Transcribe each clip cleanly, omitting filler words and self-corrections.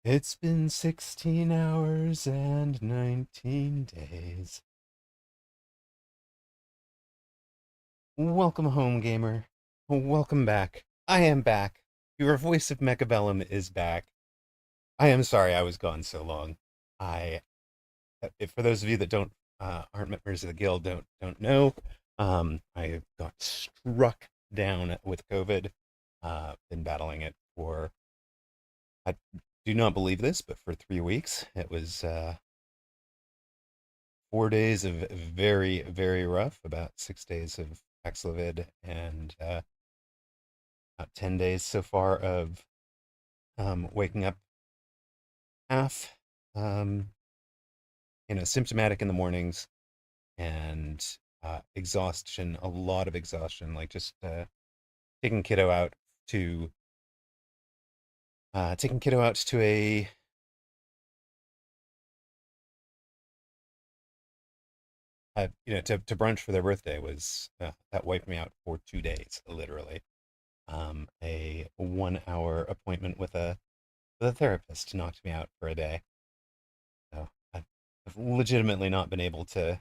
It's been 16 hours and 19 days. Welcome home, gamer. Welcome back. I am back. Your voice of Mechabellum is back. I am sorry I was gone so long. I, for those of you that don't aren't members of the guild, don't know, I got struck down with COVID. Been battling it for, I do not believe this, but for 3 weeks. It was 4 days of very, very rough, about 6 days of Paxlovid, and about 10 days so far of waking up half, um, symptomatic in the mornings and exhaustion, a lot of exhaustion, like just taking kiddo out to taking kiddo out to a to brunch for their birthday was that wiped me out for 2 days, literally. A 1 hour appointment with a therapist knocked me out for a day. So I've legitimately not been able to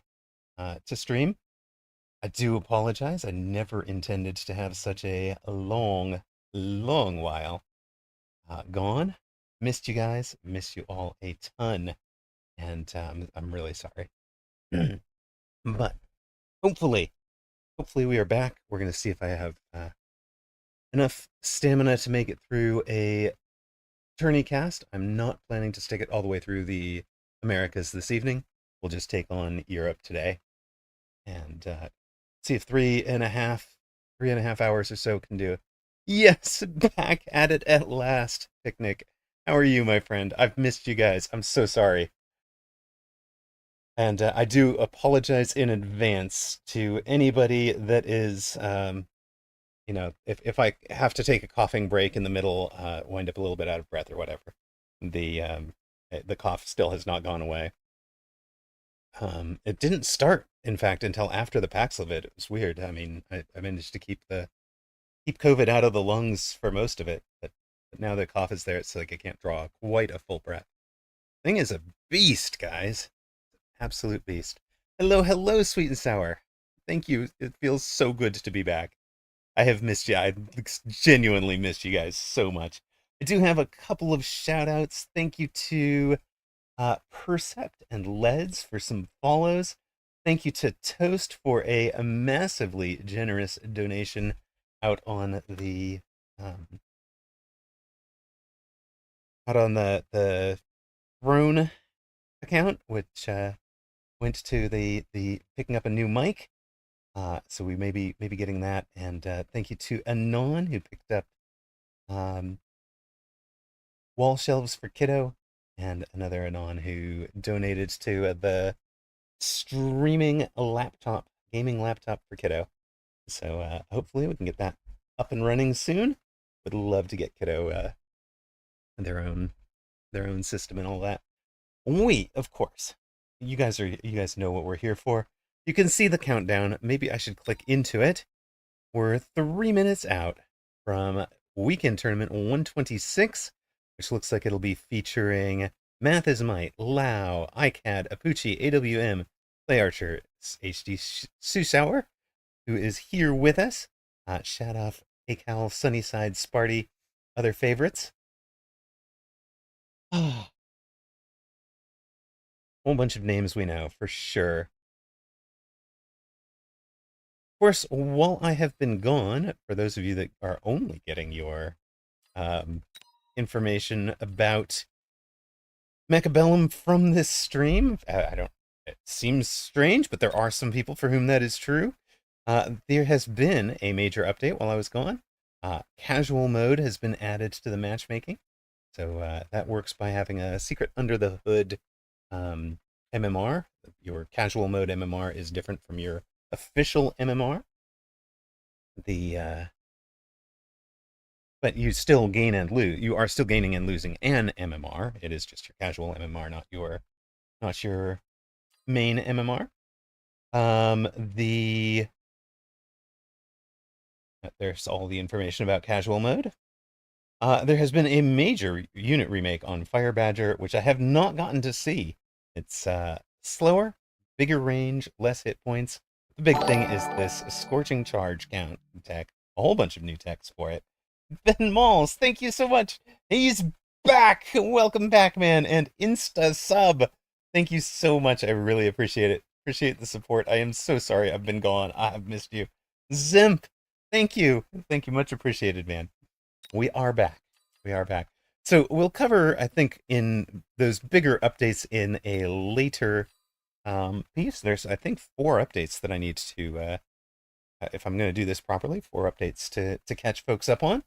stream. I do apologize. I never intended to have such a long, long while gone. Missed you guys. Missed you all a ton, and I'm really sorry. But hopefully, hopefully we are back. We're gonna see if I have enough stamina to make it through a Tourney cast. I'm not planning to stick it all the way through the Americas this evening. We'll just take on Europe today and see if 3.5 hours or so can do it. Yes, back at it at last. Picnic. How are you, my friend? I've missed you guys. I'm so sorry. And I do apologize in advance to anybody that is, if I have to take a coughing break in the middle, wind up a little bit out of breath or whatever. The cough still has not gone away. It didn't start, in fact, until after the Paxlovid. It was weird. I mean, I managed to keep COVID out of the lungs for most of it, but now the cough is there. It's like I can't draw quite a full breath. Thing is a beast, guys. Absolute beast. Hello, hello, sweet and sour. Thank you. It feels so good to be back. I have missed you. I genuinely missed you guys so much. I do have a couple of shout outs. Thank you to Percept and Leds for some follows. Thank you to Toast for a massively generous donation out on the um, the Throne account, which went to the picking up a new mic. So we may be getting that. And thank you to Anon who picked up um, wall shelves for kiddo, and another Anon who donated to the streaming laptop, gaming laptop for kiddo. So hopefully we can get that up and running soon. Would love to get kiddo their own their own system and all that. We, of course, you guys know what we're here for. You can see the countdown. Maybe I should click into it. We're 3 minutes out from weekend tournament 126, which looks like it'll be featuring Math is Might, Lao, ICAD, Apuchi, AWM, Play Archer, HD Susauer, who is here with us. Shout off Acal, Sunnyside, Sparty, other favorites. Whole bunch of names we know for sure. Of course, while I have been gone, for those of you that are only getting your um, information about Mechabellum from this stream, I don't. It seems strange, but there are some people for whom that is true. There has been a major update while I was gone. Casual mode has been added to the matchmaking, so that works by having a secret under the hood MMR. Your casual mode MMR is different from your official MMR. The But you still gain and lose. You are still gaining and losing an MMR. It is just your casual MMR, not your main MMR. The There's all the information about casual mode. There has been a major unit remake on Fire Badger, which I have not gotten to see. It's slower, bigger range, less hit points. The big thing is this Scorching Charge count tech. A whole bunch of new techs for it. Ben Malls, thank you so much. He's back. Welcome back, man. And Insta sub. Thank you so much. I really appreciate it. Appreciate the support. I am so sorry I've been gone. I have missed you. Zimp, thank you. Thank you. Much appreciated, man. We are back. We are back. So we'll cover, I think, in those bigger updates in a later piece. There's, I think, 4 updates that I need to, if I'm going to do this properly, 4 updates to catch folks up on.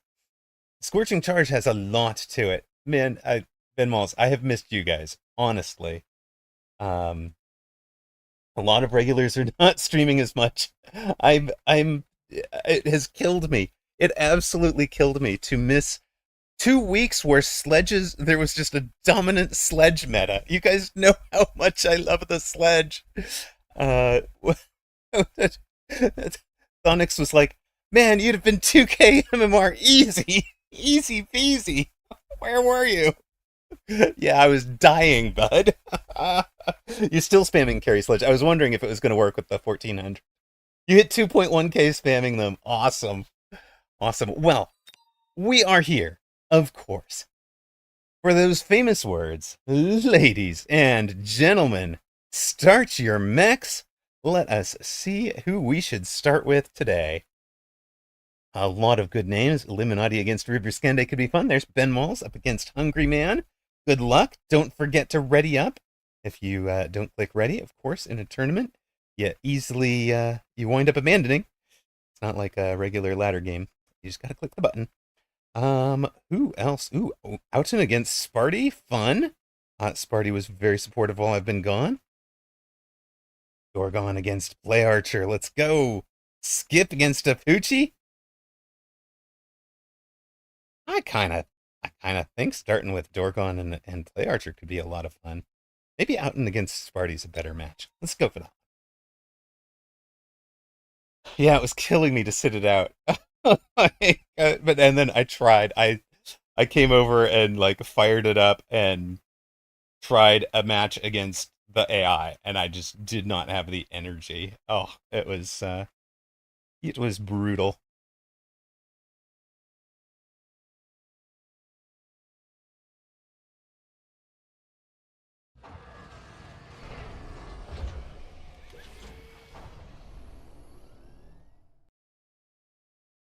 Scorching Charge has a lot to it. Man, Ben Malls, I have missed you guys, honestly. Um, a lot of regulars are not streaming as much. It has killed me. It absolutely killed me to miss 2 weeks where sledges, there was just a dominant sledge meta. You guys know how much I love the sledge. Uh, Thonix was like, man, you'd have been 2K MMR easy. Easy peasy. Where were you? Yeah, I was dying, bud. You're still spamming carry sledge. I was wondering if it was going to work with the 1400. You hit 2.1k spamming them. Awesome. Awesome. Well, we are here, of course, for those famous words. Ladies and gentlemen, start your mechs. Let us see who we should start with today. A lot of good names. Illuminati against River Skende could be fun. There's Ben Malls up against Hungry Man. Good luck. Don't forget to ready up. If you don't click ready, of course, in a tournament, you easily you wind up abandoning. It's not like a regular ladder game. You just gotta click the button. Who else? Ooh, Outen against Sparty. Fun. Sparty was very supportive while I've been gone. Dorgon against Play Archer. Let's go. Skip against Apucci. I kind of think starting with Dorgon and Play Archer could be a lot of fun. Maybe Outen against Sparty's a better match. Let's go for that. Yeah, it was killing me to sit it out. But and then I tried. I came over and like fired it up and tried a match against the AI, and I just did not have the energy. Oh, it was brutal.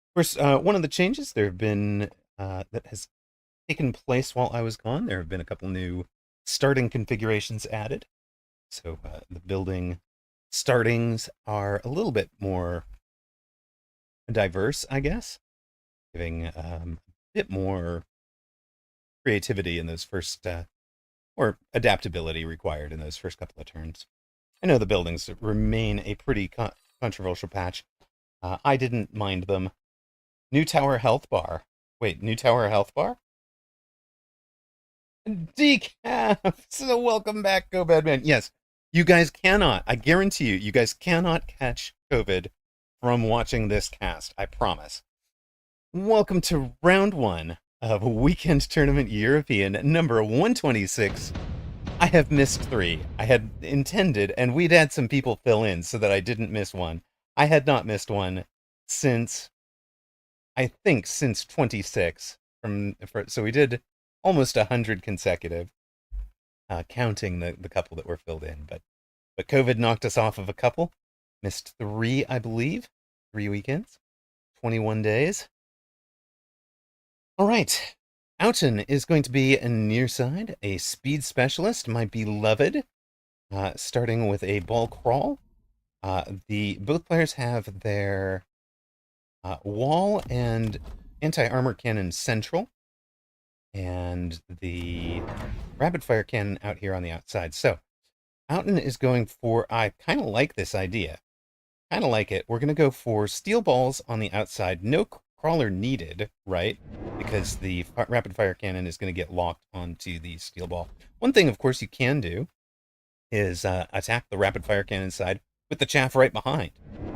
Of course, one of the changes there have been that has taken place while I was gone. There have been a couple new starting configurations added. So the building startings are a little bit more diverse, I guess, giving a bit more creativity in those first, or adaptability required in those first couple of turns. I know the buildings remain a pretty controversial patch. I didn't mind them. New Tower Health Bar. Wait, New Tower Health Bar? Decaf! So welcome back, Go Badman. Yes, you guys cannot, I guarantee you, you guys cannot catch COVID from watching this cast. I promise. Welcome to round 1 of Weekend Tournament European number 126. I have missed 3. I had intended, and we'd had some people fill in so that I didn't miss one. I had not missed one since, I think, since 26. So we did almost 100 consecutive, counting the couple that were filled in. But COVID knocked us off of a couple. Missed 3, I believe. 3 weekends. 21 days. All right. Outen is going to be a near side, a speed specialist, my beloved, starting with a ball crawl. Both players have their wall and anti-armor cannon central, and the rapid fire cannon out here on the outside. So Outen is going for, I kind of like this idea. Kind of like it. We're going to go for steel balls on the outside. No crawler needed, right? Because the rapid fire cannon is going to get locked onto the steel ball. One thing, of course, you can do is attack the rapid fire cannon side with the chaff right behind,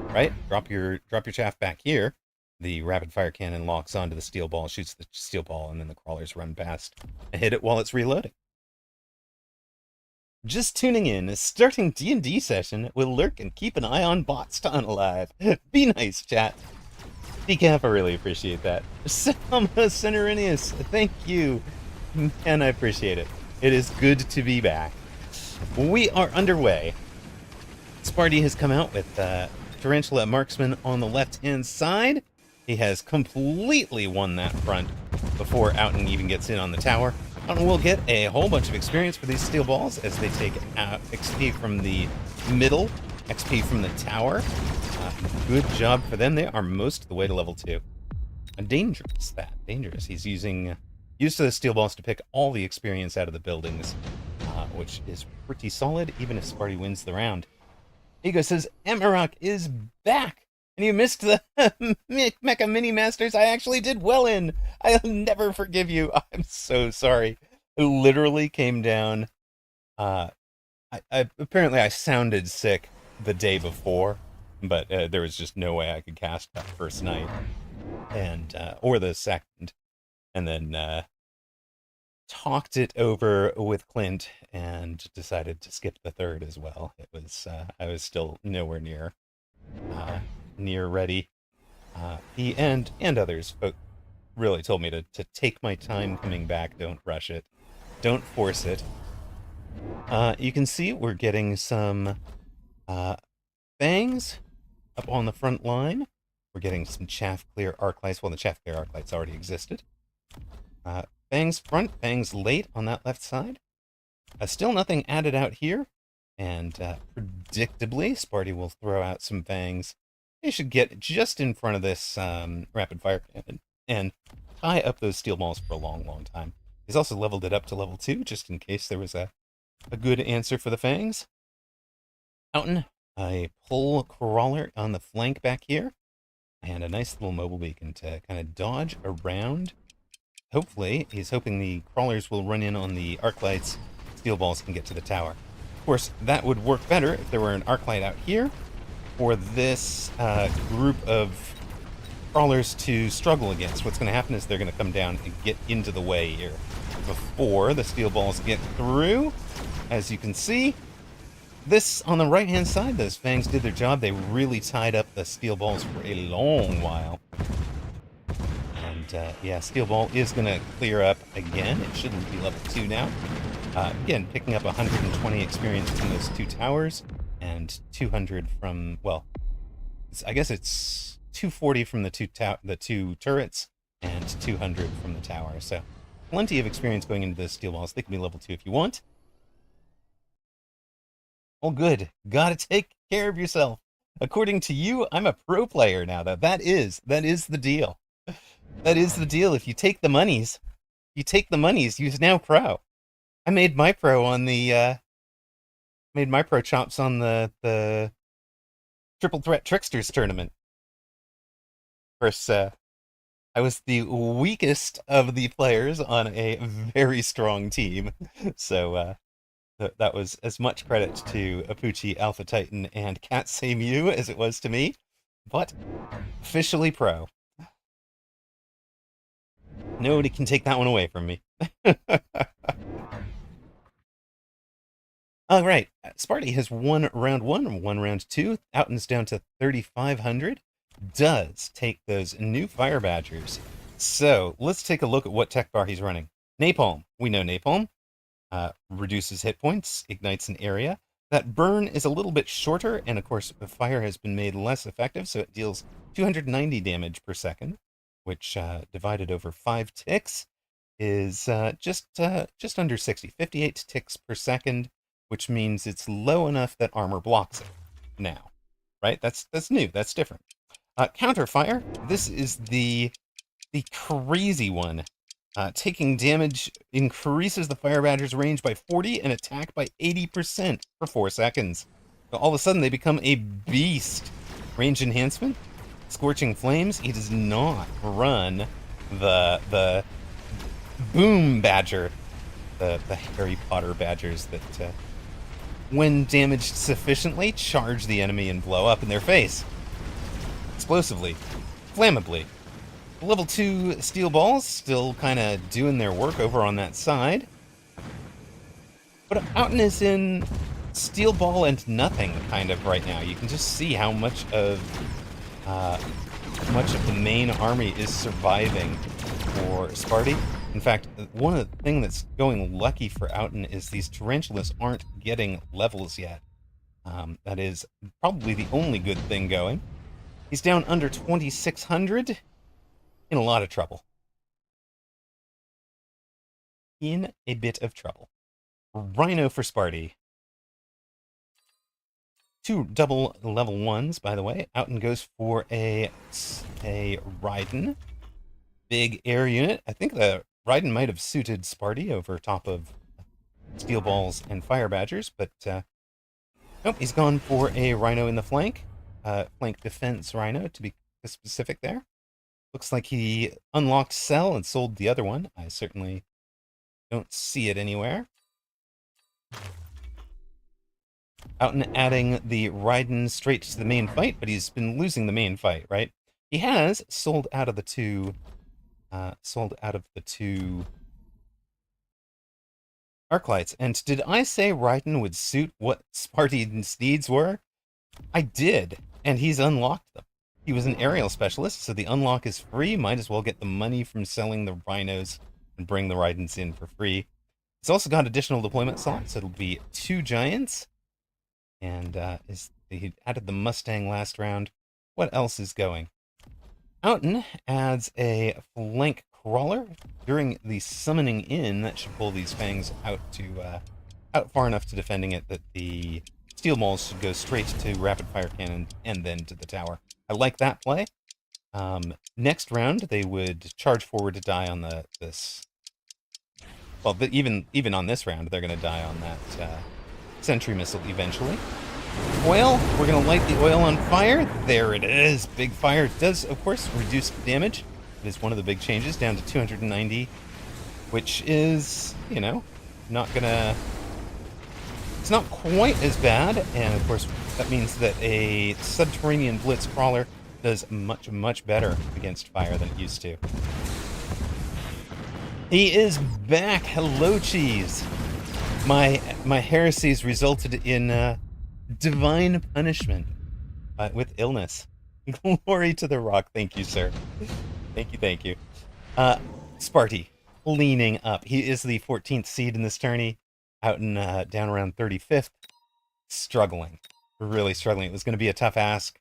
right? Drop your chaff back here. The rapid fire cannon locks onto the steel ball, shoots the steel ball, and then the crawlers run past and hit it while it's reloading. Just tuning in, starting D&D session, will lurk and keep an eye on bots to unalive. Be nice, chat. Decaf, I really appreciate that. Selma Cenerinius, thank you. Man, I appreciate it. It is good to be back. We are underway. Sparty has come out with Tarantula Marksman on the left-hand side. He has completely won that front before Outen even gets in on the tower. Outen will get a whole bunch of experience for these steel balls as they take out XP from the middle, XP from the tower. Good job for them. They are most of the way to level 2. Dangerous, that. Dangerous. He's using use of the steel balls to pick all the experience out of the buildings, which is pretty solid, even if Sparty wins the round. Ego says, Amarok is back! And you missed the Mecha Mini Masters I actually did well in! I'll never forgive you! I'm so sorry. I literally came down... apparently I sounded sick the day before, but there was just no way I could cast that first night. And, or the second. And then, talked it over with Clint and decided to skip the third as well. It was, I was still nowhere near ready. He and others really told me to take my time coming back. Don't rush it. Don't force it. You can see we're getting some bangs up on the front line. We're getting some chaff clear arc lights. Well, the chaff clear arc lights already existed. Bangs front, bangs late on that left side. Still nothing added out here. And predictably, Sparty will throw out some bangs. They should get just in front of this rapid fire cannon and tie up those steel balls for a long, long time. He's also leveled it up to level 2, just in case there was a good answer for the fangs. Outen, a pull crawler on the flank back here. And a nice little mobile beacon to kind of dodge around. Hopefully, he's hoping the crawlers will run in on the arc lights. Steel balls can get to the tower. Of course, that would work better if there were an arc light out here for this group of crawlers to struggle against. What's going to happen is they're going to come down and get into the way here before the steel balls get through. As you can see, this on the right-hand side, those fangs did their job. They really tied up the steel balls for a long while. And yeah, steel ball is going to clear up again. It shouldn't be level 2 now. Again, picking up 120 experience from those 2 towers and 200 from, well, I guess it's 240 from the two turrets and 200 from the tower. So plenty of experience going into those steel balls. They can be level 2 if you want. All good. Gotta take care of yourself. According to you, I'm a pro player now. That is the deal. That is the deal. If you take the monies, you're now pro. I made my pro on the made my pro chops on the Triple Threat Tricksters tournament. Of course, I was the weakest of the players on a very strong team, so that was as much credit to Apuchi, Alpha Titan, and Cat Same You as it was to me, but officially pro. Nobody can take that one away from me. All right, Sparty has won round 1, won round 2. Outen's down to 3,500. Does take those new Fire Badgers. So let's take a look at what tech bar he's running. Napalm. We know Napalm. Reduces hit points, ignites an area. That burn is a little bit shorter, and of course, the fire has been made less effective, so it deals 290 damage per second, which divided over 5 ticks is just under 60, 58 ticks per second, which means it's low enough that armor blocks it now, right? That's new, that's different. Counterfire, this is the crazy one. Taking damage increases the Fire Badger's range by 40 and attack by 80% for 4 seconds. So all of a sudden they become a beast. Range enhancement, Scorching Flames. He does not run the Boom Badger, the Harry Potter badgers that, when damaged sufficiently, charge the enemy and blow up in their face. Explosively, flammably, Level 2 steel balls still kind of doing their work over on that side. But Outen is in steel ball and nothing kind of right now. You can just see how uh, much of the main army is surviving for Sparty. In fact, one of the things that's going lucky for Outen is these tarantulas aren't getting levels yet. That is probably the only good thing going. He's down under 2,600, in a lot of trouble. In a bit of trouble. Rhino for Sparty. 2 double level 1s, by the way. Outen goes for a Raiden. Big air unit. I think the Raiden might have suited Sparty over top of Steel Balls and Fire Badgers, but nope, he's gone for a Rhino in the flank. Flank defense Rhino, to be specific there. Looks like he unlocked Cell and sold the other one. I certainly don't see it anywhere. Outen adding the Raiden straight to the main fight, but he's been losing the main fight, right? He has sold out of the two Arclights. And did I say Raiden would suit what Spartan's needs were? I did, and he's unlocked them. He was an aerial specialist, so the unlock is free. Might as well get the money from selling the Rhinos and bring the Raidens in for free. He's also got additional deployment slots, so it'll be 2 giants. And he added the Mustang last round. What else is going? Outen adds a flank crawler during the summoning in. That should pull these fangs out far enough to defending it that the steel balls should go straight to rapid fire cannon and then to the tower. I like that play. Next round they would charge forward to die on this. Well, even on this round they're going to die on that sentry missile eventually. Oil, we're going to light the oil on fire. There it is. Big fire does, of course, reduce damage. It is one of the big changes, down to 290, which is, not gonna... It's not quite as bad, and of course, that means that a subterranean blitz crawler does much, much better against fire than it used to. He is back. Hello, Cheese. My heresies resulted in divine punishment with illness. Glory to the rock. Thank you, sir. Thank you. Sparty, leaning up. He is the 14th seed in this tourney, down around 35th. Struggling. Really struggling. It was going to be a tough ask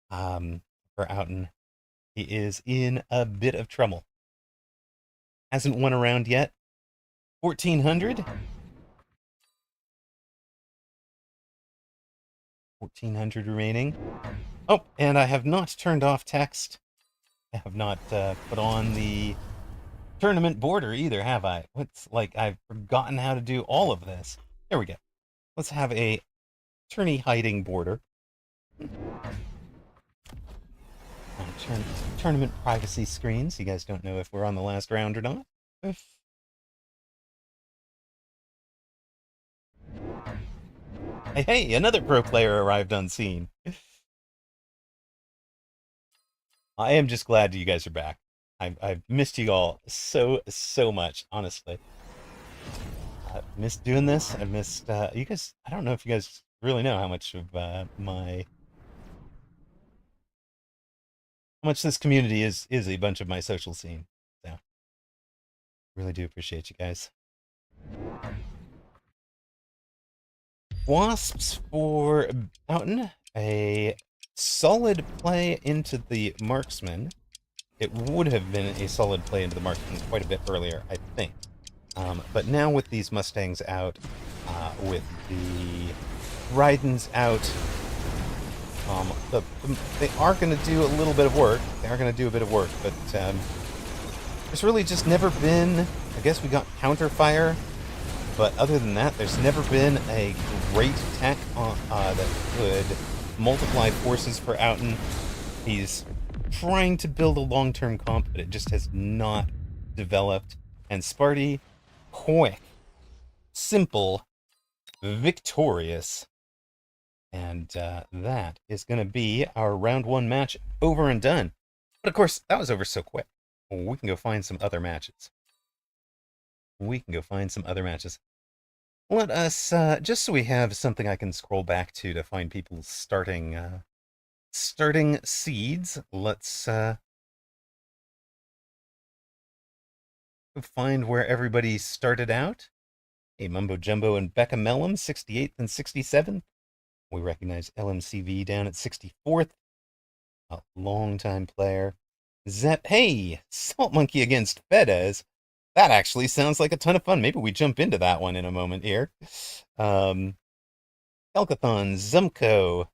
for Outen. He is in a bit of trouble. Hasn't won a round yet. 1,400. 1,400 remaining. Oh, and I have not turned off text. I have not put on the tournament border either, have I? I've forgotten how to do all of this. There we go. Let's have a tourney hiding border. Tournament privacy screens. You guys don't know if we're on the last round or not. Hey, another pro player arrived unseen. I am just glad you guys are back. I've missed you all so much, honestly. I've missed doing this. I've missed you guys. I don't know if you guys really know how much of how much this community is a bunch of my social scene. So really do appreciate you guys. Wasps for Outen. A solid play into the marksman. It would have been a solid play into the marksman quite a bit earlier, I think. But now with these Mustangs out, with the Raidens out, they are going to do a little bit of work. They are going to do a bit of work, but there's really just never been... I guess we got counter-fire, but other than that, there's never been a great tech that could multiply forces for Outen. He's trying to build a long-term comp, but it just has not developed. And Sparty, quick, simple, victorious. And that is going to be our round 1 match over and done. But of course, that was over so quick. We can go find some other matches. Let us, just so we have something I can scroll back to find people's starting seeds. Let's find where everybody started out. Hey, Mumbo Jumbo and Becca Mellum, 68th and 67th. We recognize LMCV down at 64th. A long-time player. Zep, hey, Salt Monkey against Fedez. That actually sounds like a ton of fun. Maybe we jump into that one in a moment here. Elkathon, Zumko,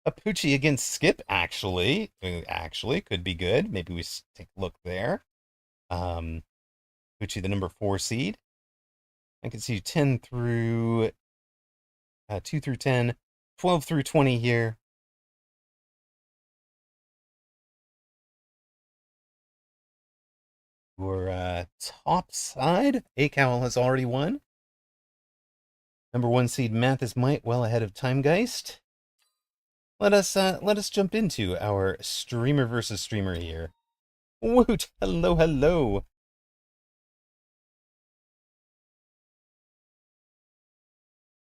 Apucci against Skip, actually could be good. Maybe we take a look there. Apucci, the number 4 seed. I can see 10 through 2 through 10, 12 through 20 here. Your top side, A-Cowl has already won. Number 1 seed Mathis Might well ahead of Timegeist. Let us jump into our streamer versus streamer here. Woot! Hello, hello.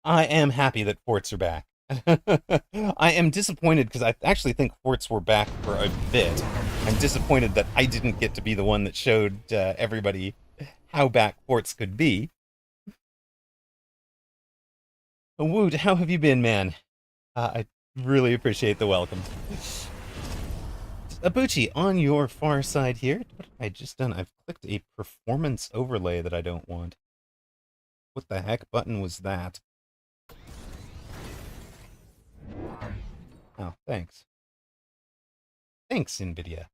I am happy that forts are back. I am disappointed because I actually think forts were back for a bit. I'm disappointed that I didn't get to be the one that showed everybody how back forts could be. Woot, how have you been, man? I really appreciate the welcome. Abuchi, on your far side here, what have I just done? I've clicked a performance overlay that I don't want. What the heck button was that? Oh, thanks. Thanks, NVIDIA.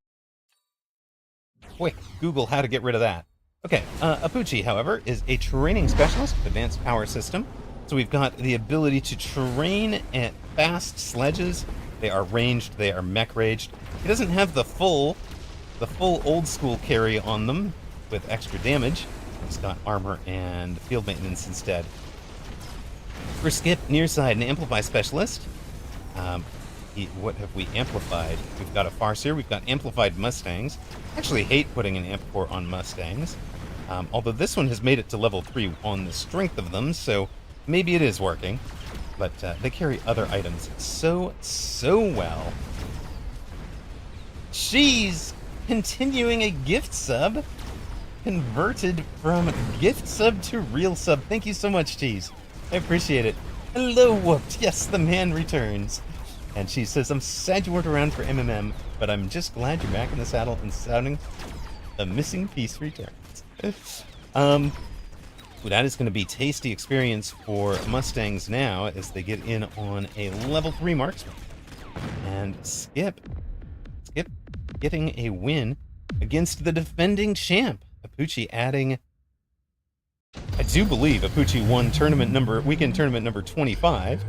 Quick, Google how to get rid of that. Okay, Apucci, however, is a training specialist with advanced power system. So we've got the ability to train at fast sledges. They are ranged, they are mech raged. He doesn't have the full old school carry on them with extra damage. He's got armor and field maintenance instead. For Skip, near side, an amplify specialist. What have we amplified? We've got a Farseer, we've got amplified Mustangs. I actually hate putting an amp core on Mustangs. Although this one has made it to level 3 on the strength of them, so maybe it is working. But they carry other items so well. She's continuing a gift sub. Converted from gift sub to real sub. Thank you so much, Cheese. I appreciate it. Hello, Whooped. Yes, the man returns. And she says, I'm sad you weren't around for MMM, but I'm just glad you're back in the saddle and sounding the missing piece returns. That is going to be tasty experience for Mustangs now as they get in on a level 3 marksman. And Skip getting a win against the defending champ. Apucci adding, I do believe Apucci won weekend tournament number 25.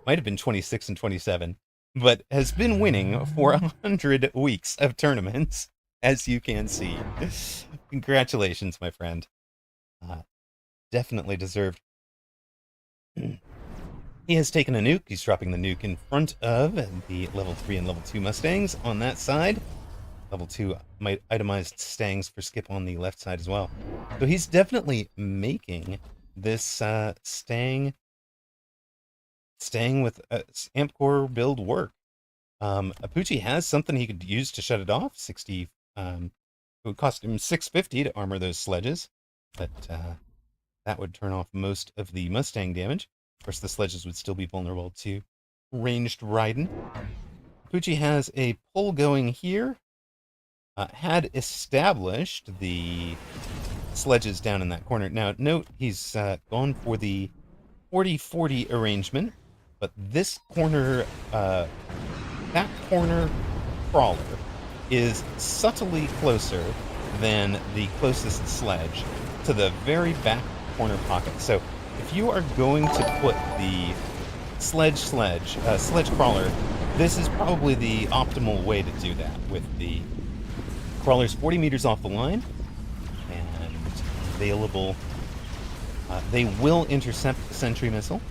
Might have been 26 and 27, but has been winning for 100 weeks of tournaments, as you can see. Congratulations, my friend. Definitely deserved. He has taken a nuke. He's dropping the nuke in front of the level 3 and level 2 Mustangs on that side. Level 2 itemized Stangs for Skip on the left side as well. So he's definitely making this Stang with amp core build work. Apucci has something he could use to shut it off. It would cost him $650 to armor those sledges, but that would turn off most of the Mustang damage. Of course, the sledges would still be vulnerable to ranged riding. Apucci has a pull going here. Had established the sledges down in that corner. Now, note he's gone for the 40-40 arrangement, but this corner, that corner crawler is subtly closer than the closest sledge to the very back corner pocket. So if you are going to put the sledge crawler, this is probably the optimal way to do that, with the crawlers 40 meters off the line and available. They will intercept the sentry missile.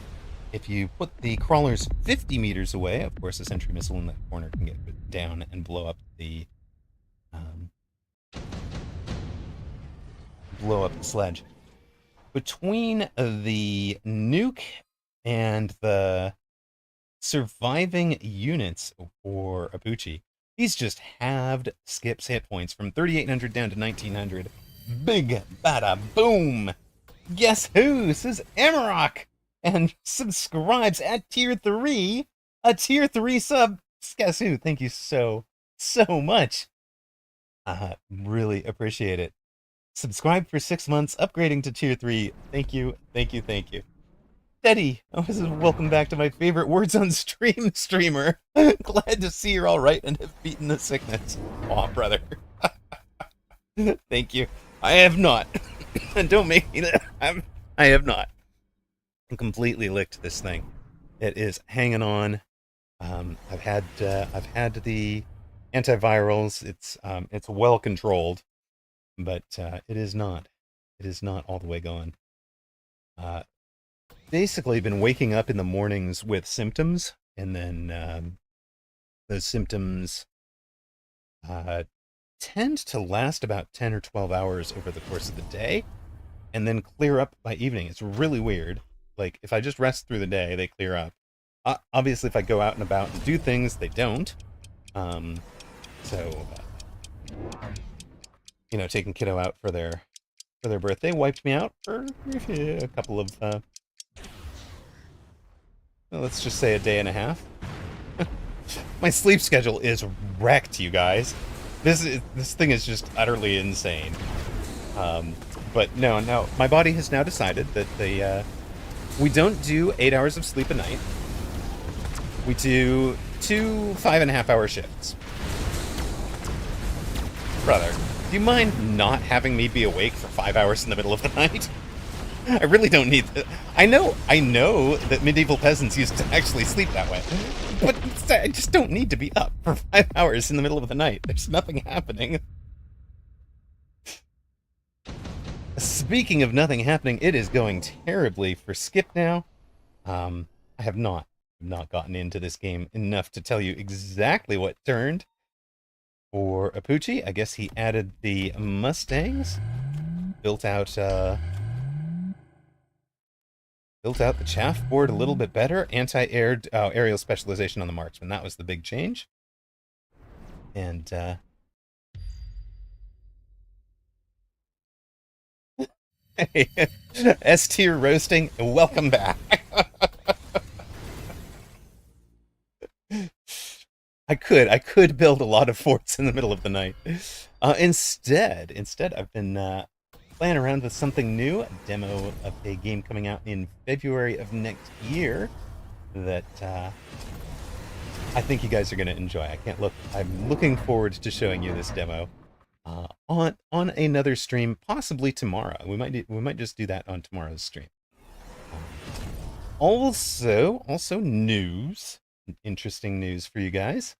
If you put the crawlers 50 meters away, of course, the sentry missile in that corner can get down and blow up the blow up the sledge. Between the nuke and the surviving units for Apuchi, he's just halved Skip's hit points from 3,800 down to 1,900. Big bada boom! Guess who? Says Amarok! And subscribes at tier 3. A tier 3 sub. Guess who? Thank you so much. Really appreciate it. Subscribe for 6 months, upgrading to tier 3. Thank you. Teddy, welcome back to my favorite Words on Stream streamer. Glad to see you're alright and have beaten the sickness. Aw, brother. Thank you. I have not. Don't make me that. I have not. I completely licked this thing. It is hanging on. I've had the antivirals. It's well controlled, but it is not all the way gone. Basically been waking up in the mornings with symptoms, and then those symptoms tend to last about 10 or 12 hours over the course of the day, and then clear up by evening. It's really weird. Like, if I just rest through the day, they clear up. Obviously, if I go out and about and do things, they don't. Taking kiddo out for their birthday wiped me out for a couple of let's just say a day and a half. My sleep schedule is wrecked, you guys. This thing is just utterly insane. But no, my body has now decided that we don't do 8 hours of sleep a night. We do 2 5.5-hour shifts. Brother, do you mind not having me be awake for 5 hours in the middle of the night? I really don't need that. I know that medieval peasants used to actually sleep that way, but I just don't need to be up for 5 hours in the middle of the night. There's nothing happening. Speaking of nothing happening, it is going terribly for Skip now. I have not gotten into this game enough to tell you exactly what turned. For Apuchi, I guess he added the Mustangs, built out the chaff board a little bit better, anti-air aerial specialization on the marksman. That was the big change. And hey, S tier roasting, welcome back. I could build a lot of forts in the middle of the night. Instead, I've been playing around with something new, a demo of a game coming out in February of next year that I think you guys are going to enjoy. I'm looking forward to showing you this demo on another stream, possibly tomorrow. We might just do that on tomorrow's stream. Also news, interesting news for you guys.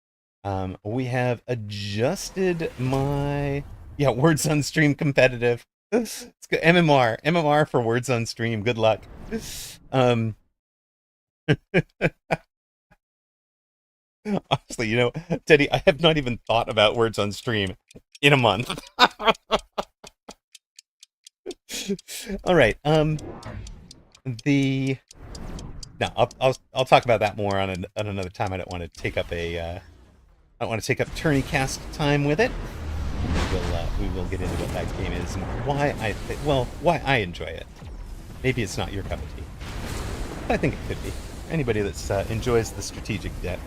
We have adjusted my Words on Stream competitive. It's good. MMR for Words on Stream. Good luck. Honestly, Teddy, I have not even thought about Words on Stream in a month. All right. I'll talk about that more on another time. I don't want to take up Tourney cast time with it. We will get into what that game is and why I enjoy it. Maybe it's not your cup of tea, but I think it could be. Anybody that enjoys the strategic depth.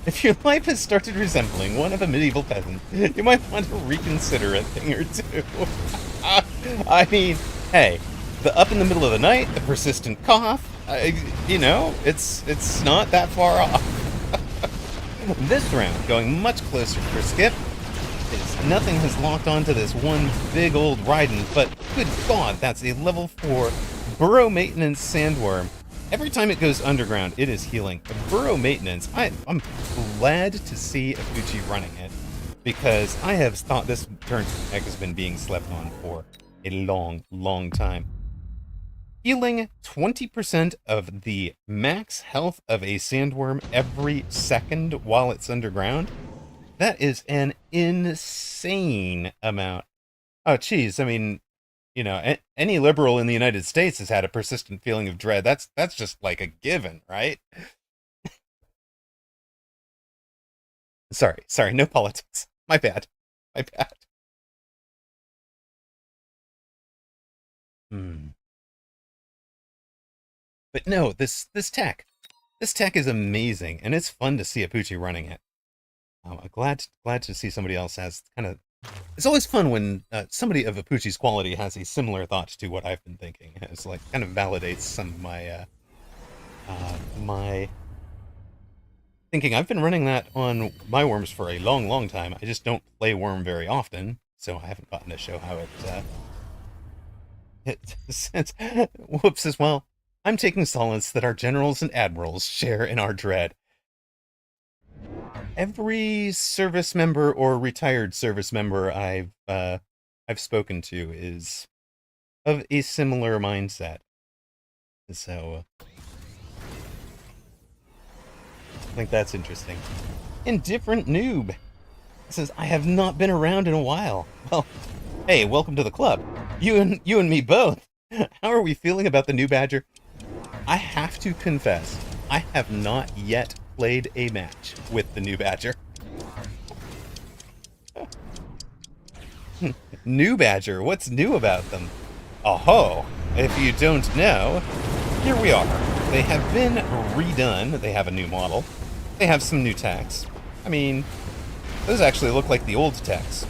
If your life has started resembling one of a medieval peasant, you might want to reconsider a thing or two. I mean, hey, the up in the middle of the night, the persistent cough, it's not that far off. This round, going much closer for Skip, is nothing has locked onto this one big old Raiden, but good God, that's a level 4 burrow maintenance sandworm. Every time it goes underground, it is healing. Burrow maintenance, I'm glad to see Apuchi running it, because I have thought this turn has been being slept on for a long, long time. Healing 20% of the max health of a sandworm every second while it's underground. That is an insane amount. Oh, geez. I mean, any liberal in the United States has had a persistent feeling of dread. That's just like a given, right? Sorry, no politics. My bad. My bad. Hmm. But no, this tech is amazing, and it's fun to see a Poochie running it. I'm glad to see somebody else has kind of. It's always fun when somebody of Apuchi's quality has a similar thought to what I've been thinking. It's like kind of validates some of my thinking. I've been running that on my worms for a long, long time. I just don't play worm very often, so I haven't gotten to show how it since. Whoops as well. I'm taking solace that our generals and admirals share in our dread. Every service member or retired service member I've spoken to is of a similar mindset. So I think that's interesting. Indifferent noob says I have not been around in a while. Well, hey, welcome to the club. You and me both. How are we feeling about the new Badger? I have to confess, I have not yet played a match with the new Badger. New Badger, what's new about them? Oh, if you don't know, here we are. They have been redone. They have a new model. They have some new techs. I mean, those actually look like the old techs.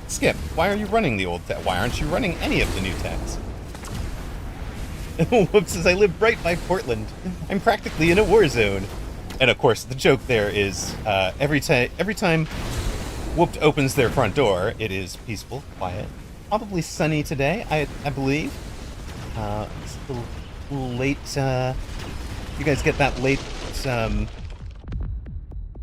Skip, why are you running the old tech? Why aren't you running any of the new techs? Whoops, as I live right by Portland. I'm practically in a war zone. And of course, the joke there is every time Whooped opens their front door, it is peaceful, quiet, probably sunny today, I believe. It's a little late. You guys get that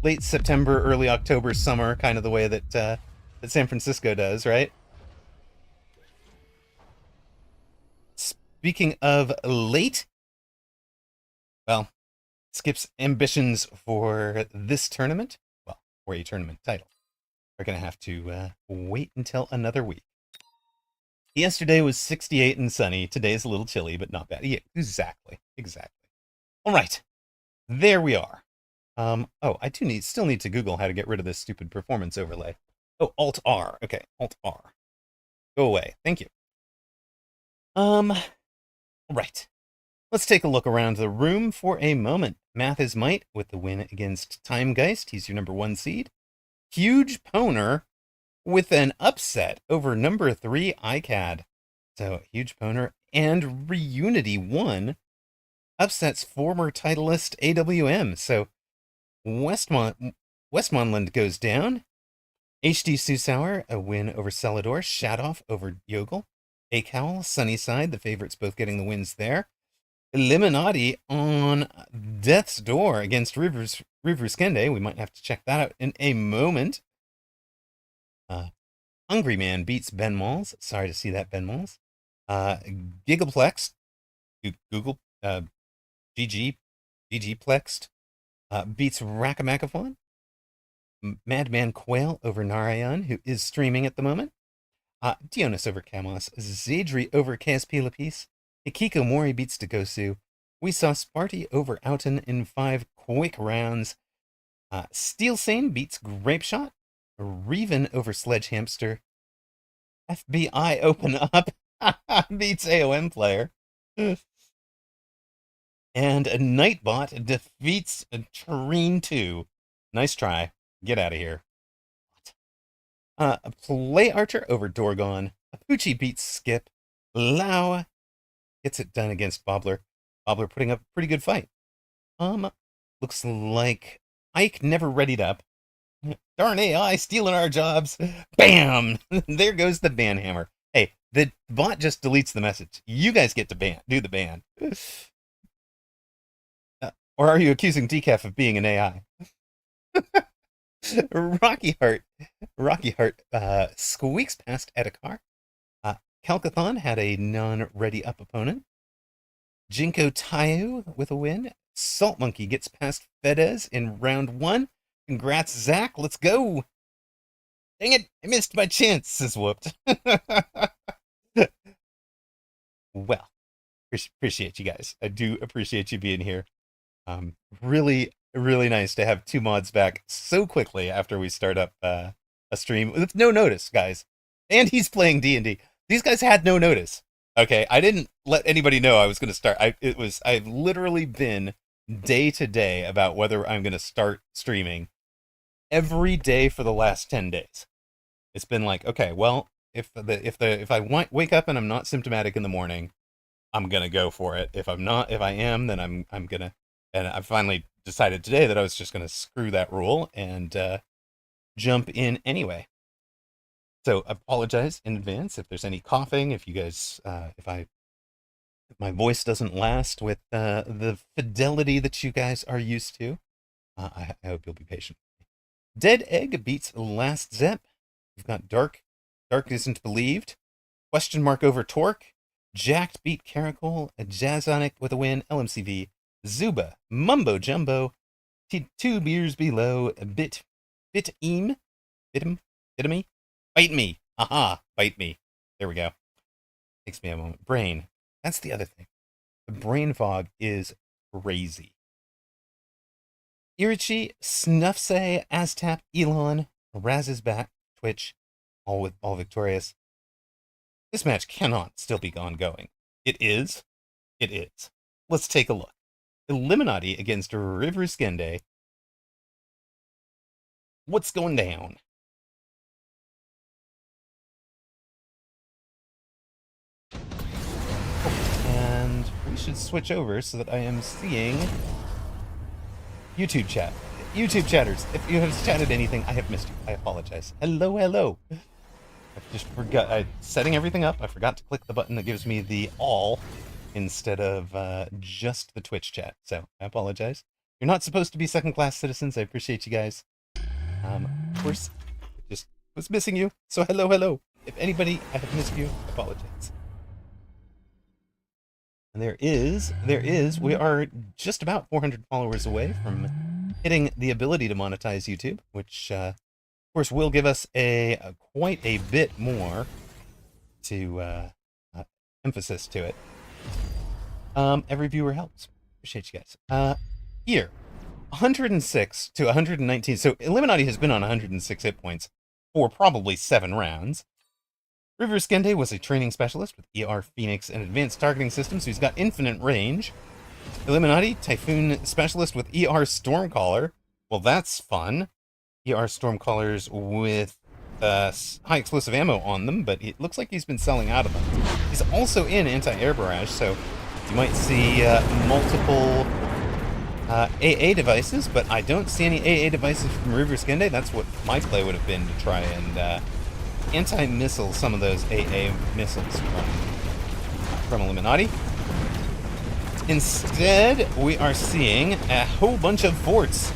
late September, early October, summer kind of the way that San Francisco does, right? Speaking of late, well, Skip's ambitions for this tournament, well, for a tournament title, are going to have to wait until another week. Yesterday was 68 and sunny. Today's a little chilly, but not bad. Yeah, exactly. All right, there we are. Oh, I still need to Google how to get rid of this stupid performance overlay. Oh, Alt R. Okay, Alt R. Go away. Thank you. Right. Let's take a look around the room for a moment. Math is Might with the win against Timegeist. He's your number 1 seed. Huge Poner with an upset over number 3 ICAD. So, Huge Poner and Reunity 1 upsets former titleist AWM. So, Westmoreland goes down. HD Susauer, a win over Celador. Shadoff over Yogel. Acowl, Sunnyside, the favorites both getting the wins there. Illuminati on Death's Door against Riverskende. We might have to check that out in a moment. Hungry Man beats Ben Malls. Sorry to see that, Ben Malls. Gigaplex, Google, GGplexed, beats Rakamakaphon. Madman Quail over Narayan, who is streaming at the moment. Dionys over Kamos. Zadri over KSP Lapis. Ikiko Mori beats Degosu. We saw Sparty over Outen in 5 quick rounds. Steel Sane beats Grapeshot. Reven over Sledge Hamster. FBI Open Up beats AOM Player. And Nightbot defeats Tureen 2. Nice try. Get out of here. Play Archer over Dorgon. Apuchi beats Skip. Lau gets it done against Bobbler. Bobbler putting up a pretty good fight. Looks like Ike never readied up. Darn AI stealing our jobs. Bam! There goes the ban hammer. Hey, the bot just deletes the message. You guys get to do the ban. Or are you accusing Decaf of being an AI? Rocky Heart squeaks past Edikar. Calcathon had a non-ready up opponent. Jinko Tayo with a win. Salt Monkey gets past Fedez in round 1. Congrats, Zach. Let's go. Dang it, I missed my chance, says Whooped. Well, appreciate you guys. I do appreciate you being here. Really, really nice to have 2 mods back so quickly after we start up a stream with no notice, guys. And he's playing D&D. These guys had no notice. Okay, I didn't let anybody know I was going to start. I've literally been day to day about whether I'm going to start streaming every day for the last 10 days. It's been like, okay, well, if I wake up and I'm not symptomatic in the morning, I'm gonna go for it. If I am, then I'm gonna. And I finally decided today that I was just gonna screw that rule and jump in anyway. So I apologize in advance if there's any coughing. If you guys, if my voice doesn't last with the fidelity that you guys are used to, I hope you'll be patient. Dead Egg beats Last Zep. We've got Dark Isn't Believed. Question mark over Torque. Jacked beat Caracol. Jazzonic with a win. LMCV. Zuba. Mumbo Jumbo. 2 beers below. Bitime. Bite me. Aha. Bite me. There we go. Takes me a moment. Brain. That's the other thing. The brain fog is crazy. Irichi, Snuffsay, Aztap, Elon, Raz is back, Twitch, all victorious. This match cannot still be ongoing. It is. It is. Let's take a look. Illuminati against River Skende. What's going down? And we should switch over so that I am seeing YouTube chat. YouTube chatters, if you have chatted anything, I have missed you. I apologize. Hello. I just forgot. Setting everything up, I forgot to click the button that gives me the all instead of just the Twitch chat. So I apologize. You're not supposed to be second-class citizens. I appreciate you guys. Of course, just was missing you. So hello. If anybody I have missed you, I apologize. And there is, we are just about 400 followers away from hitting the ability to monetize YouTube, which, of course, will give us quite a bit more to emphasis to it. Every viewer helps. Appreciate you guys. Here, 106 to 119. So Illuminati has been on 106 hit points for probably 7 rounds. River Skende was a training specialist with ER Phoenix and advanced targeting systems, so he's got infinite range. Illuminati, Typhoon specialist with ER Stormcaller. Well, that's fun. ER Stormcallers with high explosive ammo on them, but it looks like he's been selling out of them. He's also in anti-air barrage, so you might see multiple AA devices, but I don't see any AA devices from River Skende. That's what my play would have been, to try and anti-missile some of those AA missiles from Illuminati. Instead, we are seeing a whole bunch of forts.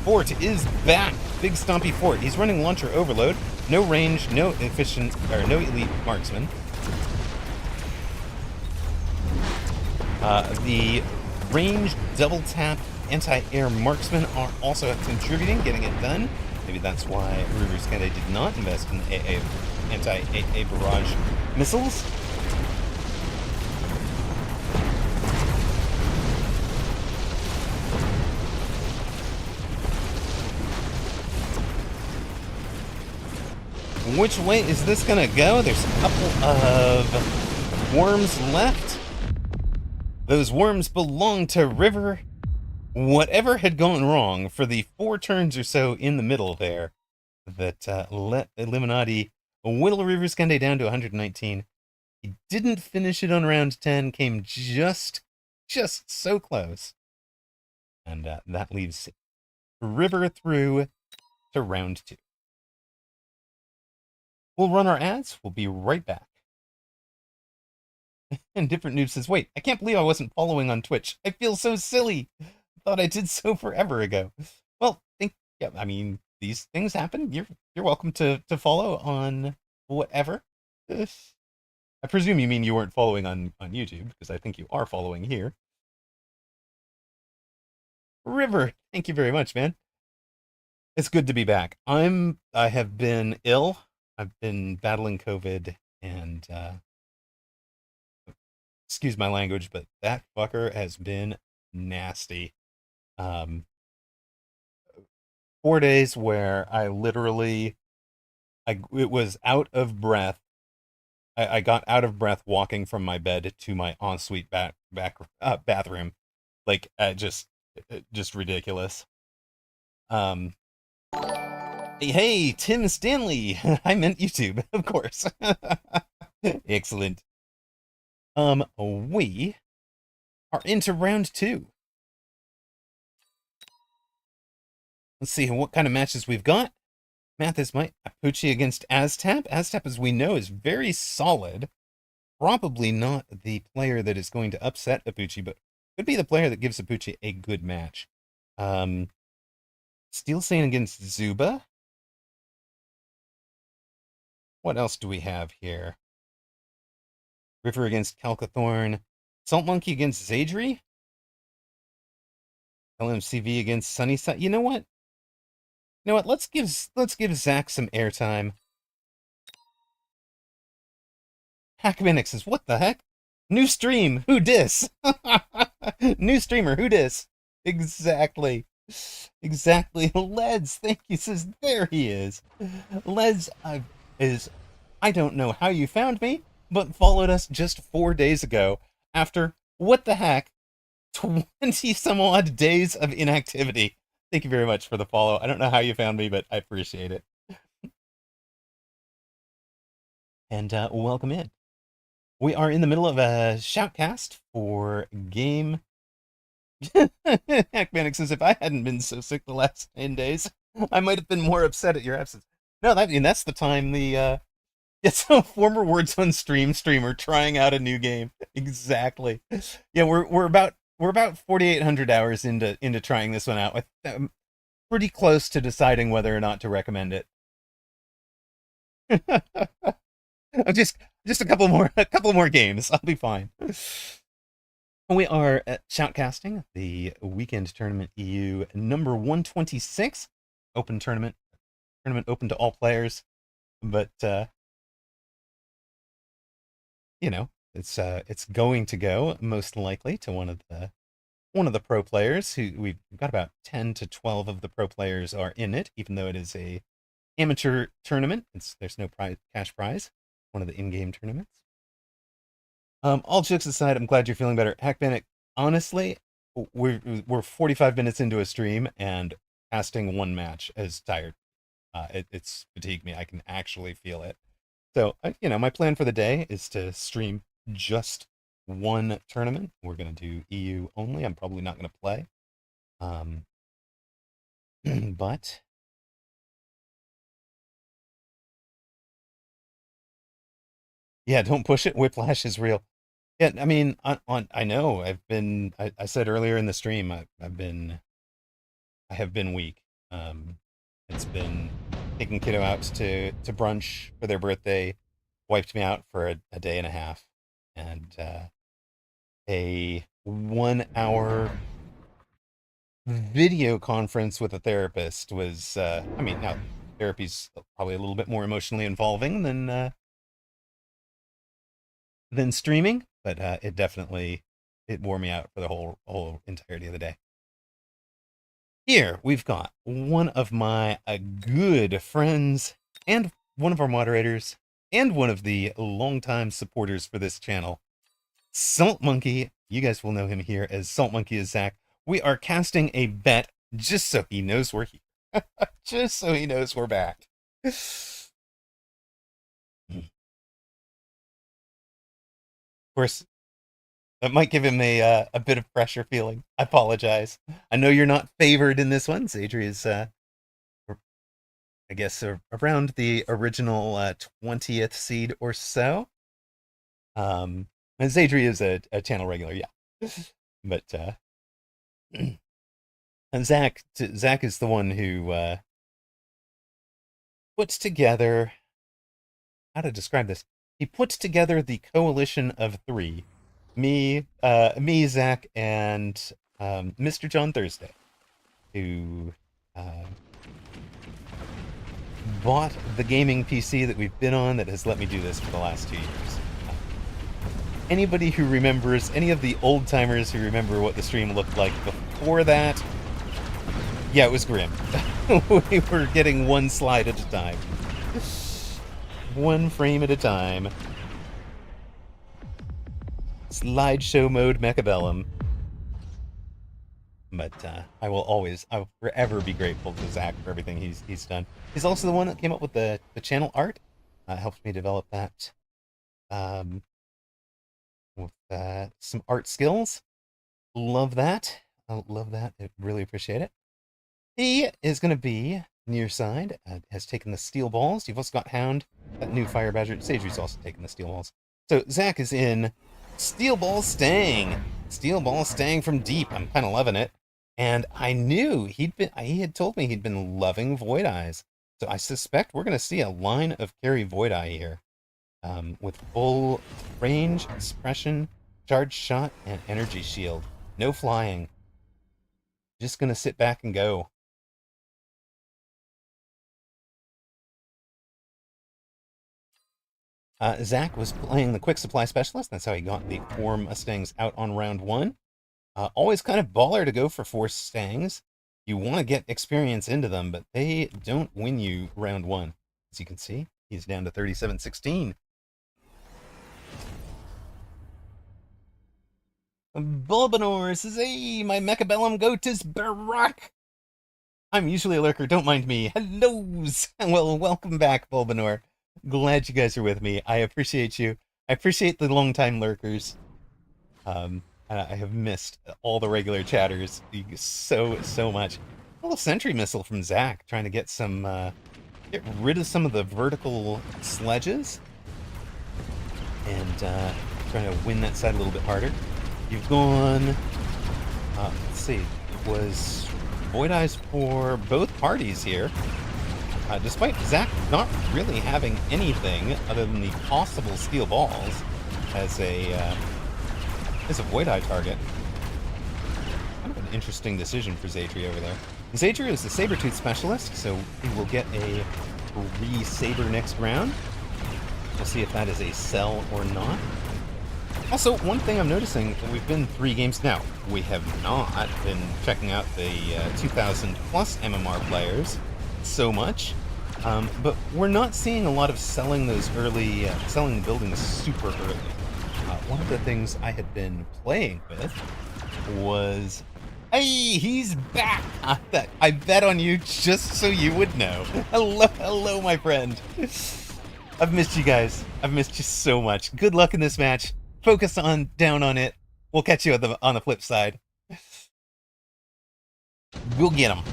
Fort is back. Big stompy fort. He's running launcher overload. No range, no efficient, or no elite marksman. The range double tap anti-air marksmen are also contributing, getting it done. Maybe that's why River Skende did not invest in anti-AA barrage missiles. Which way is this gonna go? There's a couple of worms left. Those worms belong to River. Whatever had gone wrong for the 4 turns or so in the middle there that let Illuminati whittle River Skende down to 119. He didn't finish it on round 10, came just so close. And that leaves River through to round 2. We'll run our ads. We'll be right back. And Different Noob says, wait, I can't believe I wasn't following on Twitch. I feel so silly. I thought I did so forever ago. Well, I mean, these things happen. You're welcome to follow on whatever. I I presume you mean you weren't following on YouTube, because I think you are following here. River, thank you very much, man. It's good to be back. I have been ill. I've been battling COVID, and excuse my language, but that fucker has been nasty. Um, 4 days where I literally, it was out of breath. I got out of breath walking from my bed to my ensuite bathroom, like just ridiculous. Um, hey, Tim Stanley, I meant YouTube, of course. Excellent. We are into round two. Let's see what kind of matches we've got. Mathis might Apucci against Aztap. Aztap, as we know, is very solid. Probably not the player that is going to upset Apucci, but could be the player that gives Apucci a good match. Steel Sane against Zuba. What else do we have here? River against Calcathorn. Salt Monkey against Zadri. LMCV against Sunnyside. You know what? You know what? Let's give Zach some airtime. Hackminix says, what the heck? New stream, who dis? New streamer, who dis? Exactly. Exactly. Leds, thank you, says, there he is. Leds is, I don't know how you found me, but followed us just 4 days ago after, what the heck, 20 some odd days of inactivity. Thank you very much for the follow. I don't know how you found me, but I appreciate it. And welcome in. We are in the middle of a shoutcast for game. Hackmanic says, if I hadn't been so sick the last 10 days, I might have been more upset at your absence. No, that's the time the it's a former words on stream streamer trying out a new game. Exactly. Yeah, we're about 4,800 hours into trying this one out. I'm pretty close to deciding whether or not to recommend it. just a couple more games. I'll be fine. We are at Shoutcasting, the weekend tournament EU number 126, open tournament open to all players, but it's going to go most likely to one of the pro players. Who we've got about 10 to 12 of the pro players are in it, even though it is a amateur tournament. There's no cash prize. One of the in-game tournaments. All jokes aside, I'm glad you're feeling better. Heck, Bennett, honestly, we're 45 minutes into a stream, and casting one match is tired. It's fatigued me. I can actually feel it. So, my plan for the day is to stream just one tournament. We're gonna do EU only. I'm probably not gonna play. But yeah, don't push it. Whiplash is real. Yeah, I mean, I know I said earlier in the stream, I have been weak. It's been taking kiddo out to brunch for their birthday, wiped me out for a day and a half, and a 1 hour video conference with a therapist was. I mean, now therapy's probably a little bit more emotionally involving than streaming, but it wore me out for the whole entirety of the day. Here we've got one of my good friends and one of our moderators and one of the longtime supporters for this channel, Salt Monkey. You guys will know him here as Salt Monkey is Zach. We are casting a bet just so he knows we're here. Just so he knows we're back. Of course, that might give him a bit of pressure feeling. I apologize. I know you're not favored in this one. Zadri is, I guess, around the original 20th seed or so. And Zadri is a channel regular, yeah. But and Zach is the one who puts together, how to describe this. he put together the coalition of three, me, Zach, and Mr. John Thursday, who bought the gaming PC that we've been on that has let me do this for the last 2 years. Anybody who remembers, any of the old timers who remember what the stream looked like before that, yeah, it was grim. We were getting one slide at a time. One frame at a time. Slideshow mode Mechabellum. But I will forever be grateful to Zach for everything he's done. He's also the one that came up with the channel art. Helped me develop that with some art skills. Love that. I love that. I really appreciate it. He is going to be near side. Has taken the steel balls. You've also got Hound, that new Fire Badger. Sagery's also taken the steel balls. So Zach is in Steel Ball Stang. Steel Ball Stang from deep. I'm kind of loving it. And I knew he had told me he'd been loving Void Eyes. So I suspect we're going to see a line of carry Void Eye here. With full range, suppression, charge shot, and energy shield. No flying. Just going to sit back and go. Zach was playing the Quick Supply Specialist. That's how he got the 4 Mustangs out on round 1. Always kind of baller to go for 4 Stangs. You want to get experience into them, but they don't win you round 1. As you can see, he's down to 37-16. Bulbanor says, hey, my Mechabellum goat is Barack. I'm usually a lurker, don't mind me. Hellos! Well, welcome back, Bulbanor. Glad you guys are with me. I appreciate you. I appreciate the long-time lurkers. I have missed all the regular chatters so much. A little sentry missile from Zach, trying to get get rid of some of the vertical sledges. And trying to win that side a little bit harder. You've gone, let's see, it was Void Eyes for both parties here. Despite Zach not really having anything other than the possible steel balls as a Void Eye target. Kind of an interesting decision for Zadri over there. Zadri is the Sabertooth specialist, so he will get a re-saber next round. We'll see if that is a sell or not. Also, one thing I'm noticing, we've been 3 games now. We have not been checking out the 2,000 plus MMR players so much, but we're not seeing a lot of selling those early, selling the buildings super early. One of the things I had been playing with was, hey, he's back! I bet on you just so you would know. Hello, my friend. I've missed you guys. I've missed you so much. Good luck in this match. Focus down on it. We'll catch you on the flip side. We'll get him.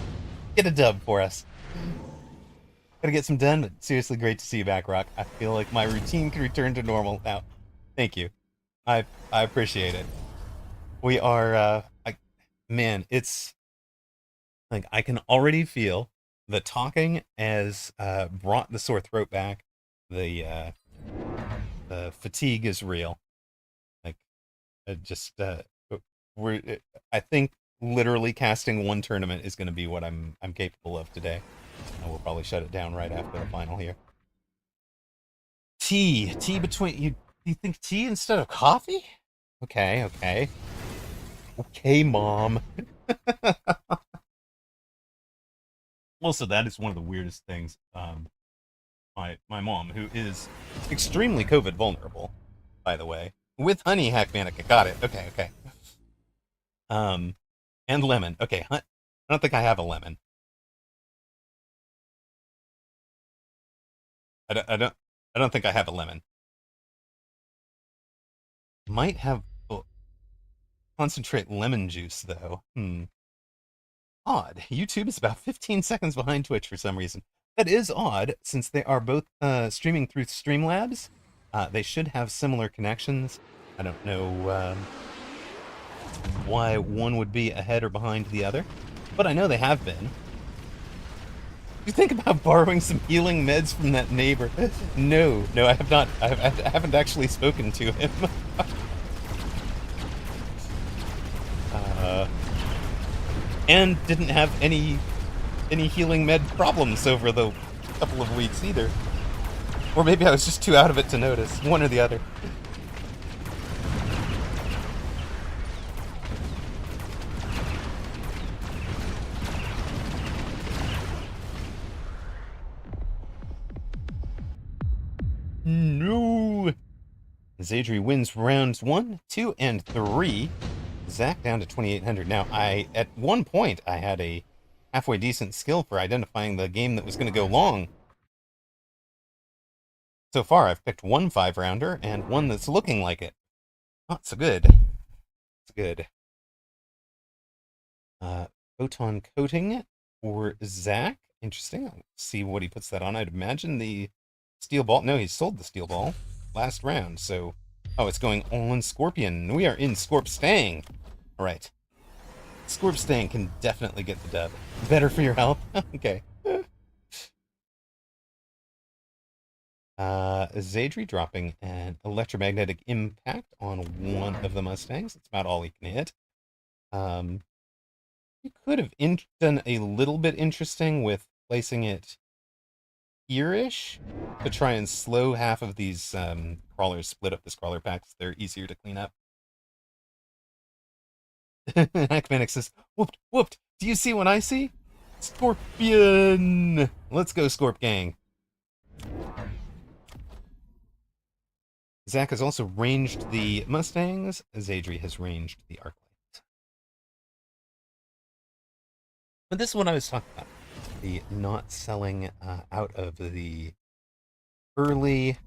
Get a dub for us. Gotta get some done, but seriously great to see you back, Rock. I feel like my routine can return to normal now. Thank you. I appreciate it. We are, man, it's like I can already feel the talking has brought the sore throat back. The fatigue is real. I think literally casting 1 tournament is going to be what I'm capable of today. And we'll probably shut it down right after the final here. Tea between you think tea instead of coffee? Okay, Mom. Also, that is one of the weirdest things. My mom, who is extremely COVID vulnerable, by the way. With honey, Hackmanica. Got it. Okay. And lemon. Okay, I don't think I have a lemon. I don't think I have a lemon. Might have concentrate lemon juice though. Odd. YouTube is about 15 seconds behind Twitch for some reason. That is odd, since they are both streaming through Streamlabs. They should have similar connections. I don't know why one would be ahead or behind the other, but I know they have been. You think about borrowing some healing meds from that neighbor? No, no, I have not. I haven't actually spoken to him. uh, and didn't have any healing med problems over the couple of weeks either. Or maybe I was just too out of it to notice. One or the other. No! Zadri wins rounds 1, 2, and 3. Zach down to 2,800. Now, at one point, I had a halfway decent skill for identifying the game that was going to go long. So far, I've picked one 5-rounder and one that's looking like it. Not so good. It's good. Photon coating for Zach. Interesting. I'll see what he puts that on. I'd imagine the steel ball. No, he sold the steel ball last round. So, oh, it's going on Scorpion. We are in Scorpstang. All right. Scorpstang can definitely get the dub. Better for your health? Okay. Zadri dropping an electromagnetic impact on one of the Mustangs. That's about all he can hit. You could have done a little bit interesting with placing it here-ish to try and slow half of these crawlers, split up this crawler pack so they're easier to clean up. Hackmanic says, whooped, whooped. Do you see what I see? Scorpion! Let's go, Scorp Gang. Zach has also ranged the Mustangs. Zadri has ranged the Arclights. But this is what I was talking about. The not selling out of the early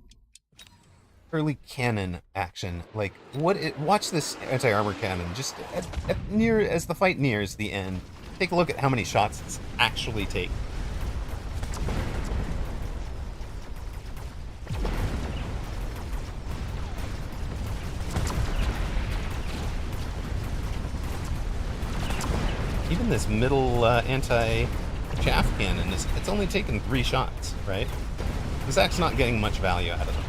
cannon action. Like, watch this anti-armor cannon. Just as the fight nears the end, take a look at how many shots it's actually taking. Even this middle anti-chaff cannon, it's only taken 3 shots, right? Zach's not getting much value out of them.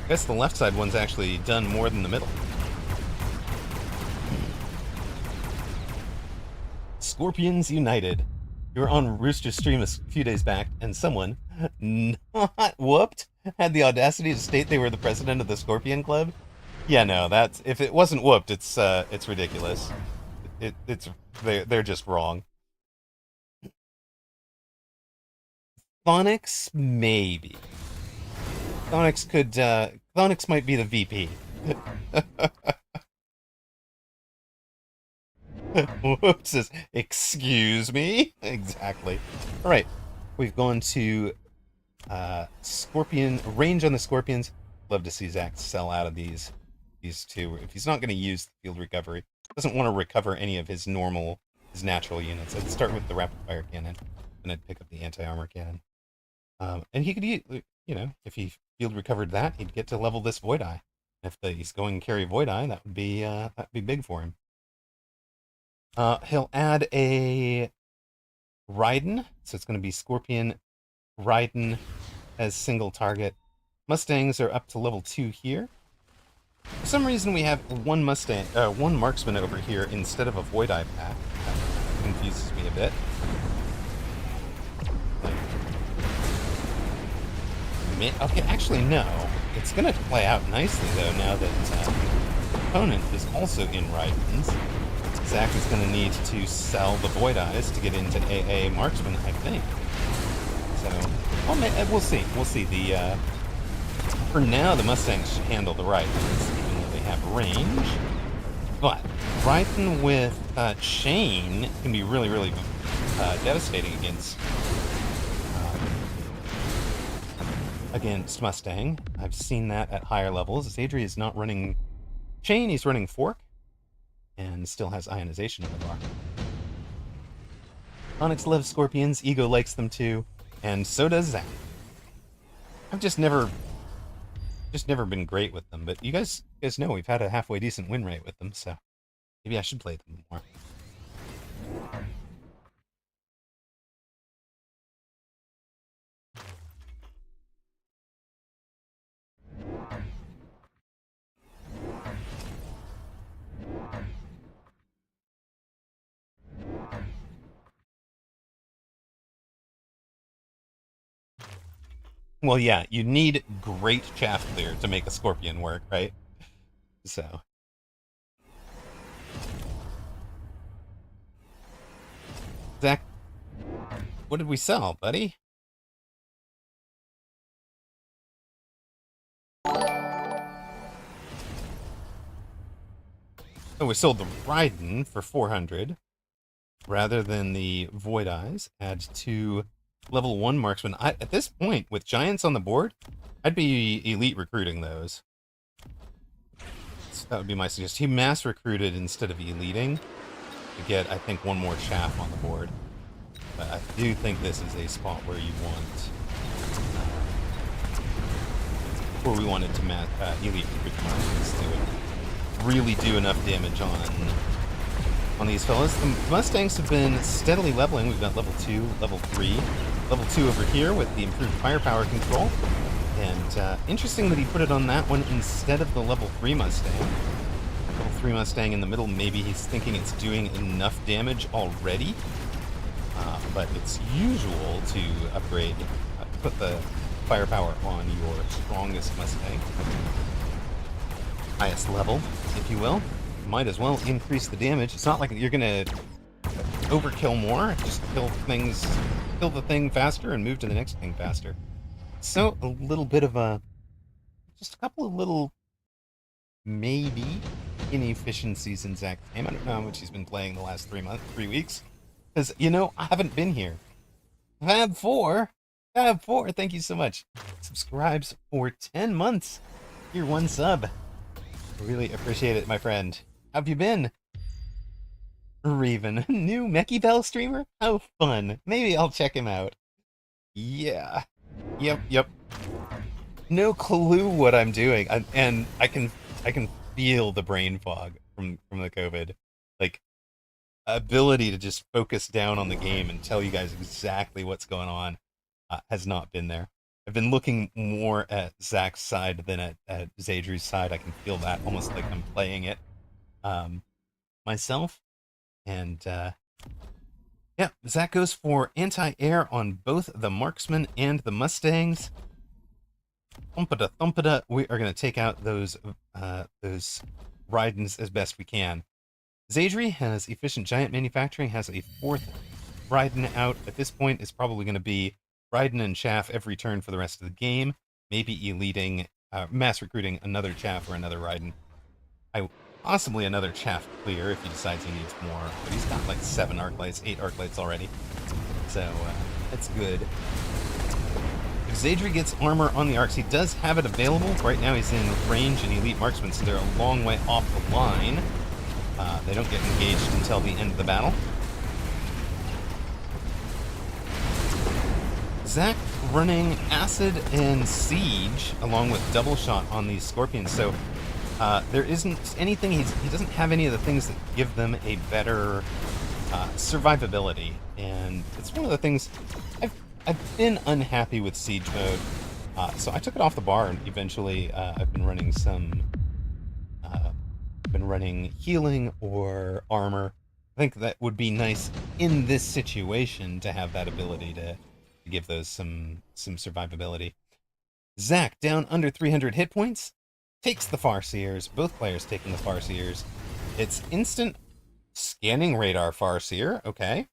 I guess the left side one's actually done more than the middle. Scorpions United. You were on Rooster's stream a few days back, and someone, not whooped, had the audacity to state they were the president of the Scorpion Club. Yeah, no, that's if it wasn't whooped, it's ridiculous. They're just wrong. Thonix, maybe. Thonix might be the VP. Whoops says, excuse me? Exactly. Alright, we've gone to Scorpion, range on the Scorpions. Love to see Zach sell out of these two. If he's not going to use the field recovery, doesn't want to recover any of his natural units. I'd start with the rapid fire cannon, and I'd pick up the anti-armor cannon. And he could, if he field recovered that, he'd get to level this Void Eye. If he's going to carry Void Eye, that'd be big for him. He'll add a Raiden, so it's going to be Scorpion, Raiden as single target. Mustangs are up to level 2 here. For some reason, we have one marksman over here instead of a Void Eye pack. That confuses me a bit. Okay, actually, no. It's going to play out nicely, though, now that the opponent is also in Raidens. Zach is going to need to sell the Void Eyes to get into AA Marksman, I think. So, we'll see. We'll see. For now, the Mustangs should handle the Raidens, even though they have range. But Raiden with Chain can be really, really devastating against Mustang. I've seen that at higher levels. Zadri is not running Chain, he's running Fork, and still has ionization in the bar. Onyx loves Scorpions, Ego likes them too, and so does Zach. I've just never been great with them, but you guys know we've had a halfway decent win rate with them, so maybe I should play them more. Well, yeah, you need great chaff clear to make a scorpion work, right? So, Zach, what did we sell, buddy? Oh, we sold the Raiden for 400 rather than the Void Eyes. Add 2 level 1 marksmen. At this point, with giants on the board, I'd be elite recruiting those. So that would be my suggestion. He mass recruited instead of eliting to get, I think, 1 more chaff on the board. But I do think this is a spot where you want, where we wanted to elite recruit the marksmen to really do enough damage on these fellas. The Mustangs have been steadily leveling. We've got level 2, level 3, level 2 over here with the improved firepower control. And interesting that he put it on that one instead of the level 3 Mustang. Level 3 Mustang in the middle, maybe he's thinking it's doing enough damage already. But it's usual to upgrade, put the firepower on your strongest Mustang. Highest level, if you will. Might as well increase the damage. It's not like you're gonna overkill more. Just kill the thing faster and move to the next thing faster. So a little bit of just a couple of little maybe inefficiencies in Zach's game. I don't know how much he's been playing the last 3 weeks, because I haven't been here. Fab4, thank you so much. Subscribes for 10 months. You're 1 sub. Really appreciate it, my friend. How have you been? Raven, new Mechie Bell streamer? How fun. Maybe I'll check him out. Yeah. Yep. No clue what I'm doing. And I can feel the brain fog from the COVID. Like, ability to just focus down on the game and tell you guys exactly what's going on has not been there. I've been looking more at Zach's side than at Zadru's side. I can feel that almost like I'm playing it myself. And yeah, Zach goes for anti-air on both the Marksman and the Mustangs. Thumpita. We are going to take out those Raidens as best we can. Zadri has efficient giant manufacturing, has a 4th Raiden out. At this point, it's probably going to be Raiden and Chaff every turn for the rest of the game. Maybe eliting, mass recruiting another Chaff or another Raiden. Possibly another Chaff clear if he decides he needs more. But he's got like 7 arc lights, 8 arc lights already. So that's good. If Zadri gets armor on the arcs, he does have it available. Right now he's in range and elite marksman, so they're a long way off the line. They don't get engaged until the end of the battle. Zach running Acid and Siege along with Double Shot on these Scorpions, so there isn't anything, he doesn't have any of the things that give them a better survivability, and it's one of the things I've been unhappy with Siege mode, so I took it off the bar, and eventually I've been running healing or armor. I think that would be nice in this situation to have that ability to give those some survivability. Zach down under 300 hit points, takes the Farseers, both players taking the Farseers. It's instant scanning radar Farseer, okay.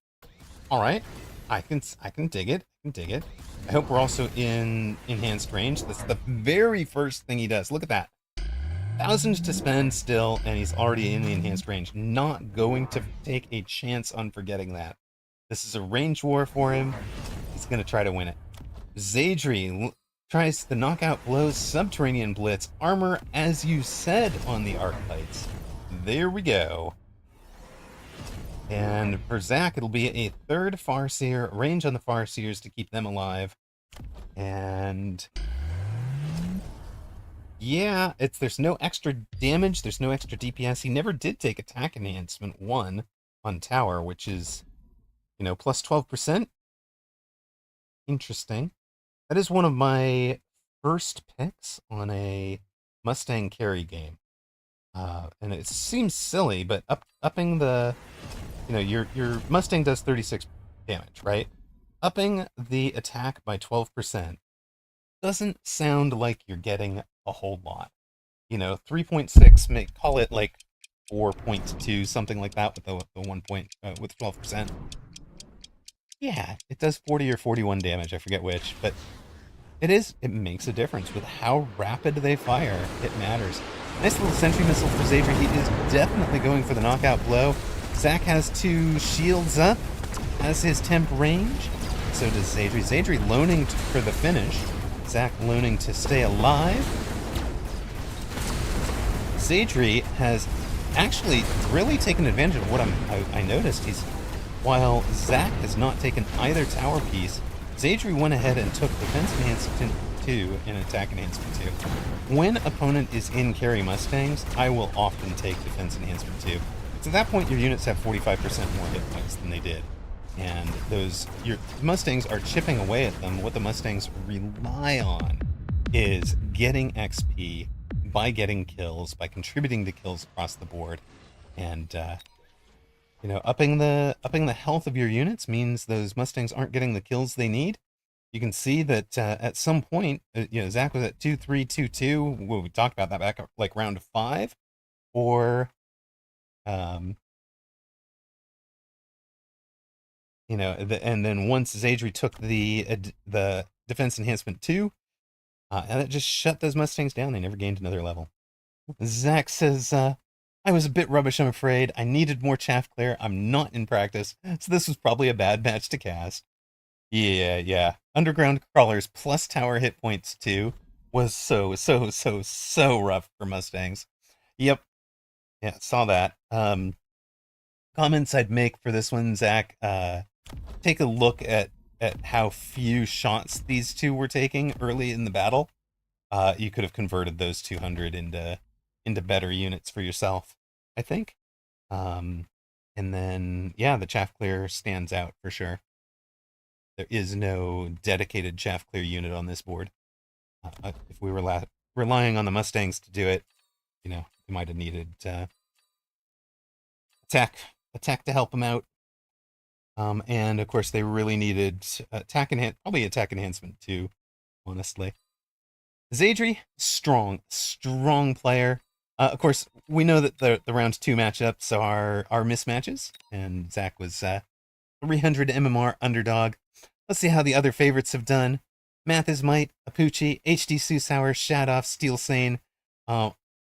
Alright, I can dig it, I hope we're also in enhanced range. That's the very first thing he does. Look at that. 1,000 to spend still, and he's already in the enhanced range. Not going to take a chance on forgetting that. This is a range war for him. He's going to try to win it. Zadri tries the knockout blows, subterranean blitz, armor as you said on the arc lights. There we go. And for Zach, it'll be a 3rd Farseer, range on the Farseers to keep them alive. And yeah, there's no extra damage, there's no extra DPS. He never did take attack enhancement 1, on tower, which is, plus 12%. Interesting. That is one of my first picks on a Mustang carry game. And it seems silly, but upping the, your Mustang does 36 damage, right? Upping the attack by 12% doesn't sound like you're getting a whole lot. 3.6, call it like 4.2, something like that with the 1 point, with 12%. Yeah, it does 40 or 41 damage, I forget which, but it makes a difference with how rapid they fire. It matters. Nice little sentry missile for Zadri. He is definitely going for the knockout blow. Zach has 2 shields up, has his temp range. So does Zadri. Zadri loaning for the finish. Zach loaning to stay alive. Zadri has actually really taken advantage of what I noticed. While Zach has not taken either tower piece, Zadri went ahead and took Defense Enhancement 2 and Attack Enhancement 2. When opponent is in carry Mustangs, I will often take Defense Enhancement 2. So at that point, your units have 45% more hit points than they did. And your Mustangs are chipping away at them. What the Mustangs rely on is getting XP by getting kills, by contributing to kills across the board. And, upping the health of your units means those Mustangs aren't getting the kills they need. You can see that at some point, Zach was at 2-3-2-2. Well, we talked about that back at like round 5, or and then once Zadri took the defense enhancement 2, and it just shut those Mustangs down. They never gained another level. Zach says, I was a bit rubbish, I'm afraid. I needed more chaff clear. I'm not in practice, so this was probably a bad match to cast. Yeah. Underground crawlers plus tower hit points too was so rough for Mustangs. Yep. Yeah, saw that. Comments I'd make for this one, Zach, take a look at how few shots these two were taking early in the battle. You could have converted those 200 into better units for yourself, I think. And then, yeah, the chaff clear stands out for sure. There is no dedicated chaff clear unit on this board. If we were relying on the Mustangs to do it, we might have needed attack to help them out. And of course, they really needed probably attack enhancement too, honestly. Zadri, strong player. Of course, we know that the round 2 matchups are mismatches, and Zach was 300 MMR underdog. Let's see how the other favorites have done. Math is Might, Apucci, HD Susauer, Shadoff, Steel Sane.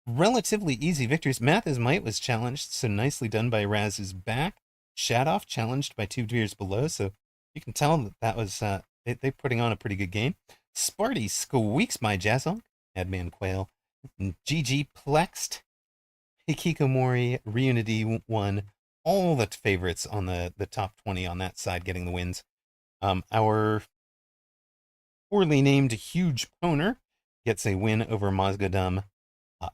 Relatively easy victories. Math is Might was challenged, so nicely done by Raz's back. Shadoff challenged by 2 tiers below, so you can tell that was they putting on a pretty good game. Sparty squeaks my Jazzonk, Madman Quail, GG Plexed, Hikikomori, Reunity 1, all the favorites on the top 20 on that side getting the wins. Our poorly named Huge Poner gets a win over Mozgadum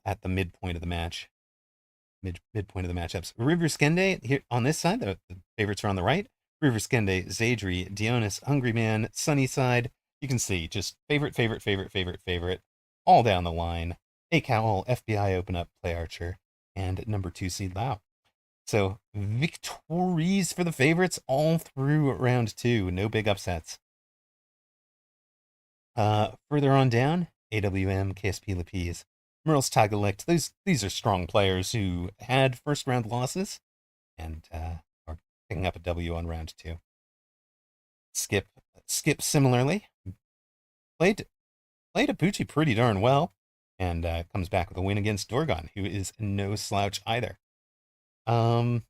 at the midpoint of the match. Midpoint of the matchups. River Skende here on this side, the favorites are on the right. River Skende, Zadri, Dionys, Hungry Man, Sunnyside. You can see just favorite, all down the line. A Cowl, FBI Open Up, Play Archer, and number 2 seed Lao. So victories for the favorites all through round 2. No big upsets. Further on down, AWM, KSP Lapis, Merle's Tagalect. These are strong players who had first round losses and are picking up a W on round 2. Skip similarly played Apucci pretty darn well, and comes back with a win against Dorgon, who is no slouch either. I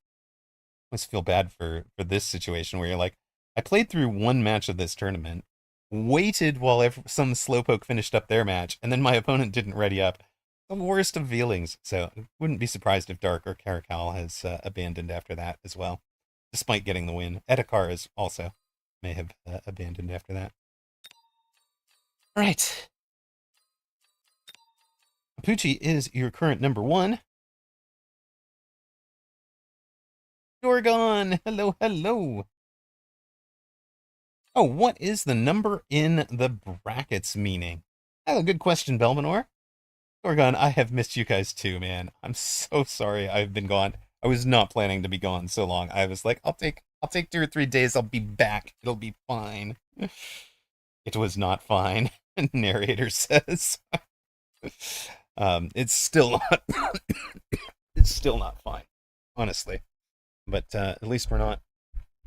must feel bad for this situation where you're like, I played through one match of this tournament, waited while some slowpoke finished up their match, and then my opponent didn't ready up. The worst of feelings. So wouldn't be surprised if Dark or Caracal has abandoned after that as well, despite getting the win. Edakar is also may have abandoned after that. All right. Apucci is your current number 1. Dorgon, hello, hello. Oh, what is the number in the brackets meaning? Oh, good question, Belmanor. Dorgon, I have missed you guys too, man. I'm so sorry I've been gone. I was not planning to be gone so long. I was like, I'll take 2 or 3 days. I'll be back. It'll be fine. It was not fine. Narrator says. It's still not. It's still not fine, honestly. But at least we're not.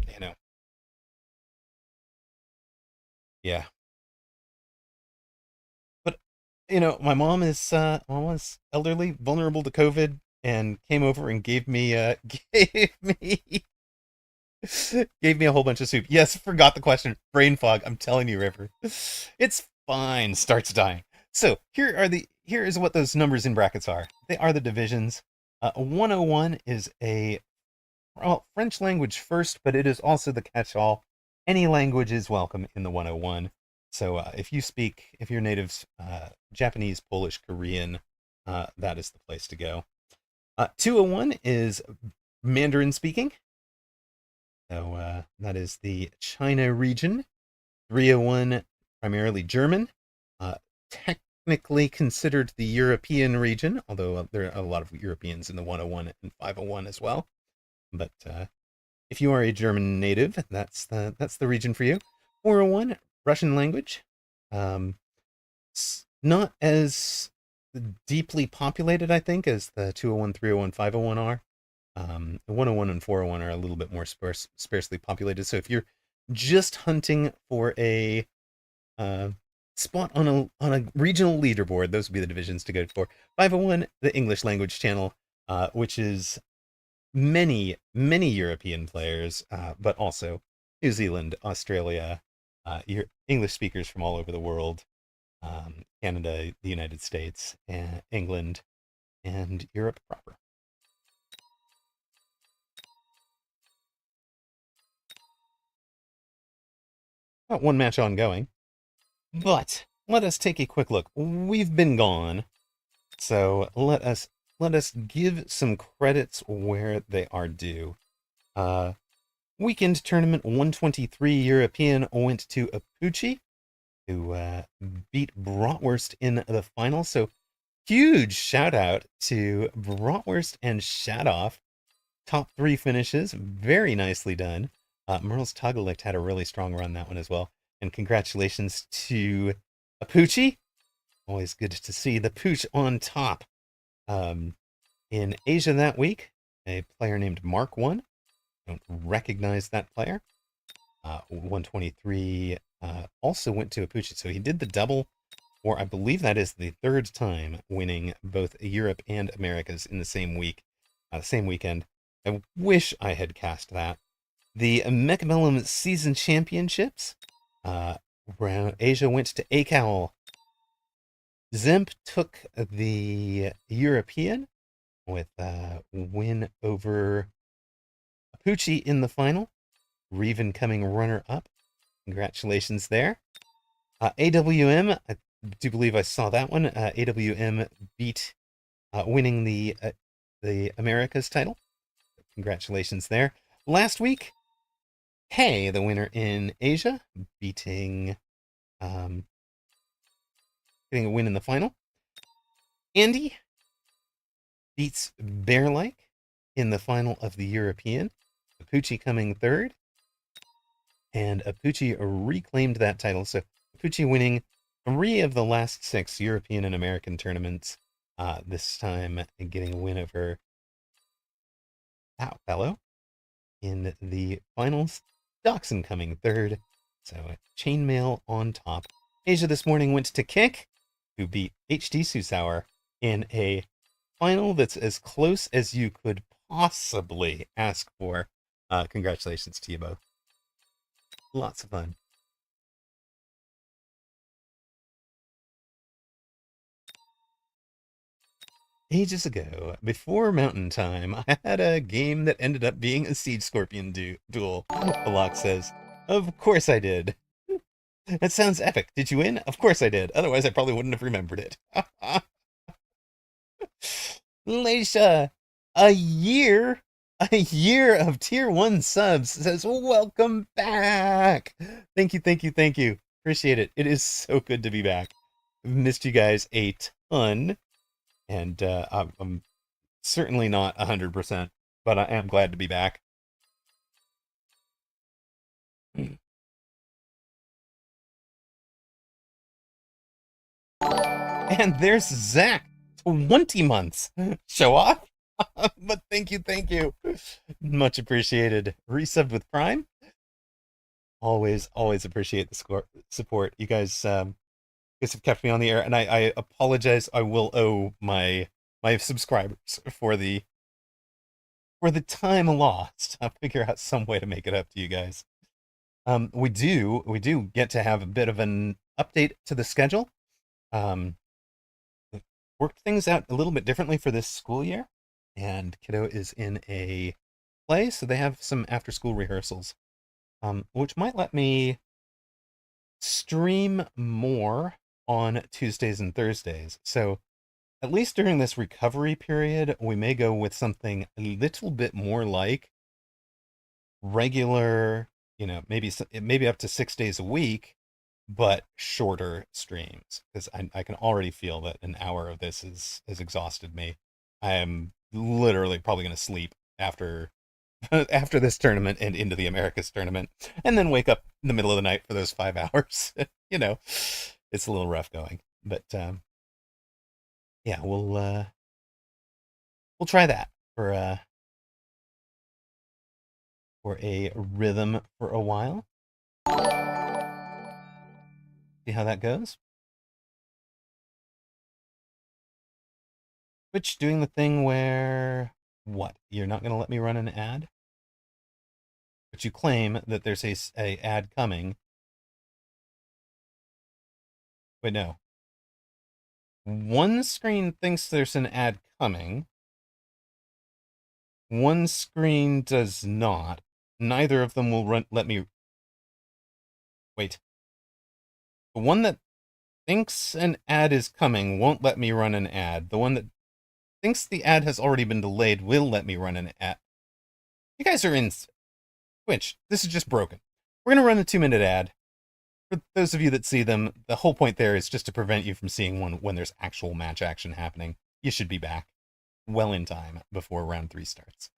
You know. Yeah. But my mom is elderly, vulnerable to COVID, and came over and gave me gave me gave me a whole bunch of soup. Yes, forgot the question. Brain fog. I'm telling you, River. It's fine. Starts dying. So here is what those numbers in brackets are. They are the divisions. 101 is a French language first, but it is also the catch-all. Any language is welcome in the 101. So if you're native Japanese, Polish, Korean, that is the place to go. 201 is Mandarin speaking. So that is the China region. 301, primarily German. Uh, Technically considered the European region, although there are a lot of Europeans in the 101 and 501 as well. But if you are a German native, that's the region for you. 401, Russian language. Not as deeply populated, I think, as the 201, 301, 501 are. The 101 and 401 are a little bit more sparsely populated. So if you're just hunting for a uh, spot on a regional leaderboard, those would be the divisions to go for. 501, the English language channel, which is many European players, but also New Zealand, Australia, English speakers from all over the world, Canada, the United States, England, and Europe proper. Got one match ongoing, but let us take a quick look. We've been gone, so let us give some credits where they are due. Weekend tournament 123 European went to Apuchi, who beat Bratwurst in the final. So huge shout out to Bratwurst and Shadoff. Top three finishes, very nicely done. Merle's Togglelicht had a really strong run that one as well. And congratulations to Apuchi. Always good to see the Pooch on top. In Asia that week, a player named Mark won. Don't recognize that player. 123 also went to Apuchi. So he did the double, or I believe that is the third time winning both Europe and Americas in the same week, same weekend. I wish I had cast that. The Mechabellum Season Championships, Asia went to Acal. Zemp took the European with a win over Apuchi in the final. Reven coming runner-up. Congratulations there. AWM, I do believe I saw that one. AWM beat, winning the Americas title. Congratulations there. Last week, Hey, the winner in Asia, beating, getting a win in the final. Andy beats Bearlike in the final of the European. Apuchi coming third. And Apuchi reclaimed that title. So Apuchi winning 3 of the last 6 European and American tournaments. This time getting a win over that fellow in the finals. Dachshund coming third. So Chainmail on top. Asia this morning went to Kick, who beat HD Susauer in a final that's as close as you could possibly ask for. Congratulations to you both. Lots of fun. Ages ago, before Mountain Time, I had a game that ended up being a Siege Scorpion duel. Balak says, "Of course I did." That sounds epic. Did you win? Of course I did. Otherwise, I probably wouldn't have remembered it. Leisha, a year A year of tier 1 subs says, welcome back. Thank you, thank you, thank you. Appreciate it. It is so good to be back. I've missed you guys a ton, and I'm certainly not 100%, but I am glad to be back. And there's Zach, 20 months. Show off? But thank you, thank you. Much appreciated. Resubbed with Prime. Always appreciate the support. You guys have kept me on the air, and I apologize. I will owe my subscribers for the time lost. I'll figure out some way to make it up to you guys. We do get to have a bit of an update to the schedule. Worked things out a little bit differently for this school year, and kiddo is in a play, so they have some after school rehearsals, which might let me stream more on Tuesdays and Thursdays. So at least during this recovery period, we may go with something a little bit more like regular, maybe up to 6 days a week, but shorter streams, because I can already feel that an hour of this has exhausted me. I am literally probably going to sleep after after this tournament and into the Americas tournament, and then wake up in the middle of the night for those 5 hours. It's a little rough going, but yeah, we'll try that for a rhythm for a while. See how that goes. Twitch doing the thing where, what? You're not going to let me run an ad? But you claim that there's a ad coming. Wait, no. One screen thinks there's an ad coming. One screen does not. Neither of them will let me... Wait. The one that thinks an ad is coming won't let me run an ad. The one that thinks the ad has already been delayed will let me run an ad. You guys are in Twitch. This is just broken. We're going to run a 2-minute ad. For those of you that see them, the whole point there is just to prevent you from seeing one when there's actual match action happening. You should be back well in time before round 3 starts.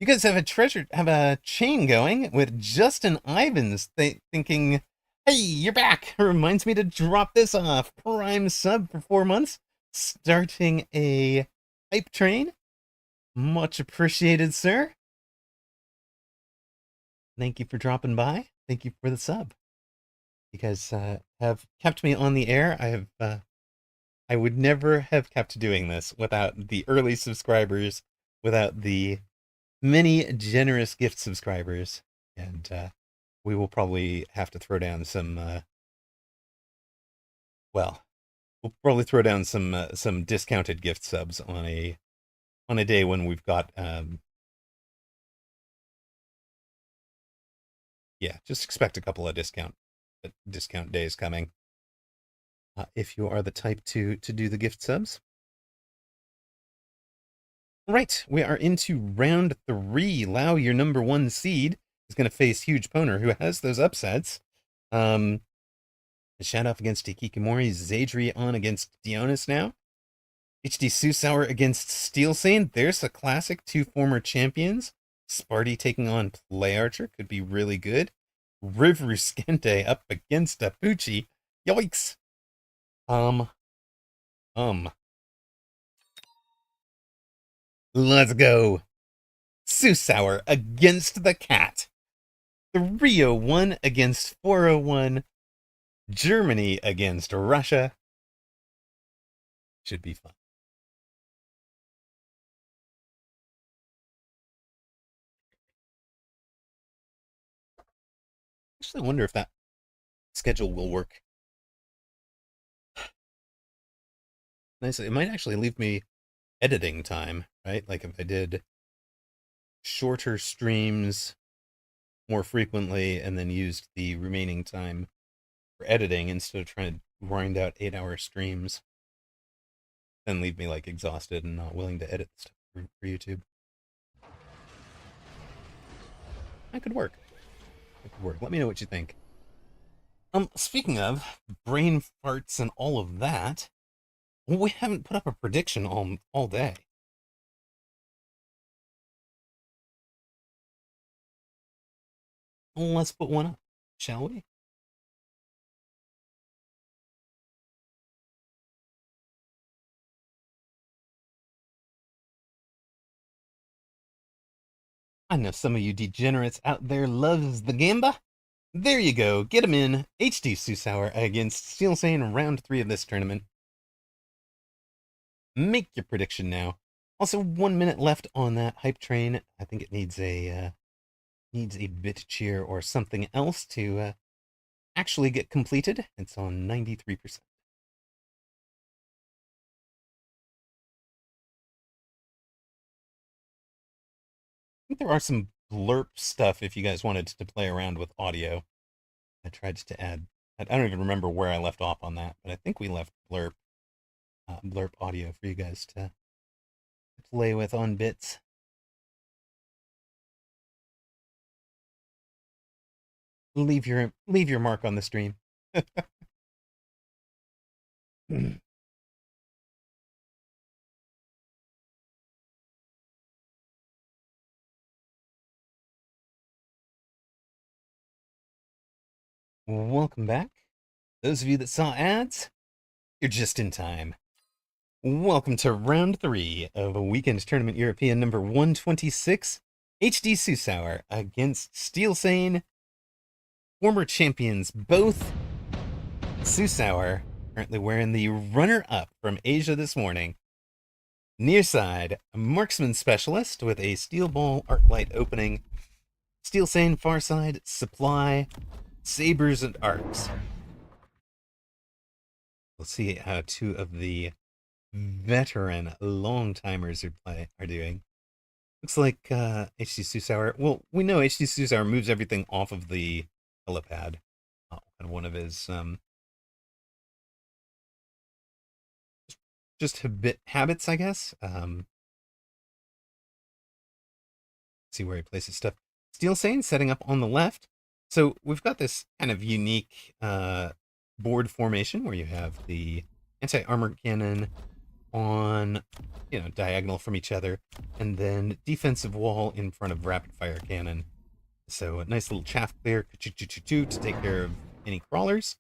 You guys have a chain going with Justin Ivans thinking, hey, you're back. Reminds me to drop this off. Prime sub for 4 months. Starting a hype train. Much appreciated, sir. Thank you for dropping by. Thank you for the sub. You guys have kept me on the air. I would never have kept doing this without the early subscribers, without the many generous gift subscribers, and we will probably have to throw down some we'll probably throw down some discounted gift subs on a day when we've got just expect a couple of discount days coming if you are the type to do the gift subs. Right, we are into round 3. Lau, your number 1 seed, is going to face Huge Poner, who has those upsets. Shadoff against Hikikomori, Zadri on against Dionys now. HD Susauer against Steel Sane. There's a classic, 2 former champions. Sparty taking on Play Archer could be really good. Riv Ruskente up against Apuchi. Yikes. Let's go. Susauer against the cat. 301 against 401. Germany against Russia. Should be fun. Actually, I wonder if that schedule will work. Nice. It might actually leave me editing time, right? Like if I did shorter streams more frequently and then used the remaining time for editing instead of trying to grind out 8-hour streams, then leave me like exhausted and not willing to edit stuff for YouTube. That could work. It could work. Let me know what you think. Speaking of brain farts and all of that, we haven't put up a prediction all day. Let's put one up, shall we? I know some of you degenerates out there loves the gamba. There you go. Get him in. HD Susauer against Steel Sane round 3 of this tournament. Make your prediction now. Also, 1 minute left on that hype train. I think it needs a bit cheer or something else to actually get completed. It's on 93%. I think there are some blurb stuff if you guys wanted to play around with audio. I tried to add. I don't even remember where I left off on that, but I think we left blurb audio for you guys to play with on bits. Leave your mark on the stream. Welcome back. Those of you that saw ads, you're just in time. Welcome to round 3 of a weekend tournament European number 126. HD Susauer against Steel Sane. Former champions, both. Susauer currently wearing the runner-up from Asia this morning. Near side, a marksman specialist with a steel ball arclight opening. Steel Sane far side, supply, sabers and arcs. We'll see how two of the veteran long timers are doing. Looks like HD Susauer. Well, we know HD Susauer moves everything off of the helipad. And one of his just habits, I guess. See where he places stuff. Steel Sane setting up on the left. So we've got this kind of unique board formation where you have the anti-armor cannon on, diagonal from each other, and then defensive wall in front of rapid fire cannon. So a nice little chaff clear to take care of any crawlers.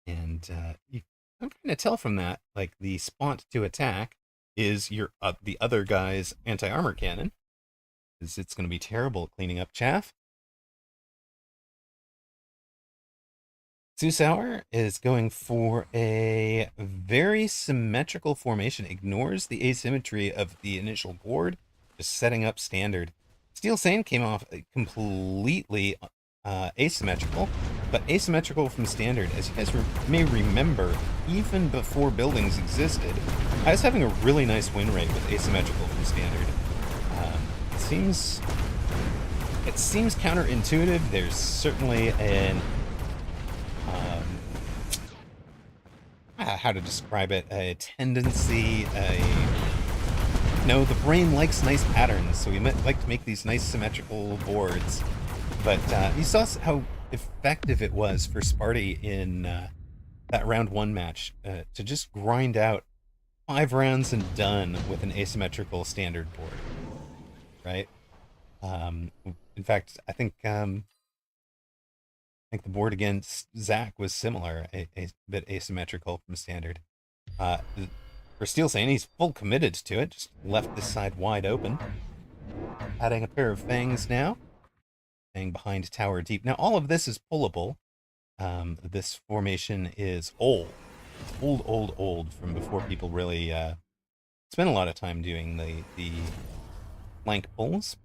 And you can kind of tell from that, like the spot to attack is your the other guy's anti-armor cannon, because it's going to be terrible at cleaning up chaff. Susauer is going for a very symmetrical formation, ignores the asymmetry of the initial board, just setting up standard. Steel Sane came off completely asymmetrical, but asymmetrical from standard. As you guys may remember, even before buildings existed, I was having a really nice win rate with asymmetrical from standard. It seems counterintuitive. There's certainly an how to describe it, a tendency, the brain likes nice patterns, so we might like to make these nice symmetrical boards. But you saw how effective it was for Sparty in that round 1 match to just grind out 5 rounds and done with an asymmetrical standard board, right? In fact, I think the board against Zach was similar, a bit asymmetrical from standard. For Steel Sane, he's full committed to it, just left this side wide open. Adding a pair of fangs now. Fang behind tower deep. Now, all of this is pullable. This formation is old. It's old from before people really spent a lot of time doing the flank pulls.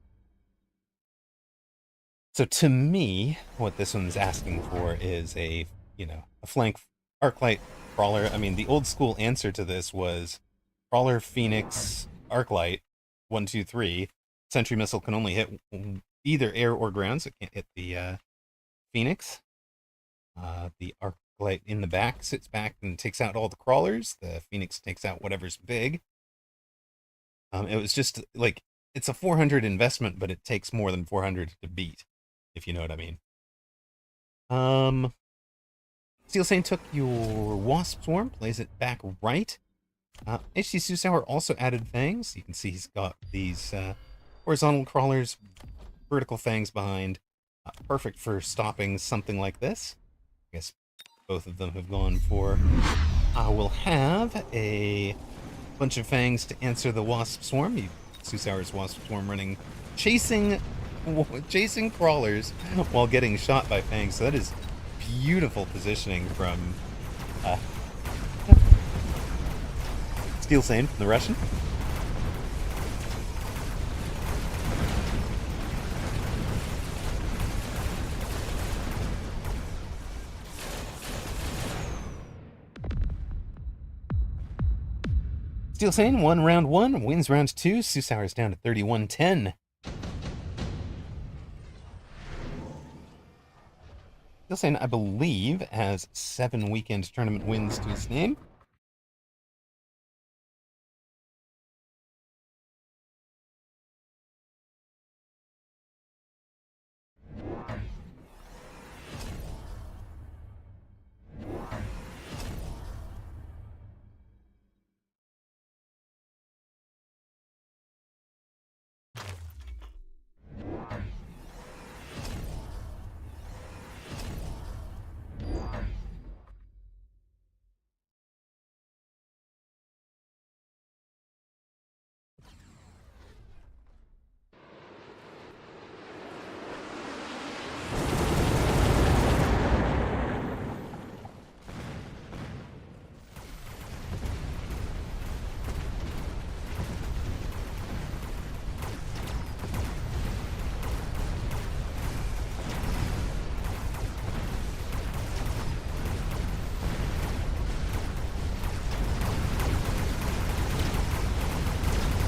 So to me, what this one's asking for is a flank arclight crawler. I mean, the old school answer to this was crawler, phoenix, arclight, 1, 2, 3. Sentry missile can only hit either air or ground, so it can't hit the phoenix. The arclight in the back sits back and takes out all the crawlers. The phoenix takes out whatever's big. It was just like, it's a 400 investment, but it takes more than 400 to beat. if you know what I mean. Um, Steel Saint took your Wasp Swarm, plays it back right. HT Susauer also added fangs. You can see he's got these horizontal crawlers, vertical fangs behind. Perfect for stopping something like this. I guess both of them have gone for. We'll have a bunch of fangs to answer the Wasp Swarm. Susauer's Wasp Swarm running, chasing crawlers while getting shot by fangs. So that is beautiful positioning from uh, Steel Sane from the Russian. Steel Sane won round 1, wins round 2. Susauer's down to 31-10. Steel Sane, I believe, has 7 weekend tournament wins to his name.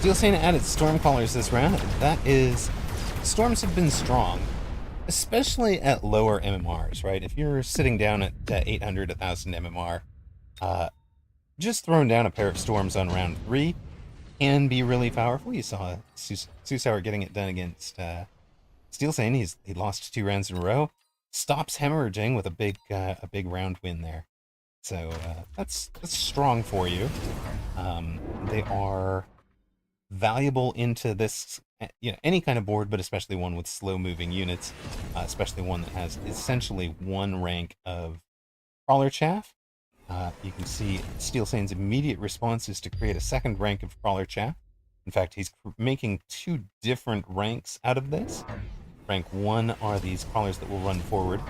Steel Sane added Stormcallers this round. That is, storms have been strong, especially at lower MMRs, right? If you're sitting down at 800, 1000 MMR, just throwing down a pair of storms on round 3 can be really powerful. You saw Susauer getting it done against Steel Sane. He lost 2 rounds in a row. Stops hemorrhaging with a big round win there. So that's strong for you. They are valuable into this, any kind of board, but especially one with slow moving units, especially one that has essentially 1 rank of crawler chaff. You can see Steel Sane's immediate response is to create a 2nd rank of crawler chaff. In fact, he's making 2 different ranks out of this. Rank 1 are these crawlers that will run forward,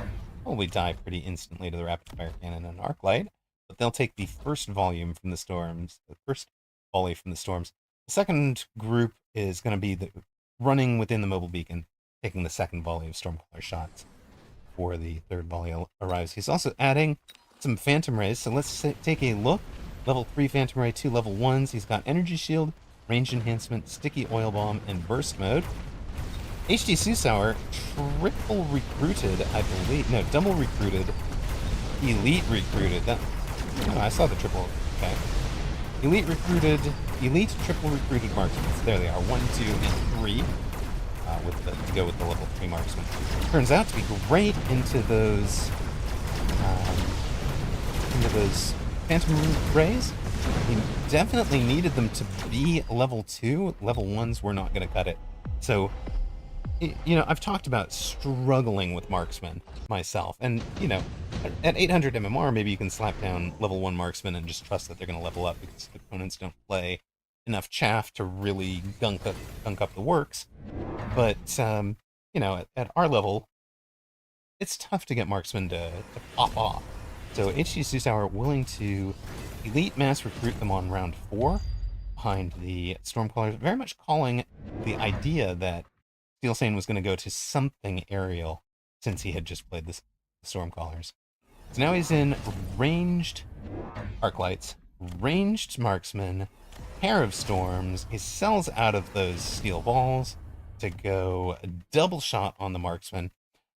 probably die pretty instantly to the rapid fire cannon and arc light, but they'll take the first volume from the storms, the first volley from the storms. The second group is going to be running within the mobile beacon, taking the 2nd volley of Stormcaller shots before the 3rd volley arrives. He's also adding some Phantom Rays, so let's take a look. Level 3 Phantom Ray, 2 level 1s. He's got Energy Shield, Range Enhancement, Sticky Oil Bomb, and Burst Mode. HD Susauer, triple recruited, I believe. No, double recruited. Elite recruited. I saw the triple. Okay. Elite triple recruited marksmen. There they are, 1, 2, and 3. To go with the level 3 marksman. Turns out to be great into those Phantom Rays. He definitely needed them to be level 2. Level 1s were not going to cut it. So, I've talked about struggling with marksmen myself. And, at 800 MMR, maybe you can slap down level 1 marksmen and just trust that they're going to level up because the opponents don't play enough chaff to really gunk up the works. But, at our level, it's tough to get marksmen to pop off. So HG Susauer willing to elite mass recruit them on round 4 behind the Stormcallers, very much calling the idea that Steel Sane was going to go to something aerial since he had just played the Stormcallers. So now he's in ranged Arclights, ranged Marksman, pair of Storms. He sells out of those steel balls to go a double shot on the Marksman,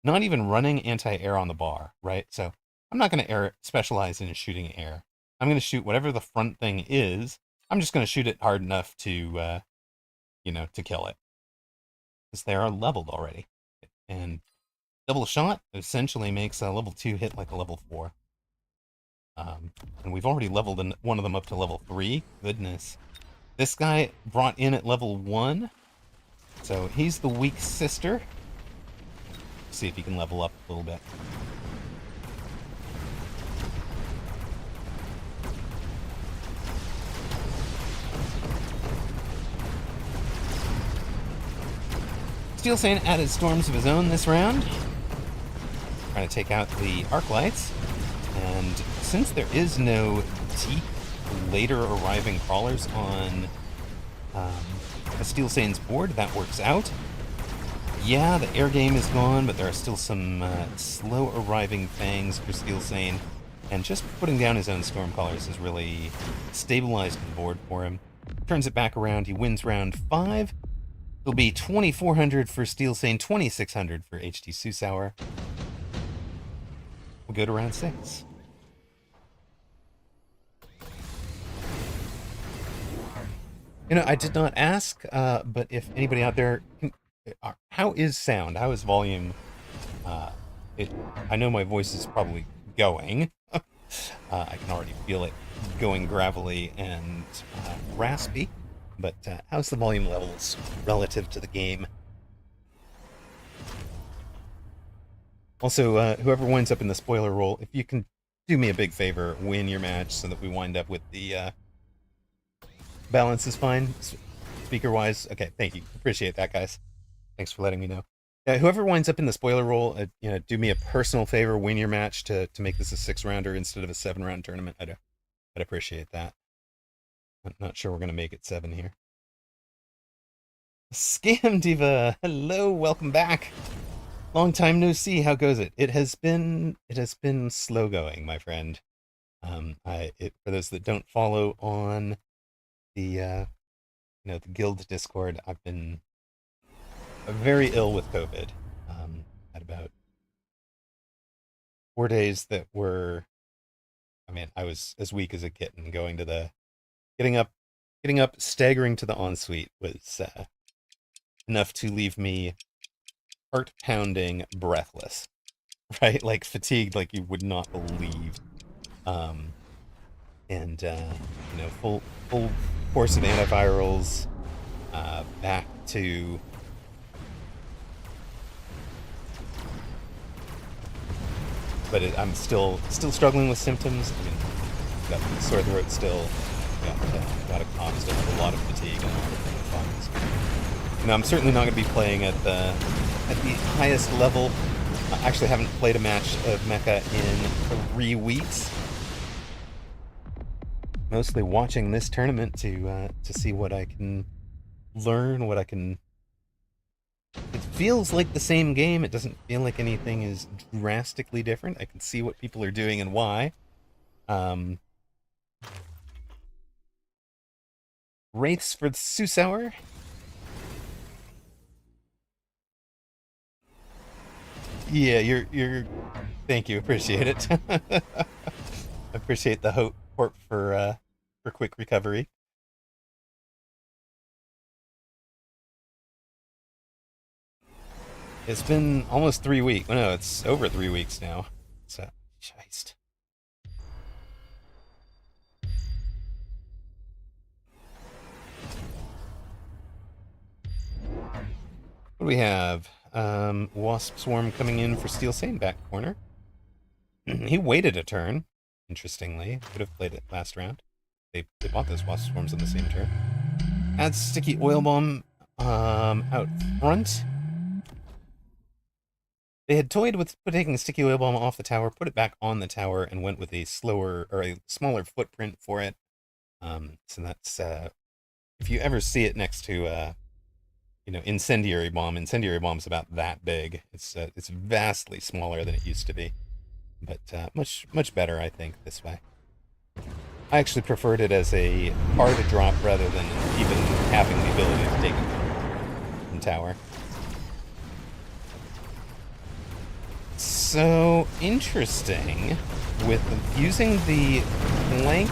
not even running anti-air on the bar, right? So I'm not going to specialize in shooting air. I'm going to shoot whatever the front thing is. I'm just going to shoot it hard enough to, to kill it. Because they are leveled already. And Double shot essentially makes a level 2 hit like a level 4. And we've already leveled one of them up to level 3. Goodness. This guy brought in at level 1. So he's the weak sister. See if he can level up a little bit. Steel Sand added storms of his own this round. Trying to take out the arc lights. And since there is no deep, later arriving crawlers on a Steel Sane's board, that works out. Yeah, the air game is gone, but there are still some slow arriving fangs for Steel Sane. And just putting down his own Stormcallers has really stabilized the board for him. Turns it back around, he wins round 5. It'll be 2,400 for Steel Sane, 2,600 for HT Susauer. We'll go to round 6. You know, I did not ask, but if anybody out there, how is sound? How is volume? I know my voice is probably going. I can already feel it going gravelly and raspy. But how's the volume levels relative to the game? Also, whoever winds up in the spoiler role, if you can do me a big favor, win your match so that we wind up with the balance is fine, speaker-wise. Okay, thank you. Appreciate that, guys. Thanks for letting me know. Whoever winds up in the spoiler role, do me a personal favor, win your match to make this a 6-rounder instead of a 7-round tournament. I'd appreciate that. I'm not sure we're going to make it 7 here. Scam Diva, hello, welcome back. Long time no see. How goes it? It has been slow going, my friend. For those that don't follow on the the guild Discord, I've been very ill with COVID. Had about 4 days that were, I was as weak as a kitten. Getting up, staggering to the ensuite was enough to leave me heart pounding, breathless, right? Like fatigued, like you would not believe. Full course of antivirals, back to but I'm still struggling with symptoms. Got sore throat still, got a cough, still have a lot of fatigue and a lot of things. I'm certainly not going to be playing at the highest level. I actually haven't played a match of Mecha in 3 weeks. Mostly watching this tournament to see what I can learn, what I can. It feels like the same game. It doesn't feel like anything is drastically different. I can see what people are doing and why. Wraiths for the Susauer. Yeah, you're. Thank you. Appreciate it. Appreciate the hope for quick recovery. It's been almost 3 weeks. No, it's over 3 weeks now. So, Scheist. What do we have? Wasp Swarm coming in for Steel Sane back corner. He waited a turn, interestingly. Could have played it last round. They bought those Wasp Swarms on the same turn. Adds Sticky Oil Bomb out front. They had toyed with taking a Sticky Oil Bomb off the tower, put it back on the tower, and went with a smaller footprint for it. So that's if you ever see it next to Incendiary Bomb. Incendiary Bomb's about that big. It's vastly smaller than it used to be, but much better, I think, this way. I actually preferred it as a hard drop rather than even having the ability to take it from tower. So interesting with using the flank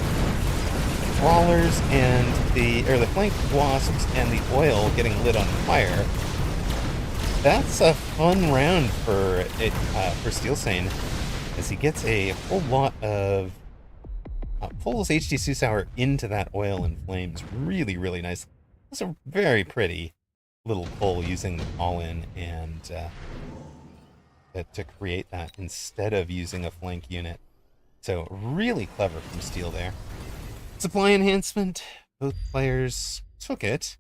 crawlers and the flank wasps and the oil getting lit on fire. That's a fun round for it for Steel Sane, as he gets a whole lot of pulls HD Susauer into that oil and flames really, really nice. It's a very pretty little pull using the all-in and to create that instead of using a flank unit. So really clever from Steel there. Supply enhancement. Both players took it.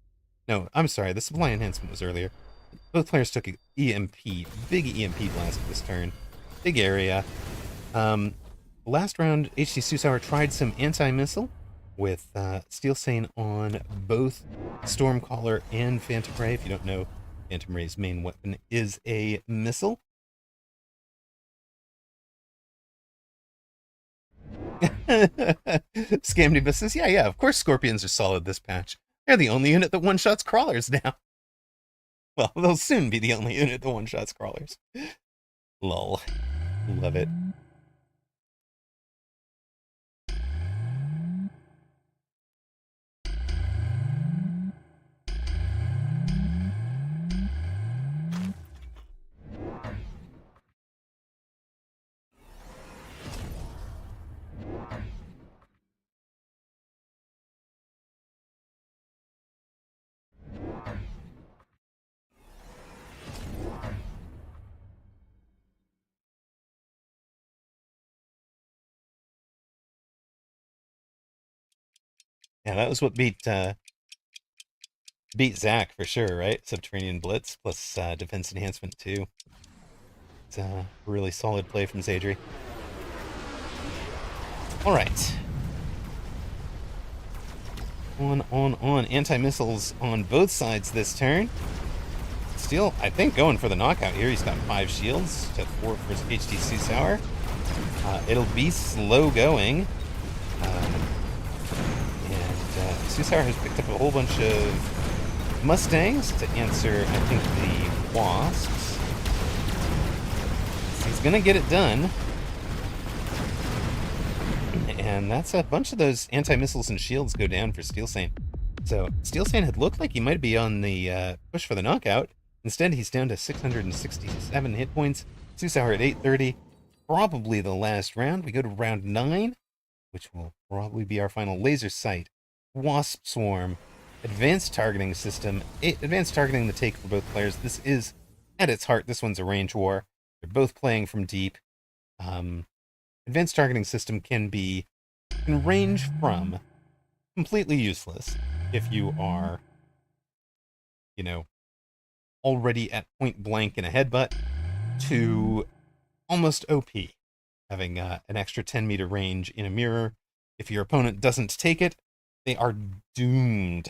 No, I'm sorry. The supply enhancement was earlier. Both players took an EMP. Big EMP blast this turn. Big area. Last round, HT Susauer tried some anti-missile with Steel Sane on both Stormcaller and Phantom Ray. If you don't know, Phantom Ray's main weapon is a missile. Scamdybus says, yeah, of course Scorpions are solid this patch. They're the only unit that one-shots crawlers now. Well, they'll soon be the only unit that one-shots crawlers. Lol. Love it. Yeah, that was what beat Zach for sure, right? Subterranean Blitz plus defense enhancement too. It's a really solid play from Zadri. All right. On. Anti-missiles on both sides this turn. Steel, I think, going for the knockout here. He's got 5 shields to 4 for HT Susauer. It'll be slow going. Susauer has picked up a whole bunch of Mustangs to answer, I think, the Wasps. He's gonna get it done. And that's a bunch of those anti-missiles and shields go down for Steel Sane. So Steel Sane had looked like he might be on the push for the knockout. Instead, he's down to 667 hit points. Susauer at 830. Probably the last round. We go to round 9, which will probably be our final laser sight. Wasp Swarm, advanced targeting system, advanced targeting the take for both players. This is, at its heart, this one's a range war. They're both playing from deep. Advanced targeting system can range from completely useless if you are, already at point blank in a headbutt, to almost OP, having an extra 10-meter range in a mirror. If your opponent doesn't take it, they are doomed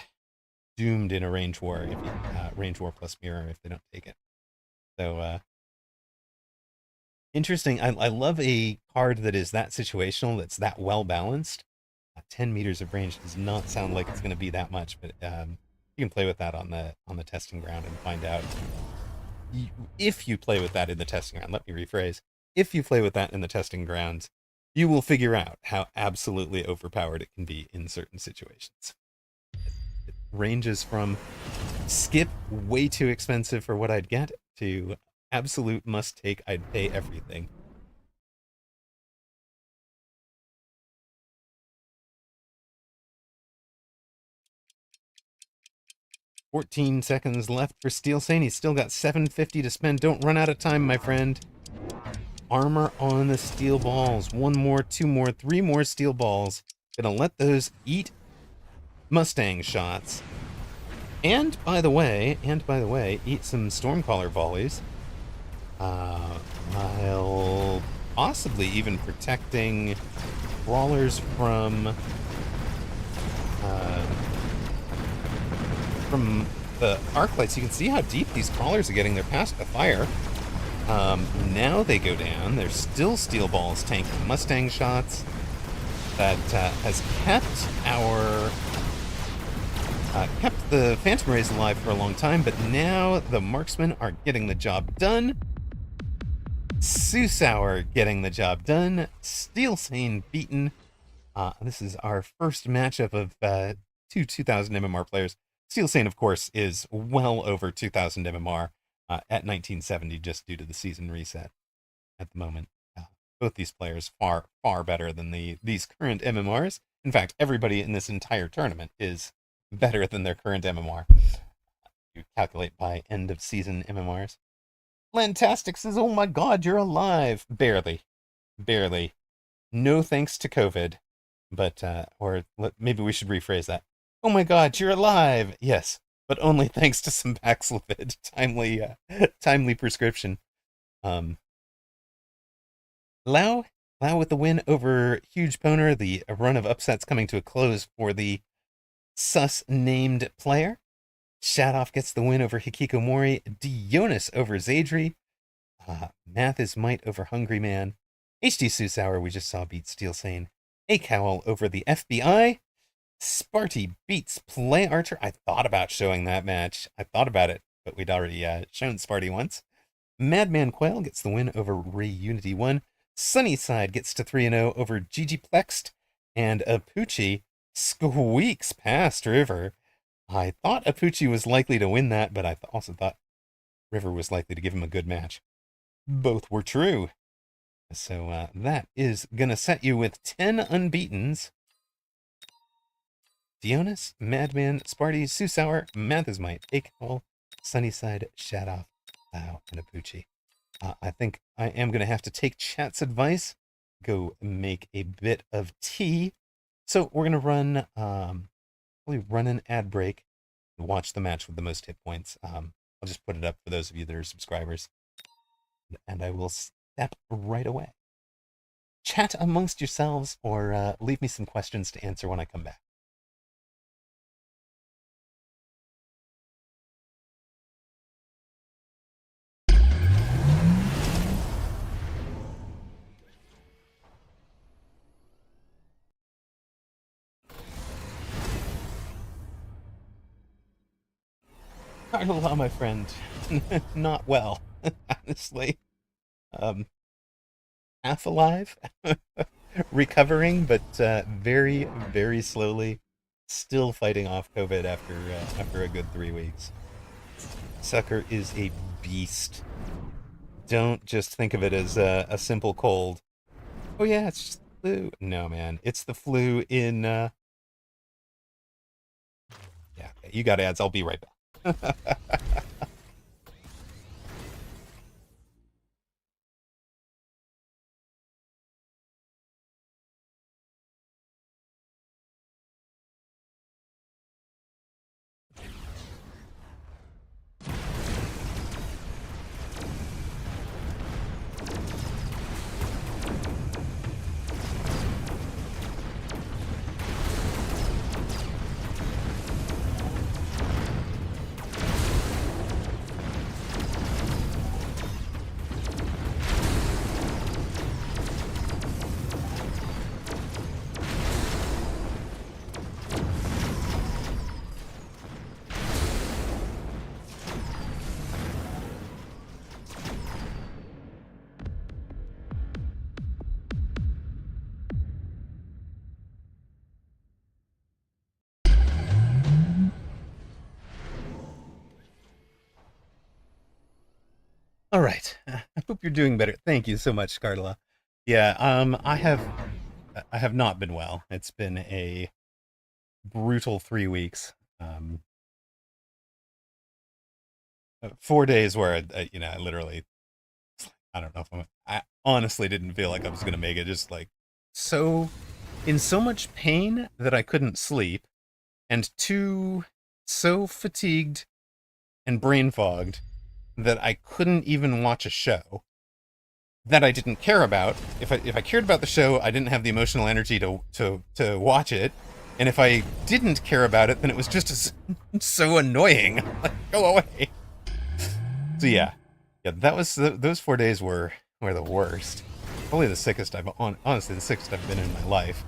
in a range war. If you range war plus mirror if they don't take it. So interesting. I love a card that is that situational, that's that well balanced. 10 meters of range does not sound like it's going to be that much, but you can play with that on the testing ground and find out. If you play with that in the testing ground, let me rephrase. If you play with that in the testing grounds, you will figure out how absolutely overpowered it can be in certain situations. It ranges from skip, way too expensive for what I'd get, to absolute must take, I'd pay everything. $14 seconds left for Steel Sane. He's still got $750 to spend. Don't run out of time, my friend. Armor on the steel balls. 1 more, 2 more, 3 more steel balls. Gonna let those eat Mustang shots. And by the way, eat some Stormcaller volleys. While possibly even protecting crawlers from the arc lights. You can see how deep these crawlers are getting. They're past the fire. Now they go down. There's still steel balls tanking Mustang shots. That has kept the Phantom Rays alive for a long time, but now the marksmen are getting the job done. Susauer getting the job done. Steel Sane beaten. This is our first matchup of 2 2000 MMR players. Steel Sane, of course, is well over 2000 MMR. at 1970 just due to the season reset at the moment. Both these players far better than these current MMRs. In fact, everybody in this entire tournament is better than their current MMR. You calculate by end of season MMRs. Lantastic says, "Oh my God, you're alive!" Barely, barely. No thanks to COVID, but maybe we should rephrase that. "Oh my God, you're alive!" Yes, but only thanks to some Paxlovid timely prescription. Um, Lau with the win over Huge Poner. The run of upsets coming to a close for the sus named player. Shadoff gets the win over Hikikomori. Dionis over Zadri. Math is Might over Hungry Man. HD Susauer, we just saw beat Steel Sane. A Cowl over the FBI. Sparty beats Play Archer. I thought about showing that match. I thought about it, but we'd already shown Sparty once. Madman Quail gets the win over Ray Unity 1. Sunnyside gets to 3-0 over Gigi Plexed. And Apucci squeaks past River. I thought Apucci was likely to win that, but I also thought River was likely to give him a good match. Both were true. So that is going to set you with 10 unbeatens. Dionis, Madman, Sparty, Susauer, Mathasmite, Akel, Sunnyside, Shadoff, Lau, and Apucci. I think I am going to have to take chat's advice, go make a bit of tea. So we're going to run, probably run an ad break and watch the match with the most hit points. I'll just put it up for those of you that are subscribers. And I will step right away. Chat amongst yourselves or leave me some questions to answer when I come back. Carla, my friend, not well, honestly. Half alive, recovering, but very, very slowly. Still fighting off COVID after a good 3 weeks. Sucker is a beast. Don't just think of it as a simple cold. Oh yeah, it's just the flu. No, man, it's the flu in. Yeah, you got ads. I'll be right back. All right. I hope you're doing better. Thank you so much, Scarla. Yeah, I have not been well. It's been a brutal 3 weeks. 4 days where I literally, I don't know if I honestly didn't feel like I was gonna make it. Just like so in so much pain that I couldn't sleep, and so fatigued and brain fogged that I couldn't even watch a show that I didn't care about. If I cared about the show, I didn't have the emotional energy to watch it. And if I didn't care about it, then it was just so annoying. Like, go away. So yeah, that was those 4 days were the worst. Probably the sickest honestly the sickest I've been in my life.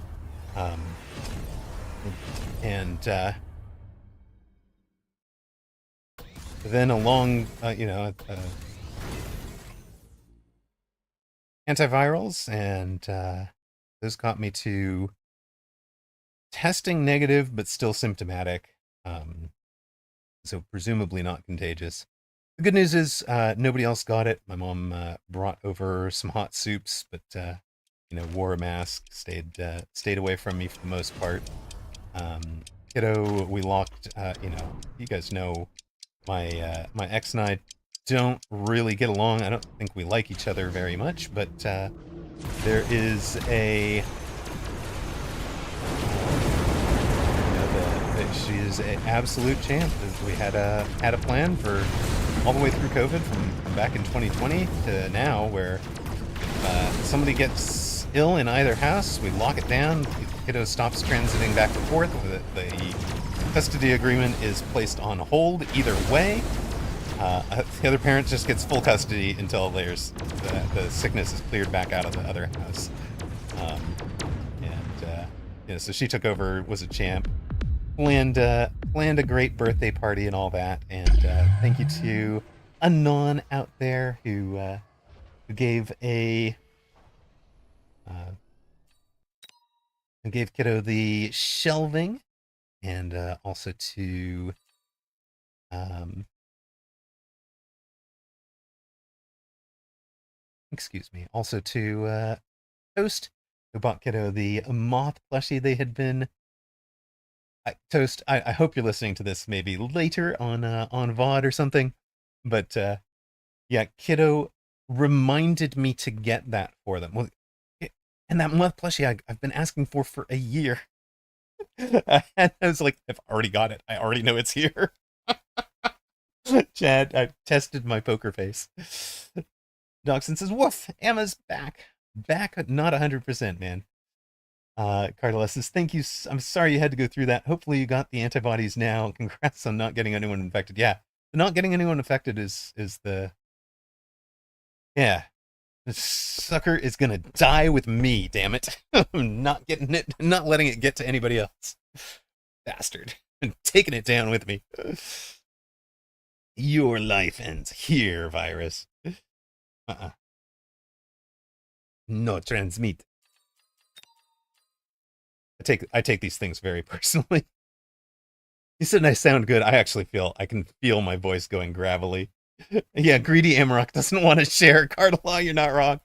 Um, and then along, antivirals, and those got me to testing negative, but still symptomatic. So presumably not contagious. The good news is nobody else got it. My mom brought over some hot soups, but wore a mask, stayed away from me for the most part. Kiddo, we locked. You guys know my ex and I don't really get along. I don't think we like each other very much, but there is a she is an absolute champ. We had a plan for all the way through COVID from back in 2020 to now, where if somebody gets ill in either house, we lock it down. The kiddo stops transiting back and forth. The custody agreement is placed on hold either way. The other parent just gets full custody until there's the sickness is cleared back out of the other house. So she took over, was a champ, planned a great birthday party and all that. And thank you to Anon out there who gave kiddo the shelving, and also to also to Toast, who bought kiddo the moth plushie. They had been Toast. I hope you're listening to this maybe later on VOD or something, but yeah, kiddo reminded me to get that for them. Well, and that moth plushie I've been asking for a year. And I was like, I've already got it. I already know it's here. Chad, I tested my poker face. Dachshund says, woof, Emma's back. Back, not 100%, man. Cardelas says, thank you. I'm sorry you had to go through that. Hopefully you got the antibodies now. Congrats on not getting anyone infected. Yeah, not getting anyone infected is the... Yeah. The sucker is gonna die with me, damn it. I'm not getting it, not letting it get to anybody else. Bastard. I'm taking it down with me. Your life ends here, virus. No transmit. I take these things very personally. You said I sound good. I can feel my voice going gravelly. Yeah, greedy Amarok doesn't want to share. Cardalaw, you're not wrong.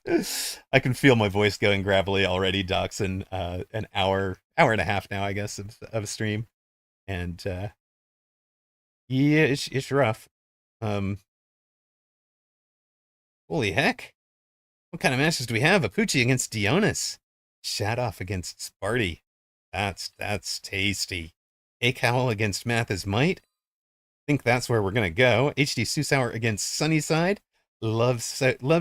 I can feel my voice going gravelly already, Dachshund. An hour and a half now, I guess, of stream. And yeah, it's rough. Holy heck. What kind of matches do we have? Apucci against Dionis. Shadoff against Sparty. That's tasty. Acowl against Math's Might. Think that's where we're gonna go. HD Susauer against Sunnyside. Love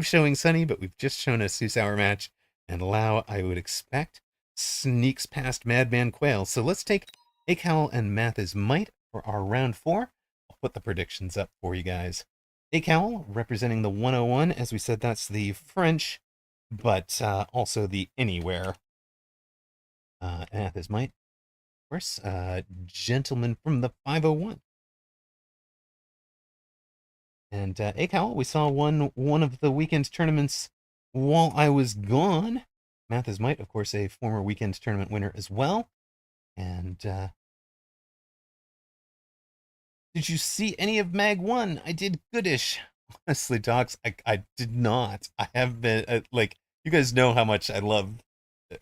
showing Sunny, but we've just shown a Susauer match. And Lau, I would expect, sneaks past Madman Quail. So let's take Acowl and Math's Might for our round 4. I'll put the predictions up for you guys. Acowl representing the 101. As we said, that's the French, but also the Anywhere. Math's Might, of course, gentleman from the 501. And Acowl, we saw one of the weekend tournaments while I was gone. Math's Might, of course, a former weekend tournament winner as well. And did you see any of Mag 1? I did goodish. Honestly, docs, I did not. I have been, you guys know how much I love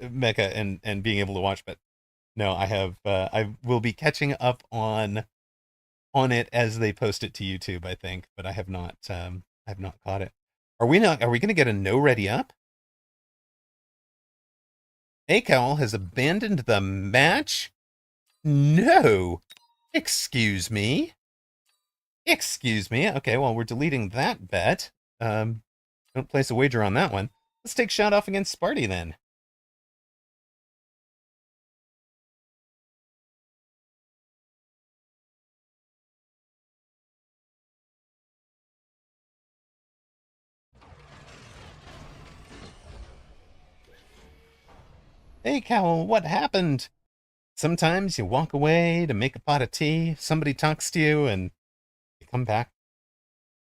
Mecha and being able to watch, but no, I will be catching up on it as they post it to YouTube, I think, but I have not caught it. Are we going to get a no ready up? Acowl has abandoned the match? No. Excuse me. Okay, well, we're deleting that bet. Don't place a wager on that one. Let's take Shoutcast against Sparty then. Hey, Cowl, what happened? Sometimes you walk away to make a pot of tea, somebody talks to you, and you come back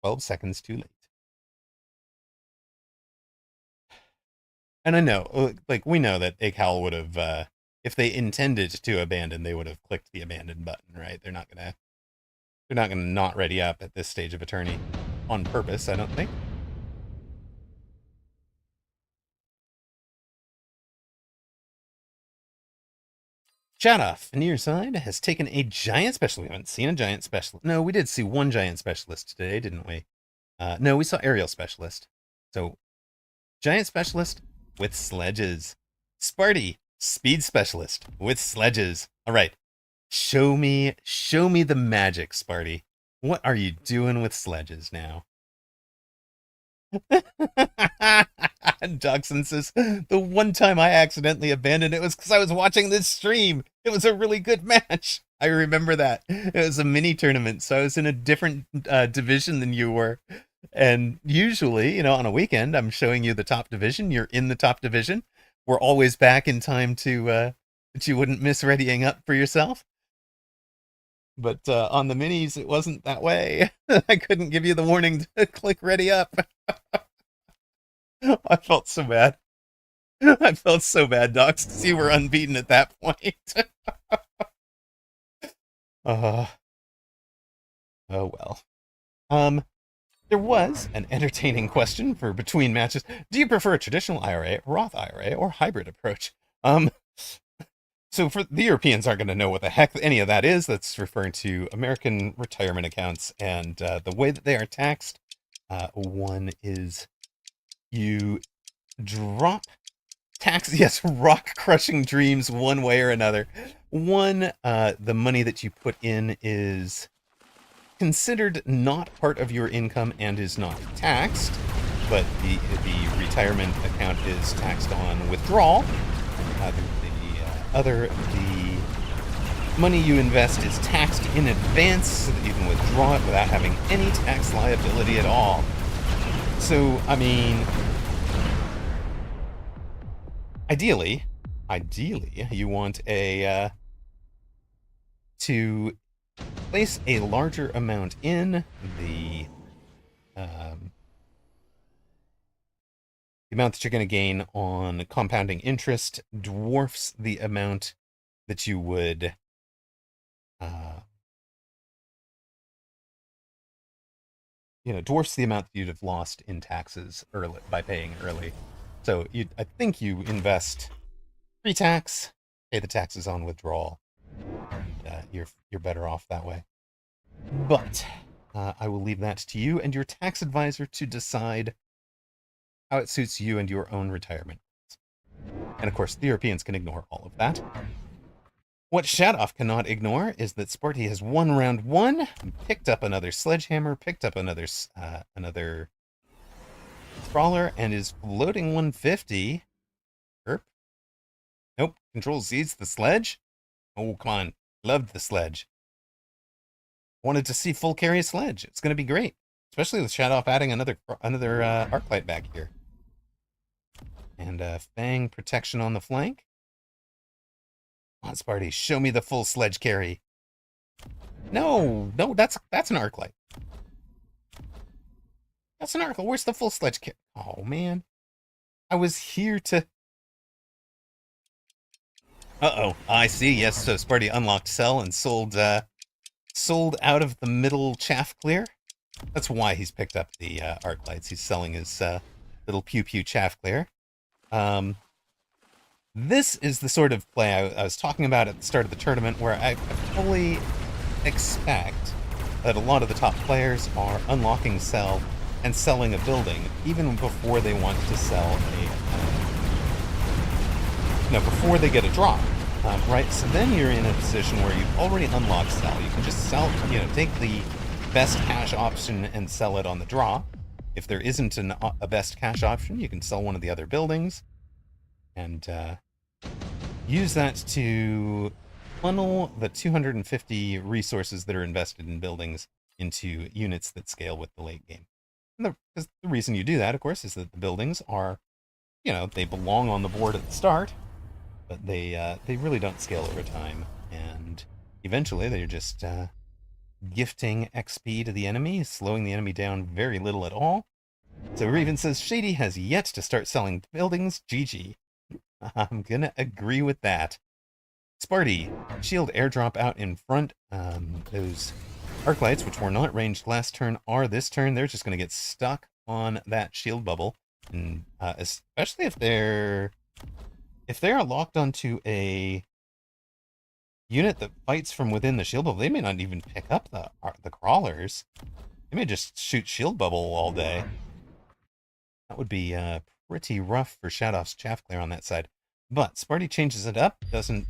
12 seconds too late. And I know, we know that Acowl would have, if they intended to abandon, they would have clicked the abandon button, right? They're not gonna not ready up at this stage of a tourney. on purpose, I don't think. Shadoff, near side, has taken a giant specialist. We haven't seen a giant specialist. No, we did see one giant specialist today, didn't we? No, we saw aerial specialist. So, giant specialist with sledges. Sparty, speed specialist with sledges. All right, show me the magic, Sparty. What are you doing with sledges now? Dachshund says, the one time I accidentally abandoned it was because I was watching this stream. It was a really good match. I remember that. It was a mini tournament, so I was in a different division than you were. And usually, on a weekend, I'm showing you the top division. You're in the top division. We're always back in time to that you wouldn't miss readying up for yourself. But on the minis, it wasn't that way. I couldn't give you the warning to click ready up. I felt so bad. I felt so bad, Docs, because you were unbeaten at that point. Oh well. There was an entertaining question for between matches. Do you prefer a traditional IRA, Roth IRA, or hybrid approach? So for the Europeans aren't going to know what the heck any of that is. That's referring to American retirement accounts and the way that they are taxed. One is you drop tax, yes, rock crushing dreams one way or another. One, the money that you put in is considered not part of your income and is not taxed, but the retirement account is taxed on withdrawal. The money you invest is taxed in advance so that you can withdraw it without having any tax liability at all. So, I mean, ideally, you want to place a larger amount in. The amount that you're going to gain on compounding interest dwarfs the amount that you would dwarfs the amount that you'd have lost in taxes early by paying early. So I think you invest pre-tax, pay the taxes on withdrawal, and you're better off that way. But I will leave that to you and your tax advisor to decide how it suits you and your own retirement. And of course, the Europeans can ignore all of that. What Shadoff cannot ignore is that Sparty has won round one, picked up another sledgehammer, picked up another sprawler, and is floating 150. Herp. Nope. Control Z's the sledge. Oh, come on. Loved the sledge. Wanted to see full carry sledge. It's going to be great. Especially with Shadoff adding another Arclight back here. And Fang protection on the flank. Come on, Sparty, show me the full sledge carry. No, that's an Arclight. That's an Arclight. Where's the full sledge carry? Oh, man. I was here to... Uh-oh, I see. Yes, so Sparty unlocked Cell and sold out of the middle chaff clear. That's why he's picked up the Arclights. He's selling his little pew-pew chaff clear. This is the sort of play I was talking about at the start of the tournament, where I fully expect that a lot of the top players are unlocking Cell and selling a building even before they want to sell before they get a drop. Right, so then you're in a position where you've already unlocked Cell. You can just sell, take the best cash option and sell it on the draw. If there isn't a best cash option, you can sell one of the other buildings and use that to funnel the 250 resources that are invested in buildings into units that scale with the late game. And the reason you do that, of course, is that the buildings are, they belong on the board at the start, but they really don't scale over time, and eventually they're just gifting XP to the enemy, slowing the enemy down very little at all. So Raven says, Shady has yet to start selling buildings, GG. I'm gonna agree with that. Sparty, shield airdrop out in front. Those Arclights, which were not ranged last turn, are this turn. They're just going to get stuck on that shield bubble, and especially if they're locked onto a unit that fights from within the shield bubble, they may not even pick up the crawlers. They may just shoot shield bubble all day. That would be pretty rough for Shadoff's Chaff Clear on that side. But Sparty changes it up, changes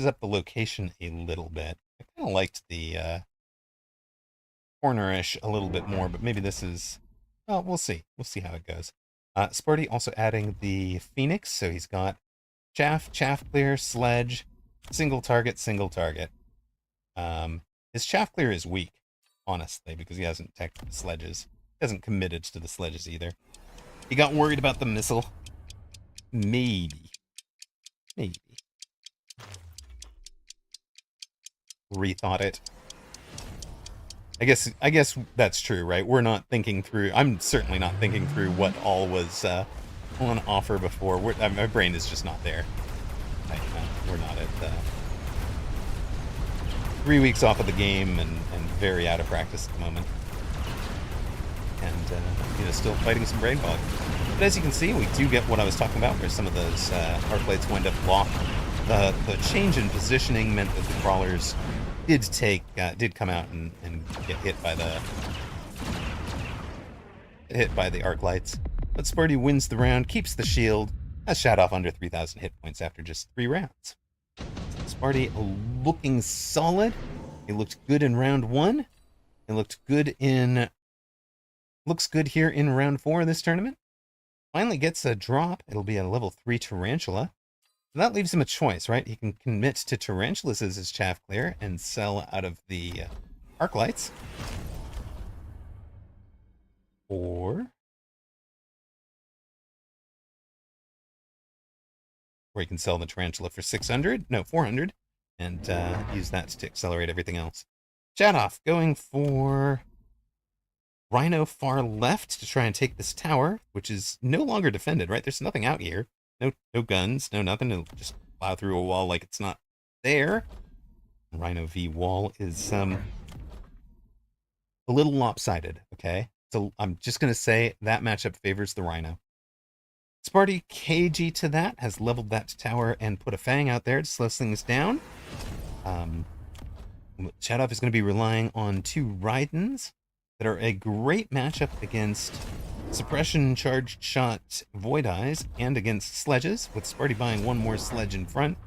up the location a little bit. I kind of liked the cornerish a little bit more, but maybe this is, well, we'll see. We'll see how it goes. Sparty also adding the Phoenix, so he's got Chaff, Chaff Clear, Sledge, single target, single target. His Chaff Clear is weak, honestly, because he hasn't teched the sledges. He hasn't committed to the sledges either. He got worried about the missile. Maybe. Rethought it. I guess that's true, right? We're not thinking through. I'm certainly not thinking through what all was on offer before. My brain is just not there. We're not at 3 weeks off of the game and very out of practice at the moment. And still fighting some brain fog. But as you can see, we do get what I was talking about, where some of those Arclights wind up locked. The change in positioning meant that the crawlers did come out and get hit by the Arclights. But Sparty wins the round, keeps the shield, has Shadoff under 3,000 hit points after just 3 rounds. Sparty looking solid. He looked good in round 1. He looks good here in round 4 of this tournament. Finally gets a drop. It'll be a level 3 Tarantula. So that leaves him a choice, right? He can commit to Tarantulas as his Chaff Clear and sell out of the Arclights. Or he can sell the Tarantula for 400, and use that to accelerate everything else. Shadoff going for Rhino far left to try and take this tower, which is no longer defended, right? There's nothing out here. No guns, no nothing. It'll just plow through a wall like it's not there. Rhino V wall is a little lopsided, okay? So I'm just going to say that matchup favors the Rhino. Sparty KG to that, has leveled that tower and put a Fang out there to slow things down. Shadoff is going to be relying on 2 Raidens that are a great matchup against Suppression Charged Shot Void Eyes and against Sledges, with Sparty buying 1 more Sledge in front.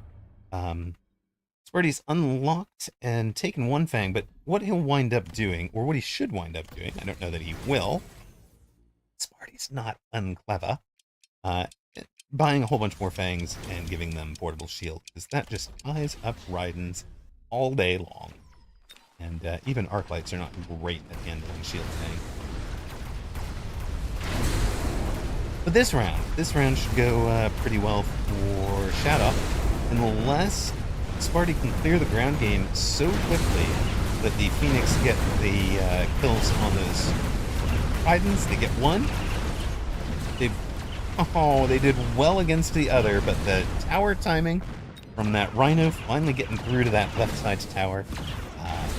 Sparty's unlocked and taken 1 Fang, but what he'll wind up doing, or what he should wind up doing, I don't know that he will. Sparty's not unclever. Buying a whole bunch more Fangs and giving them portable shield, because that just ties up Raidens all day long. And even Arclights are not great at handling shield Fang. But this round should go pretty well for Shadoff, unless Sparty can clear the ground game so quickly that the Phoenix get the kills on those Raidens. They get 1. They did well against the other, but the tower timing from that Rhino finally getting through to that left side tower,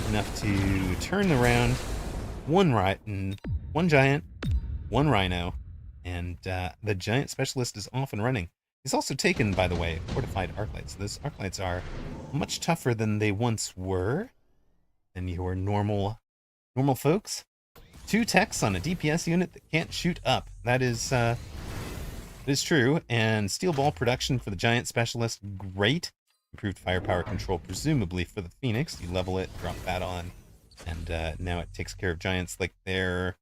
enough to turn the round. 1 Giant, 1 Rhino, and the Giant Specialist is off and running. He's also taken, by the way, fortified Arclights. Those Arclights are much tougher than they once were, than your normal folks. 2 techs on a DPS unit that can't shoot up. That is true. And steel ball production for the Giant Specialist, great. Improved firepower control, presumably for the Phoenix. You level it, drop that on, and now it takes care of Giants like they're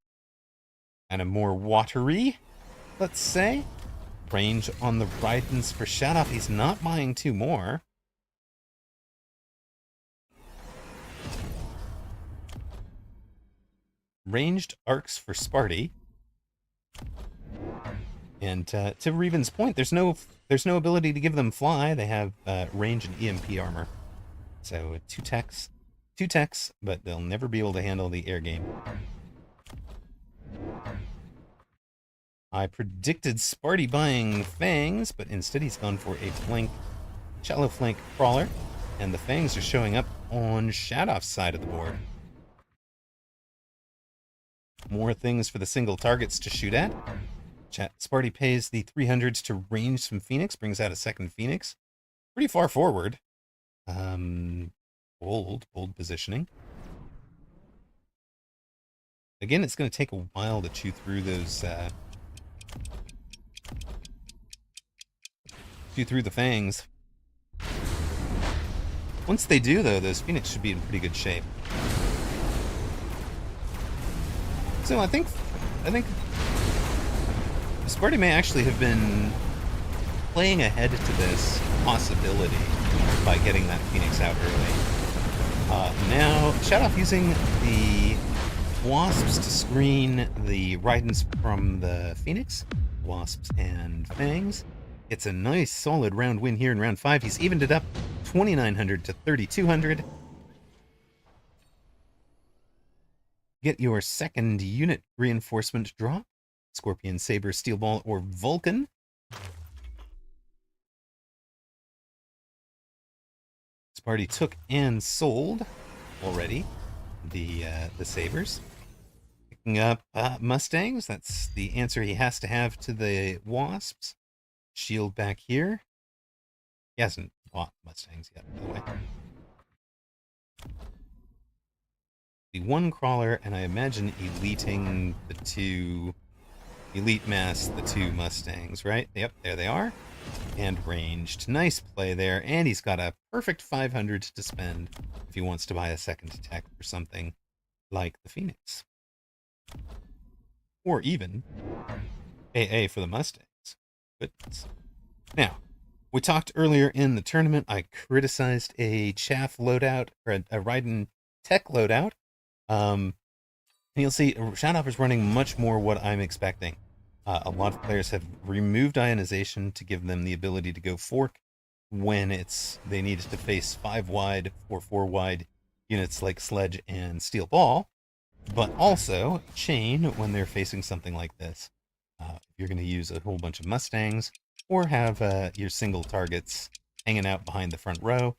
kind of more watery, let's say. Range on the Raidens for Shadoff. He's not buying 2 more. Ranged arcs for Sparty. And to Reven's point, there's no ability to give them fly. They have range and EMP armor. So 2 techs, but they'll never be able to handle the air game. I predicted Sparty buying Fangs, but instead he's gone for a shallow flank crawler, and the Fangs are showing up on Shadoff's side of the board. More things for the single targets to shoot at. Sparty pays the 300s to range some Phoenix, brings out a second Phoenix. Pretty far forward. Bold positioning. Again, it's going to take a while to chew through those, chew through the fangs. Once they do, though, those Phoenix should be in pretty good shape. So I think Sparty may actually have been playing ahead to this possibility by getting that Phoenix out early. Now, Shoutoff using the Wasps to screen the Ridents from the Phoenix. Wasps and Fangs. It's a nice, solid round win here in round 5. He's evened it up 2,900 to 3,200. Get your second unit reinforcement drop. Scorpion, Saber, Steel Ball, or Vulcan. Sparty took and sold already the Sabers. Picking up Mustangs. That's the answer he has to have to the Wasps. Shield back here. He hasn't bought Mustangs yet, by the way. The one crawler, and I imagine eliting the two... Elite mass the two Mustangs, right? Yep, there they are. And ranged. Nice play there. And he's got a perfect 500 to spend if he wants to buy a second attack for something like the Phoenix. Or even AA for the Mustangs. Goodness. Now, we talked earlier in the tournament. I criticized a chaff loadout, or a Raiden tech loadout. And you'll see Shoutoff is running much more what I'm expecting. A lot of players have removed ionization to give them the ability to go fork when they need to face 5 wide or 4 wide units like Sledge and Steel Ball, but also chain when they're facing something like this. If you're going to use a whole bunch of Mustangs or have your single targets hanging out behind the front row,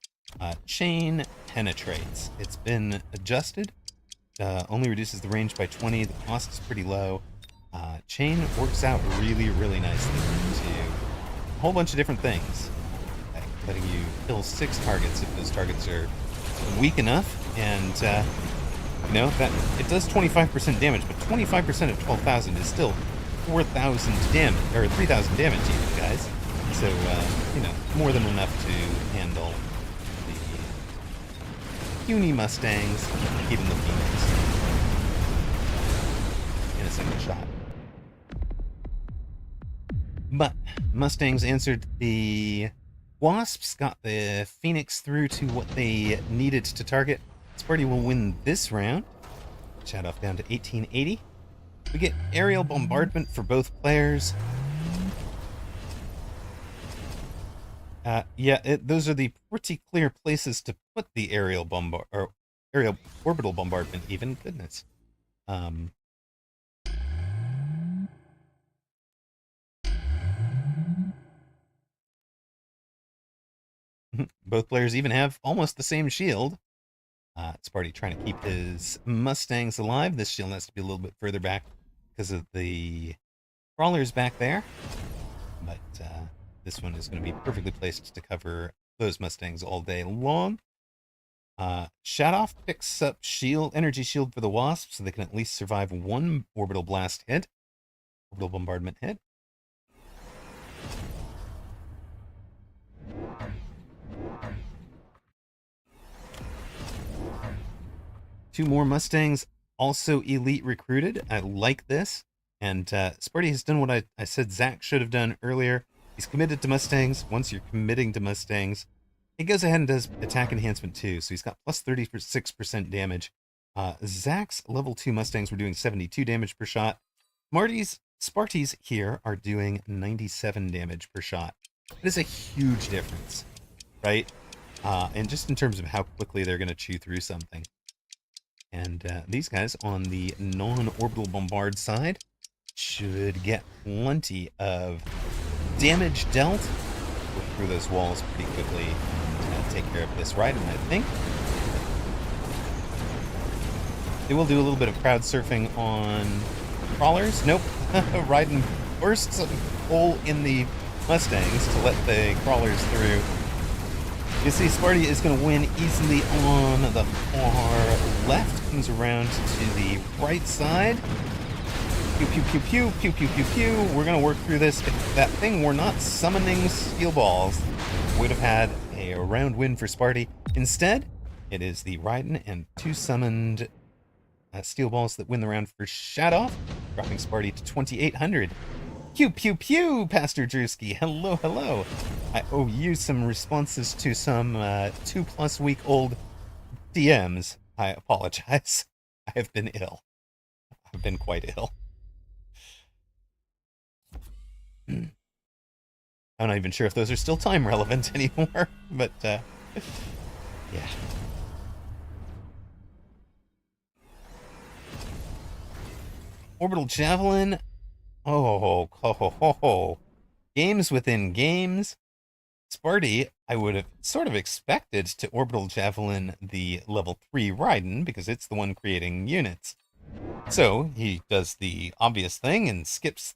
chain penetrates. It's been adjusted. Only reduces the range by 20. The cost is pretty low. Chain works out really, really nicely to a whole bunch of different things. Like letting you kill 6 targets if those targets are weak enough. And, you know, that it does 25% damage, but 25% of 12,000 is still 4,000 damage, or 3,000 damage even, guys. So, you know, more than enough to handle the puny Mustangs, even the Phoenix, in a single shot. But Mustangs answered the Wasps, got the Phoenix through to what they needed to target. Sparty will win this round. Shoutoff down to 1880. We get aerial bombardment for both players. Those are the pretty clear places to put the aerial orbital bombardment even. Goodness. Both players even have almost the same shield. Sparty trying to keep his Mustangs alive. This shield has to be a little bit further back because of the crawlers back there. But this one is going to be perfectly placed to cover those Mustangs all day long. Shoutoff picks up energy shield for the Wasp so they can at least survive one orbital blast hit. Orbital bombardment hit. Two more Mustangs, also elite recruited. I like this. And Sparty has done what I said Zach should have done earlier. He's committed to Mustangs. Once you're committing to Mustangs, he goes ahead and does attack enhancement too. So he's got plus 36% damage. Zach's level 2 Mustangs were doing 72 damage per shot. Sparty's here are doing 97 damage per shot. It is a huge difference, right? And just in terms of how quickly they're going to chew through something. And these guys on the non-orbital bombard side should get plenty of damage dealt. Work through those walls pretty quickly and take care of this Raiden, I think. They will do a little bit of crowd surfing on crawlers. Nope. Raiden bursts a hole in the Mustangs to let the crawlers through. You see, Sparty is going to win easily on the far left. Comes around to the right side. Pew, pew, pew, pew, pew, pew, pew, pew. We're going to work through this. If that thing were not summoning steel balls, would have had a round win for Sparty. Instead, it is the Raiden and 2 summoned steel balls that win the round for Shadoff, dropping Sparty to 2,800. Pew, pew, pew, Pastor Drewski. Hello, hello. I owe you some responses to some 2+ week old DMs. I apologize. I have been ill. I've been quite ill. I'm not even sure if those are still time relevant anymore, but yeah. Orbital Javelin. Oh. Games within games. Sparty, I would have sort of expected to Orbital Javelin the level 3 Raiden, because it's the one creating units. So he does the obvious thing and skips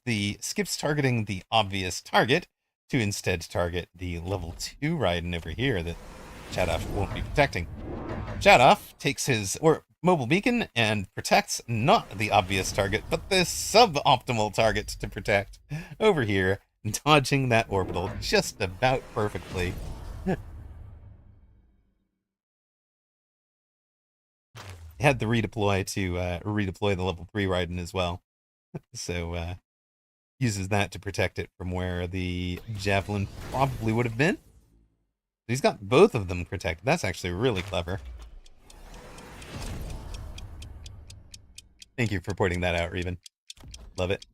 targeting the obvious target to instead target the level 2 Raiden over here that Shadoff won't be protecting. Shadoff takes his mobile beacon and protects not the obvious target, but the suboptimal target to protect over here, dodging that orbital just about perfectly. Had the redeploy to redeploy the level 3 Raiden as well. So uses that to protect it from where the Javelin probably would have been. He's got both of them protected. That's actually really clever. Thank you for pointing that out, Reven. Love it.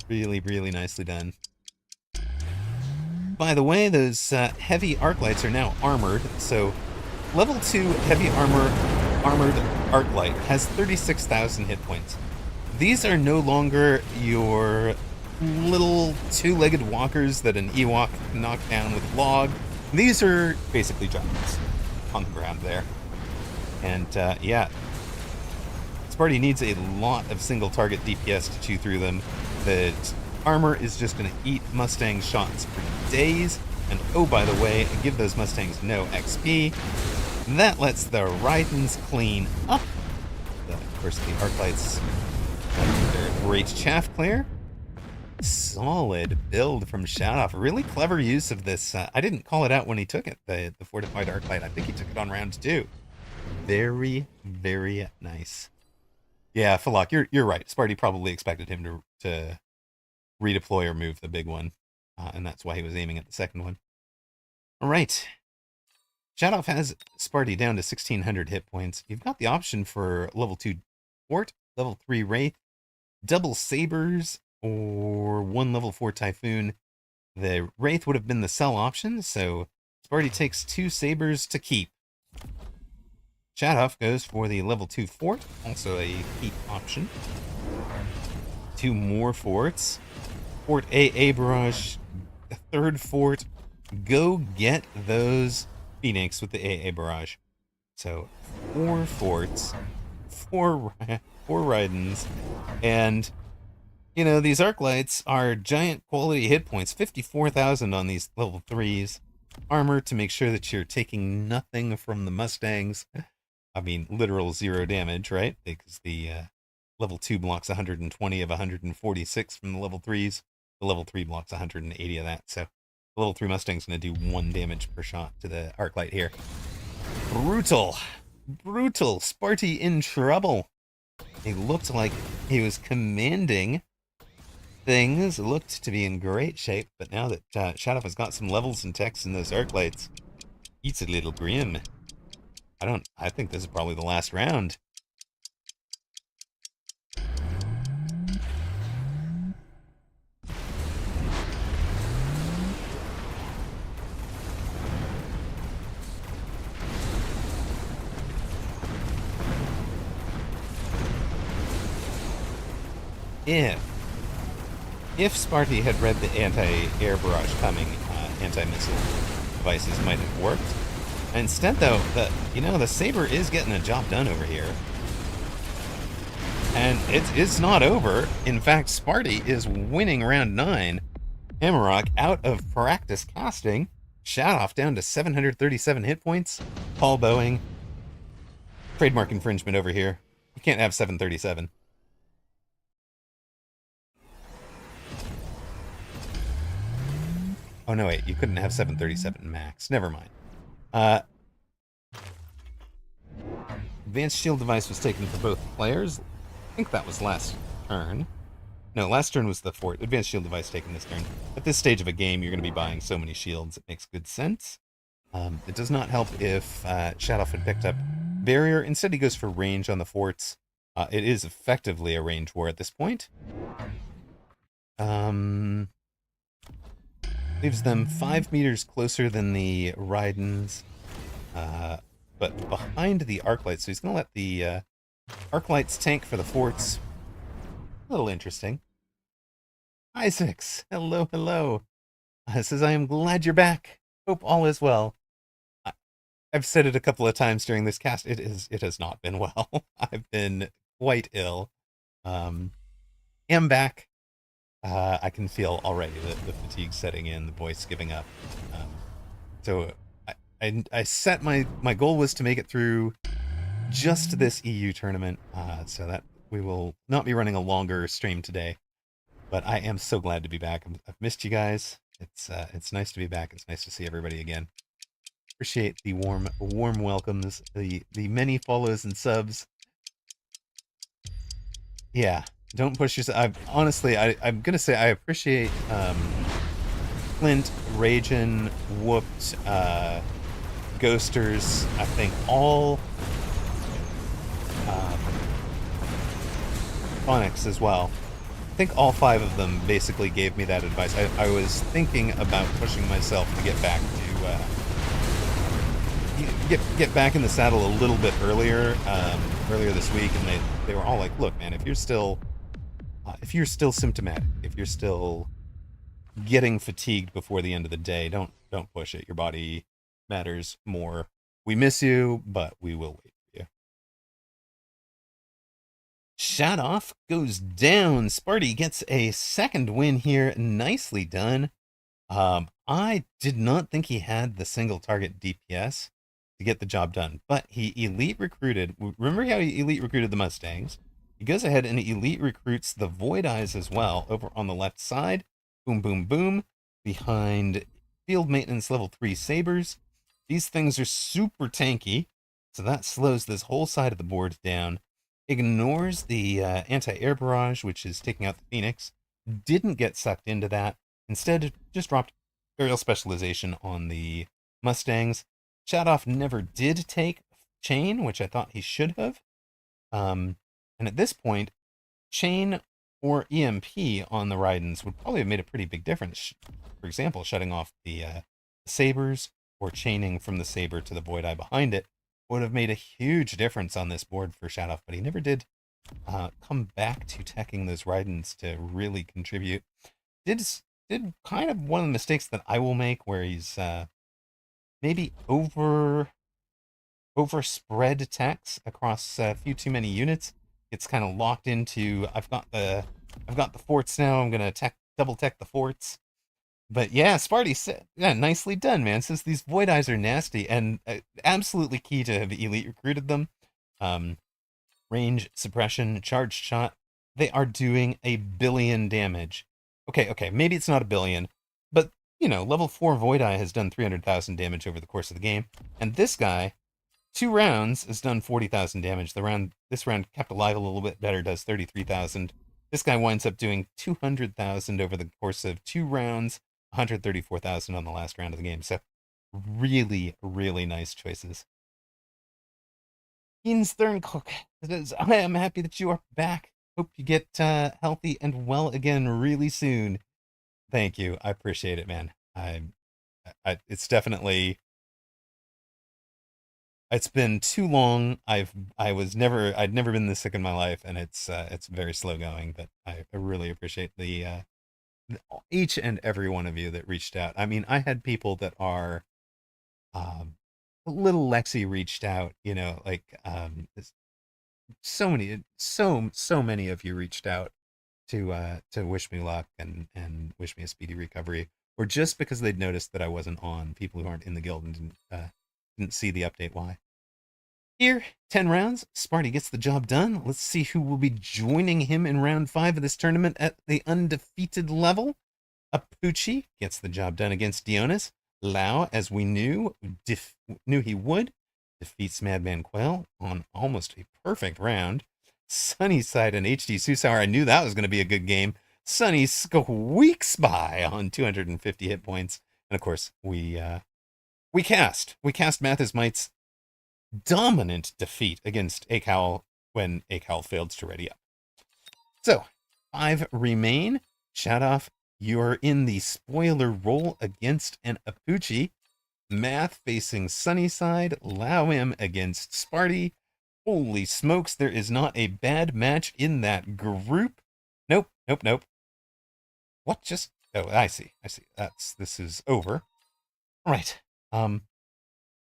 Really, really nicely done. By the way, those heavy arc lights are now armored, so level 2 heavy armored arc light has 36,000 hit points. These are no longer your little 2-legged walkers that an Ewok can knock down with log. These are basically giants on the ground there. And yeah, Sparty needs a lot of single target DPS to chew through them. The armor is just going to eat Mustang shots for days. And oh, by the way, give those Mustangs no XP. That lets the Raidens clean up. Of course, the arc lights their great chaff clear. Solid build from Shadoff. Really clever use of this. I didn't call it out when he took it, the fortified arc light. I think he took it on round 2. Very, very nice. Yeah, Falak, you're right. Sparty probably expected him to redeploy or move the big one, and that's why he was aiming at the second one. All right. Shadoff has Sparty down to 1,600 hit points. You've got the option for level 2 Fort, level 3 Wraith, double Sabers, or 1 level 4 Typhoon. The Wraith would have been the sell option, so Sparty takes 2 Sabers to keep. Shadoff goes for the level 2 Fort, also a keep option. 2 more forts. Fort AA Barrage, a 3rd fort. Go get those Phoenix with the AA Barrage. So 4 forts, 4 Raidens, and you know, these arc lights are giant quality hit points, 54,000 on these level 3s. Armor to make sure that you're taking nothing from the Mustangs. I mean, literal 0 damage, right? Because the level 2 blocks 120 of 146 from the level 3s. The level 3 blocks 180 of that, so the level 3 Mustang's going to do 1 damage per shot to the arc light here. Brutal. Sparty in trouble. He looked like he was commanding things, looked to be in great shape, but now that Shadoff has got some levels and techs in those arc lights, it's a little grim. I think this is probably the last round. If Sparty had read the anti-air barrage coming, anti-missile devices might have worked. Instead, though, the Saber is getting a job done over here. And it's not over. In fact, Sparty is winning round 9. Amarok out of practice casting. Shadoff down to 737 hit points. Paul Boeing. Trademark infringement over here. You can't have 737. Oh, no, wait. You couldn't have 737 max. Never mind. Advanced shield device was taken for both players. I think that was last turn. No, last turn was the fort. Advanced shield device taken this turn. At this stage of a game, you're going to be buying so many shields. It makes good sense. It does not help if Shadoff had picked up barrier. Instead, he goes for range on the forts. It is effectively a range war at this point. Leaves them 5 meters closer than the Rydens, but behind the arc lights. So he's going to let the arc lights tank for the forts. A little interesting. Isaacs, hello, hello. Says, I am glad you're back. Hope all is well. I've said it a couple of times during this cast. It has not been well. I've been quite ill. Am back. I can feel already the fatigue setting in, the voice giving up. So I set my goal was to make it through just this EU tournament, so that we will not be running a longer stream today. But I am so glad to be back. I've missed you guys. It's nice to be back. It's nice to see everybody again. Appreciate the warm welcomes, the many follows and subs. Yeah, don't push yourself. I'm gonna say I appreciate Flint, Ragin, Whooped, Ghosters. I think all Onyx as well. I think all 5 of them basically gave me that advice. I was thinking about pushing myself to get back to get back in the saddle a little bit earlier this week, and they were all like, "Look, man, if you're still symptomatic, if you're still getting fatigued before the end of the day, don't push it. Your body matters more. We miss you, but we will wait for you." Shadoff goes down. Sparty gets a second win here. Nicely done. I did not think he had the single target DPS to get the job done, but he elite recruited. Remember how he elite recruited the Mustangs? He goes ahead and elite recruits the Void Eyes as well over on the left side. Boom, boom, boom. Behind field maintenance level 3 Sabers. These things are super tanky, so that slows this whole side of the board down. Ignores the anti-air barrage, which is taking out the Phoenix. Didn't get sucked into that. Instead, just dropped aerial specialization on the Mustangs. Shadoff never did take Chain, which I thought he should have. And at this point, Chain or EMP on the Rydens would probably have made a pretty big difference. For example, shutting off the Sabers or chaining from the Saber to the Void Eye behind it would have made a huge difference on this board for Shadoff, but he never did come back to teching those Rydens to really contribute. Did kind of one of the mistakes that I will make, where he's maybe overspread techs across a few too many units. It's kind of locked into, I've got the forts now. I'm gonna double tech the forts. But yeah, Sparty said, yeah, nicely done, man. Since these Void Eyes are nasty and absolutely key to have elite recruited them. Range, suppression, charged shot. They are doing 1 billion damage. Okay, maybe it's not 1 billion, but level 4 Void Eye has done 300,000 damage over the course of the game, and this guy, 2 rounds, has done 40,000 damage. This round kept alive a little bit better, does 33,000. This guy winds up doing 200,000 over the course of 2 rounds, 134,000 on the last round of the game. So really, really nice choices. Ian Sterncook says, I am happy that you are back. Hope you get healthy and well again really soon. Thank you. I appreciate it, man. It's definitely, it's been too long. I'd never been this sick in my life, and it's very slow going, but I really appreciate the each and every one of you that reached out. I mean, I had people that are little Lexi reached out, like so many of you reached out to wish me luck and wish me a speedy recovery, or just because they'd noticed that I wasn't on. People who aren't in the guild and didn't see the update. Why? Here, 10 rounds. Sparty gets the job done. Let's see who will be joining him in round 5 of this tournament at the undefeated level. Apucci gets the job done against Dionis. Lau, as we knew he would, defeats Madman Quail on almost a perfect round. Sunnyside and HD Susauer, I knew that was going to be a good game. Sunny squeaks by on 250 hit points. And of course, we cast Mathis Might's dominant defeat against Akowl when Akowl failed to ready up. So, 5 remain. Shout off, you're in the spoiler role against an Apucci. Math facing Sunnyside. Lau against Sparty. Holy smokes, there is not a bad match in that group. Nope. What just... Oh, I see. This is over. All right.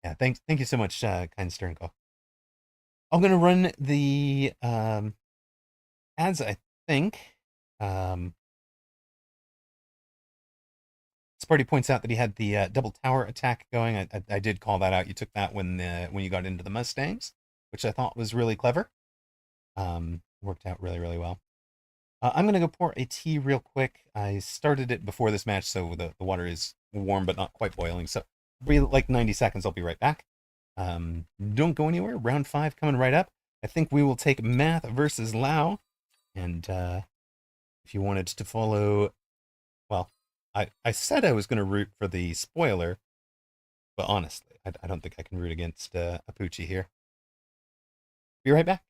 Yeah, thank you so much, kind Stern Call. I'm gonna run the ads, I think. Sparty points out that he had the double tower attack going. I did call that out. You took that when you got into the Mustangs, which I thought was really clever. Worked out really well. I'm gonna go pour a tea real quick. I started it before this match, so the water is warm but not quite boiling. So like 90 seconds. I'll be right back. Don't go anywhere. Round 5 coming right up. I think we will take Math versus Lau. And if you wanted to follow, well, I said I was going to root for the spoiler, but honestly, I don't think I can root against Apucci here. Be right back.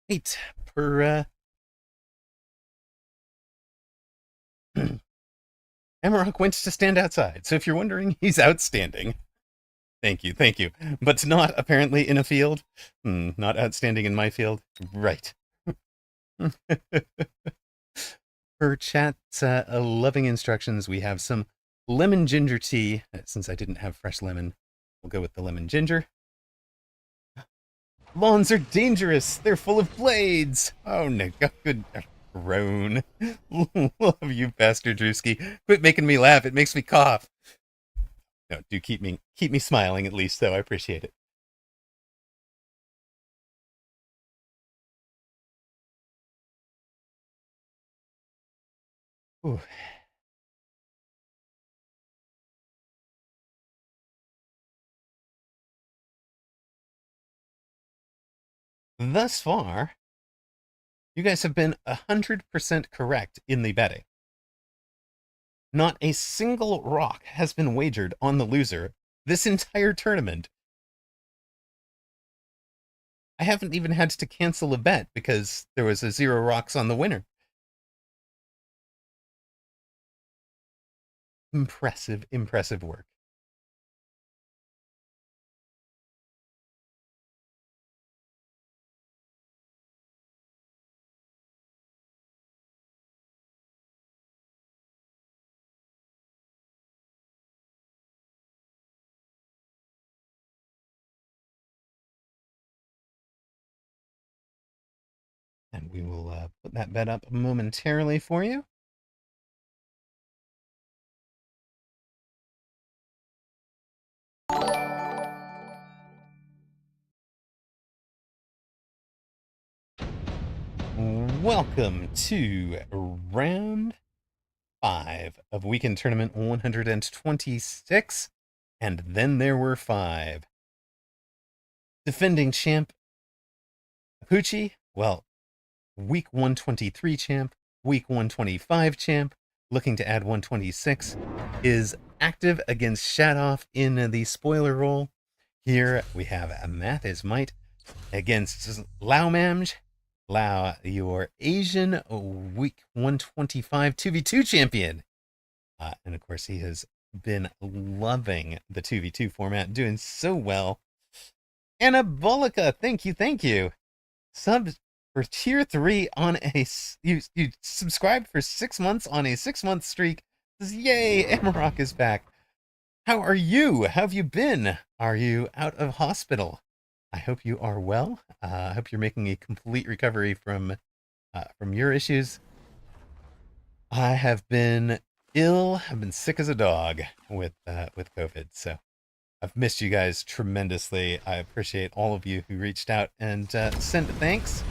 Eight per Amarok went to stand outside. So if you're wondering, he's outstanding. Thank you. But not apparently in a field. Not outstanding in my field. Right. Per chat, loving instructions, we have some lemon ginger tea. Since I didn't have fresh lemon, we'll go with the lemon ginger. Lawns are dangerous. They're full of blades. Oh no, good groan. Love you, Bastard Drewski. Quit making me laugh. It makes me cough. No, do keep me smiling at least, though. I appreciate it. Ooh. thus far, you guys have been 100% correct in the betting. Not a single rock has been wagered on the loser this entire tournament. I haven't even had to cancel a bet because there was a 0 rocks on the winner. Impressive, impressive work. And we will put that bet up momentarily for you. Welcome to round 5 of Weekend Tournament 126. And then there were 5. Defending champ Poochie, well, week 123 champ, week 125 champ, looking to add 126, is active against Shadoff in the spoiler role. Here we have Math is Might against Lao Mamj. Lao, your Asian week 125 2v2 champion. And of course, he has been loving the 2v2 format, doing so well. Anabolica, thank you. Sub for tier 3 on a you subscribed for 6 months on a 6-month streak. Yay, Amarok is back. How are you? How have you been? Are you out of hospital? I hope you are well. I hope you're making a complete recovery from your issues. I have been ill. I've been sick as a dog with COVID, so I've missed you guys tremendously. I appreciate all of you who reached out and sent thanks.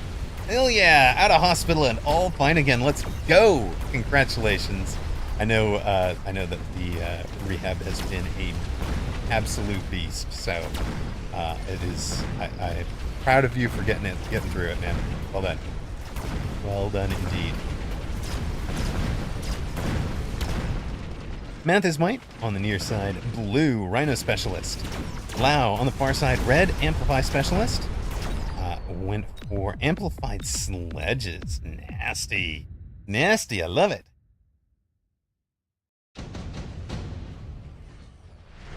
Hell yeah, out of hospital and all fine again. Let's go! Congratulations. I know that the rehab has been a absolute beast. So it is. I'm proud of you for getting through it, man. Well done. Well done indeed. Math is Might on the near side, blue Rhino Specialist. Lao on the far side, red Amplify Specialist. Went for Amplified Sledges. Nasty. Nasty, I love it.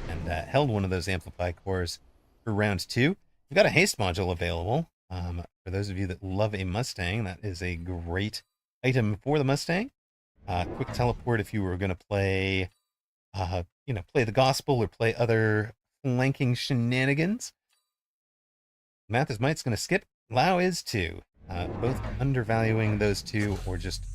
And held one of those Amplify cores for round 2. We've got a haste module available. For those of you that love a Mustang, that is a great item for the Mustang. Quick teleport if you were going to play, play the gospel or play other flanking shenanigans. Math is Might's going to skip. Lao is too. Both undervaluing those two, or just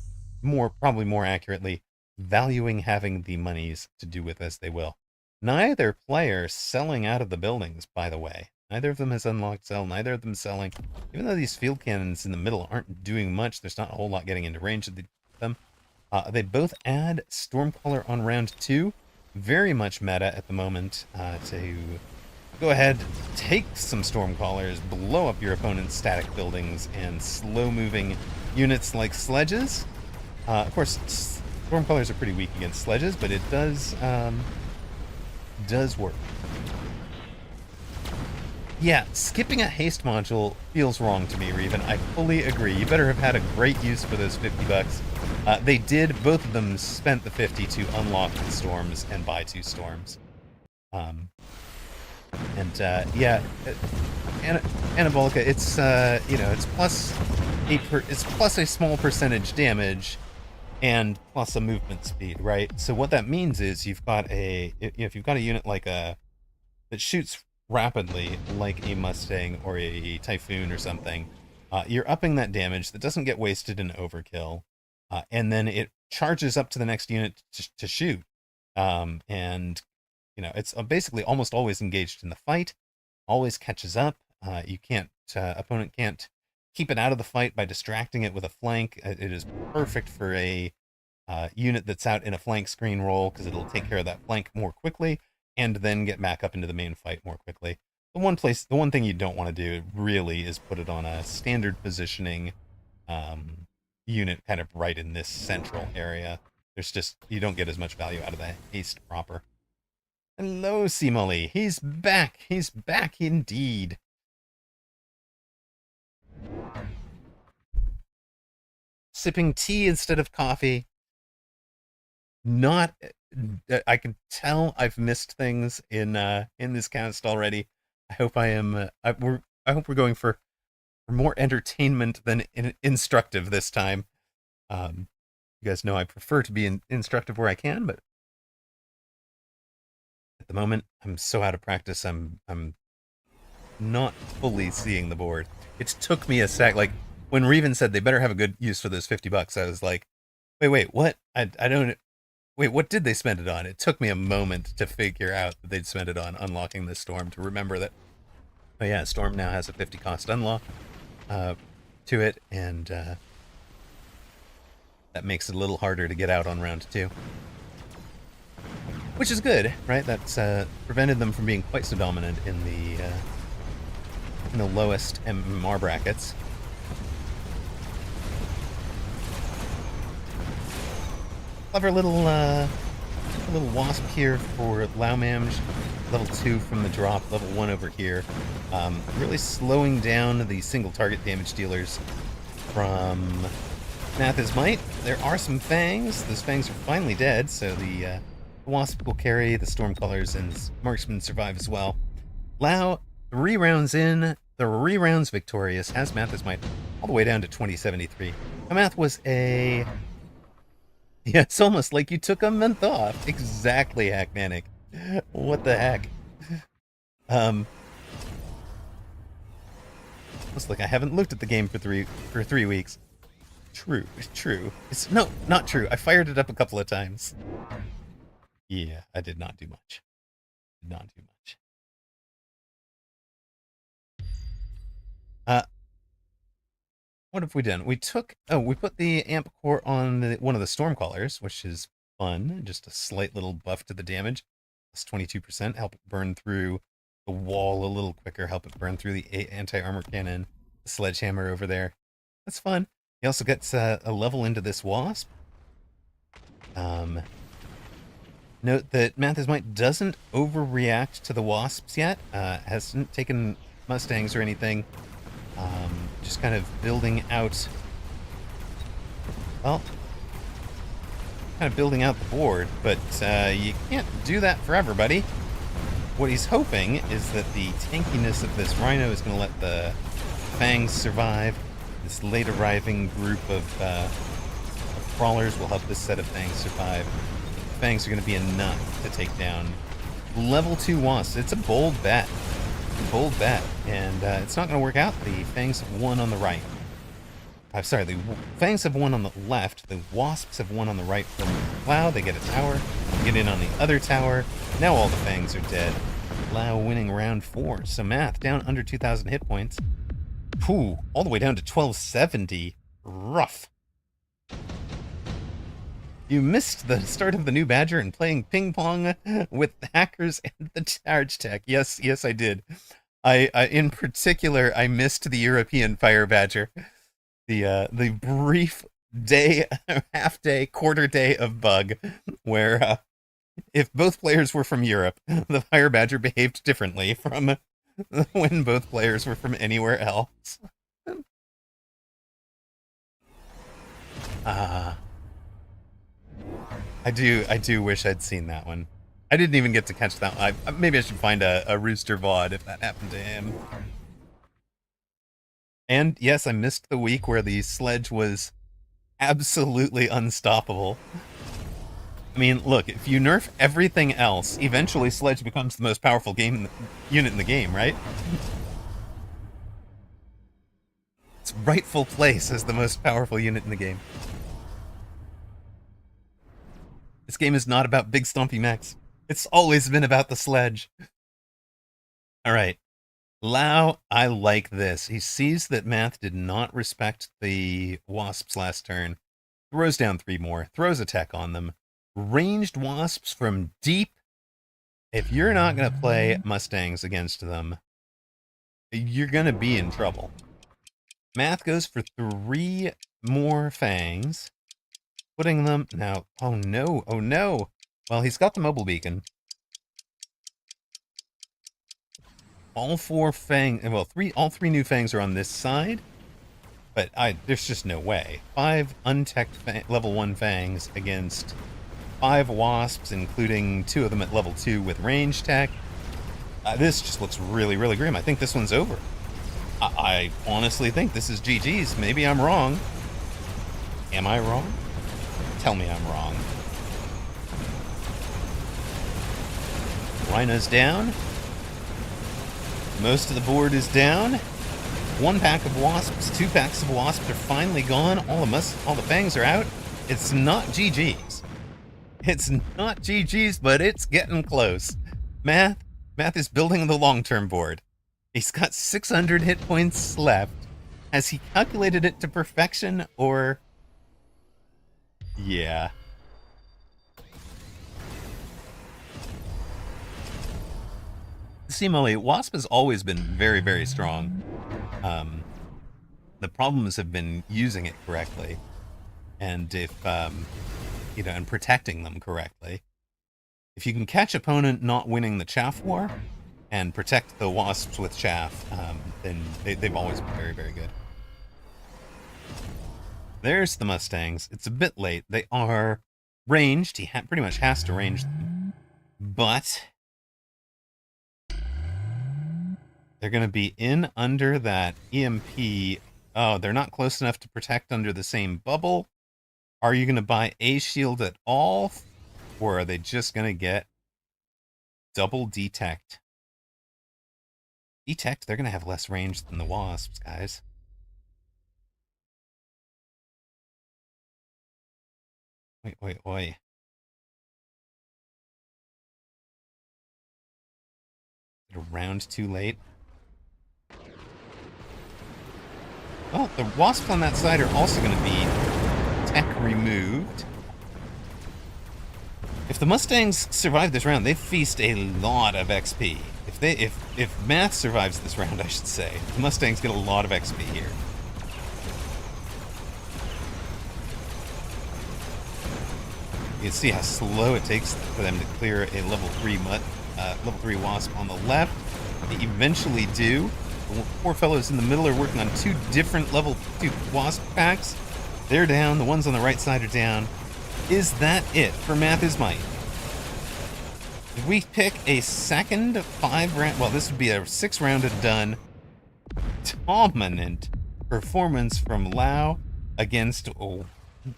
probably more accurately, valuing having the monies to do with as they will. Neither player selling out of the buildings, by the way. Neither of them has unlocked sell. Neither of them selling. Even though these field cannons in the middle aren't doing much, there's not a whole lot getting into range of them. They both add Stormcaller on round 2. Very much meta at the moment to go ahead, take some Stormcallers, blow up your opponent's static buildings and slow-moving units like sledges. Of course, Stormcallers are pretty weak against sledges, but it does work. Yeah, skipping a haste module feels wrong to me, Reven. I fully agree. You better have had a great use for those 50 bucks. They did, both of them spent the 50 to unlock the storms and buy 2 storms. Anabolica, it's it's plus a small percentage damage and plus a movement speed, right? So what that means is if you've got a unit like that shoots rapidly, like a Mustang or a Typhoon or something, you're upping that damage that doesn't get wasted in overkill, and then it charges up to the next unit to shoot, and it's basically almost always engaged in the fight, always catches up. Opponent can't keep it out of the fight by distracting it with a flank. It is perfect for a unit that's out in a flank screen role, because it'll take care of that flank more quickly and then get back up into the main fight more quickly. the one thing you don't want to do really is put it on a standard positioning um, unit kind of right in this central area. There's just, you don't get as much value out of the haste proper. Hello, Simoli. He's back. He's back indeed. Sipping tea instead of coffee. Not, I can tell I've missed things in this cast already. I hope I am. I hope we're going for more entertainment than instructive this time. You guys know I prefer to be instructive where I can, but at the moment I'm so out of practice. I'm not fully seeing the board. It took me a sec. Like when Reven said they better have a good use for those $50, I was like, wait, what? I don't. Wait, what did they spend it on? It took me a moment to figure out that they'd spent it on unlocking this storm, to remember that, oh yeah, Storm now has a 50 cost unlock to it, and that makes it a little harder to get out on round 2. Which is good, right? That's prevented them from being quite so dominant in the lowest MMR brackets. Clever little wasp here for Laumamj. Level 2 from the drop, level 1 over here. Really slowing down the single target damage dealers from Math's Might. There are some fangs. Those fangs are finally dead, so the wasp will carry the storm colors, and marksman survive as well. Lau, 3 rounds in, 3 rounds victorious, has Math's Might all the way down to 2073. Math was a... Yeah, it's almost like you took a month off. Exactly, Hackmanic. What the heck? Looks like I haven't looked at the game for 3 weeks. True. It's no, not true. I fired it up a couple of times. Yeah, I did not do much. What have we done? We put the amp core on one of the Stormcallers, which is fun. Just a slight little buff to the damage. Plus 22%. Help it burn through the wall a little quicker. Help it burn through the anti-armor cannon. The sledgehammer over there. That's fun. He also gets a level into this wasp. Note that Math's Might doesn't overreact to the wasps yet. Hasn't taken Mustangs or anything. Just kind of building out, well, kind of building out the board, but you can't do that forever, buddy. What he's hoping is that the tankiness of this Rhino is going to let the Fangs survive. This late arriving group of crawlers will help this set of Fangs survive. The Fangs are going to be enough to take down level 2 wasps. It's a bold bet. And it's not going to work out. The Fangs have won on the right. I'm sorry, the Fangs have won on the left. The Wasps have won on the right from Lau. They get a tower. Get in on the other tower. Now all the Fangs are dead. Lau winning round 4. So Math down under 2,000 hit points. Whew, all the way down to 1270. Rough. You missed the start of the new Badger and playing ping pong with the hackers and the charge tech. Yes, I did. I in particular, I missed the European Fire Badger. The brief day, half day, quarter day of bug, where if both players were from Europe, the Fire Badger behaved differently from when both players were from anywhere else. I do wish I'd seen that one. I didn't even get to catch that one. Maybe I should find a Rooster VOD if that happened to him. And yes, I missed the week where the sledge was absolutely unstoppable. I mean, look, if you nerf everything else, eventually Sledge becomes the most powerful unit in the game, right? Its rightful place as the most powerful unit in the game. This game is not about big stompy mechs. It's always been about the sledge. Alright. Lau, I like this. He sees that Math did not respect the Wasps last turn. Throws down 3 more. Throws a tech on them. Ranged Wasps from deep. If you're not going to play Mustangs against them, you're gonna be in trouble. Math goes for 3 more fangs, putting them now. Oh no! Oh no! Well, he's got the mobile beacon. All 4 fang, well, all 3 new fangs are on this side, but there's just no way. 5 unteched level 1 fangs against 5 wasps, including 2 of them at level 2 with range tech. This just looks really, really grim. I think this one's over. I honestly think this is GG's. Maybe I'm wrong. Am I wrong? Tell me I'm wrong. Rhino's down. Most of the board is down. 1 pack of wasps, 2 packs of wasps are finally gone. All the fangs are out. It's not GG's. It's not GG's, but it's getting close. Math is building the long-term board. He's got 600 hit points left. Has he calculated it to perfection, or... Yeah. See, Wasp has always been very, very strong. The problems have been using it correctly. And if, and protecting them correctly. If you can catch opponent not winning the chaff war and protect the wasps with chaff, then they've always been very, very good. There's the Mustangs. It's a bit late. They are ranged. He pretty much has to range them. But they're going to be in under that EMP. Oh, they're not close enough to protect under the same bubble. Are you going to buy a shield at all? Or are they just going to get double detect? Detect, they're going to have less range than the wasps, guys. Wait. Is it a round too late? Well, the wasps on that side are also going to be tech removed. If the Mustangs survive this round, they feast a lot of XP. If Math survives this round, I should say, the Mustangs get a lot of XP here. You can see how slow it takes for them to clear a level 3 wasp on the left. They eventually do. The poor fellows in the middle are working on 2 different level 2 wasp packs. They're down. The ones on the right side are down. Is that it for Math is Might? If we pick a second 5 round, well, this would be a 6 rounded done, dominant performance from Lau against a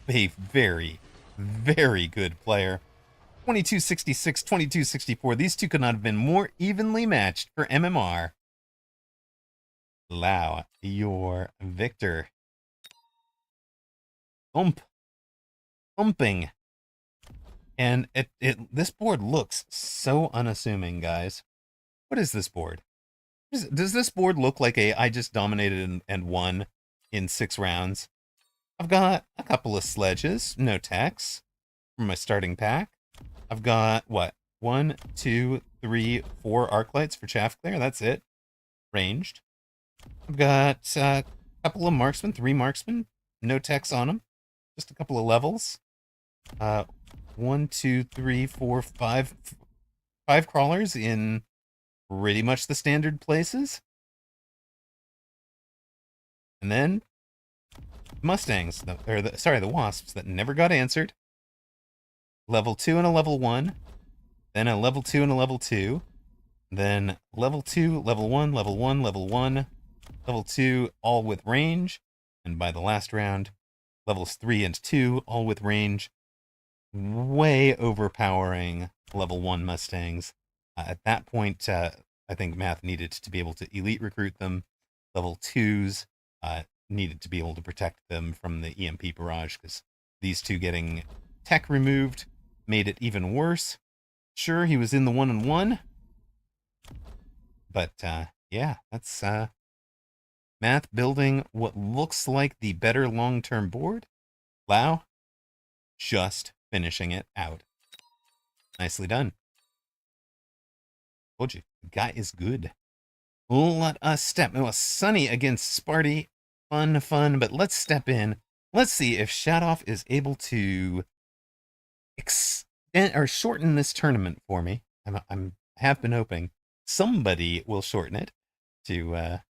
very, very good player. 2266, 2264. These two could not have been more evenly matched for MMR. Lau, your victor. Humping. And this board looks so unassuming, guys. What is this board? Does this board look like I just dominated and won in 6 rounds? I've got a couple of sledges, no techs, from my starting pack. I've got, what, 1, 2, 3, 4 arc lights for chaff clear. That's it. Ranged. I've got a couple of marksmen, 3 marksmen, no techs on them. Just a couple of levels. 1, 2, 3, 4, 5 crawlers in pretty much the standard places. And then Mustangs, the wasps that never got answered. Level 2 and a level 1. Then a level 2 and a level 2. Then level 2, level 1, level 1, level 1, level 2, all with range. And by the last round, levels 3 and 2, all with range. Way overpowering level 1 Mustangs. At that point, I think Math needed to be able to elite recruit them. Level 2s needed to be able to protect them from the EMP barrage, because these two getting tech removed made it even worse. Sure, he was in the 1-on-1, but yeah, that's Math building what looks like the better long-term board. Lau just finishing it out. Nicely done. Told you, the guy is good. Let us step. Well, Sunny against Sparty. Fun, but let's step in. Let's see if Shadoff is able to extend or shorten this tournament for me. I'm have been hoping somebody will shorten it to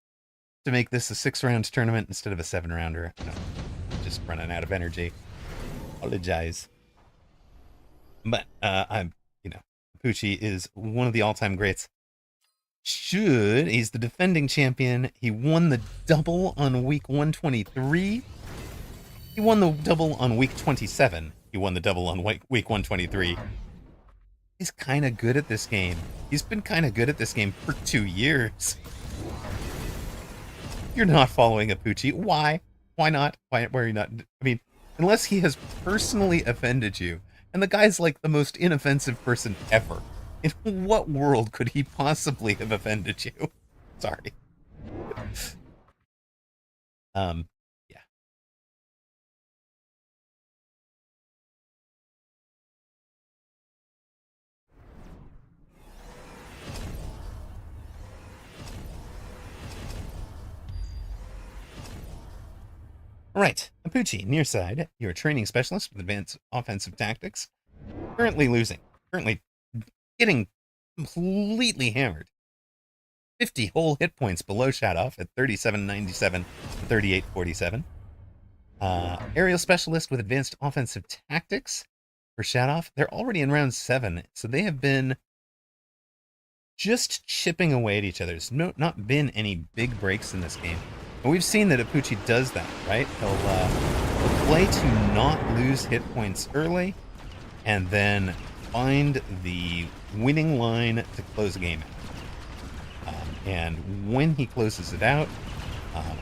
make this a 6-round tournament instead of a 7-rounder. I'm just running out of energy. Apologize. But I'm, Pucci is one of the all-time greats. He's the defending champion. He won the double on week 123. He won the double on week 27. He won the double on week 123. He's kind of good at this game. He's been kind of good at this game for 2 years. You're not following a Pucci. Why? Why not? Why are you not? I mean, unless he has personally offended you. And the guy's like the most inoffensive person ever. In what world could he possibly have offended you? Sorry. Yeah. All right, Apucci, near side. You're a training specialist with advanced offensive tactics. Currently losing. Currently getting completely hammered. 50 whole hit points below Shadoff at 37.97 and 38.47. Aerial specialist with advanced offensive tactics for Shadoff. They're already in round 7, so they have been just chipping away at each other. There's not been any big breaks in this game. And we've seen that Apucci does that, right? He'll play to not lose hit points early, and then find the winning line to close a game out. And when he closes it out,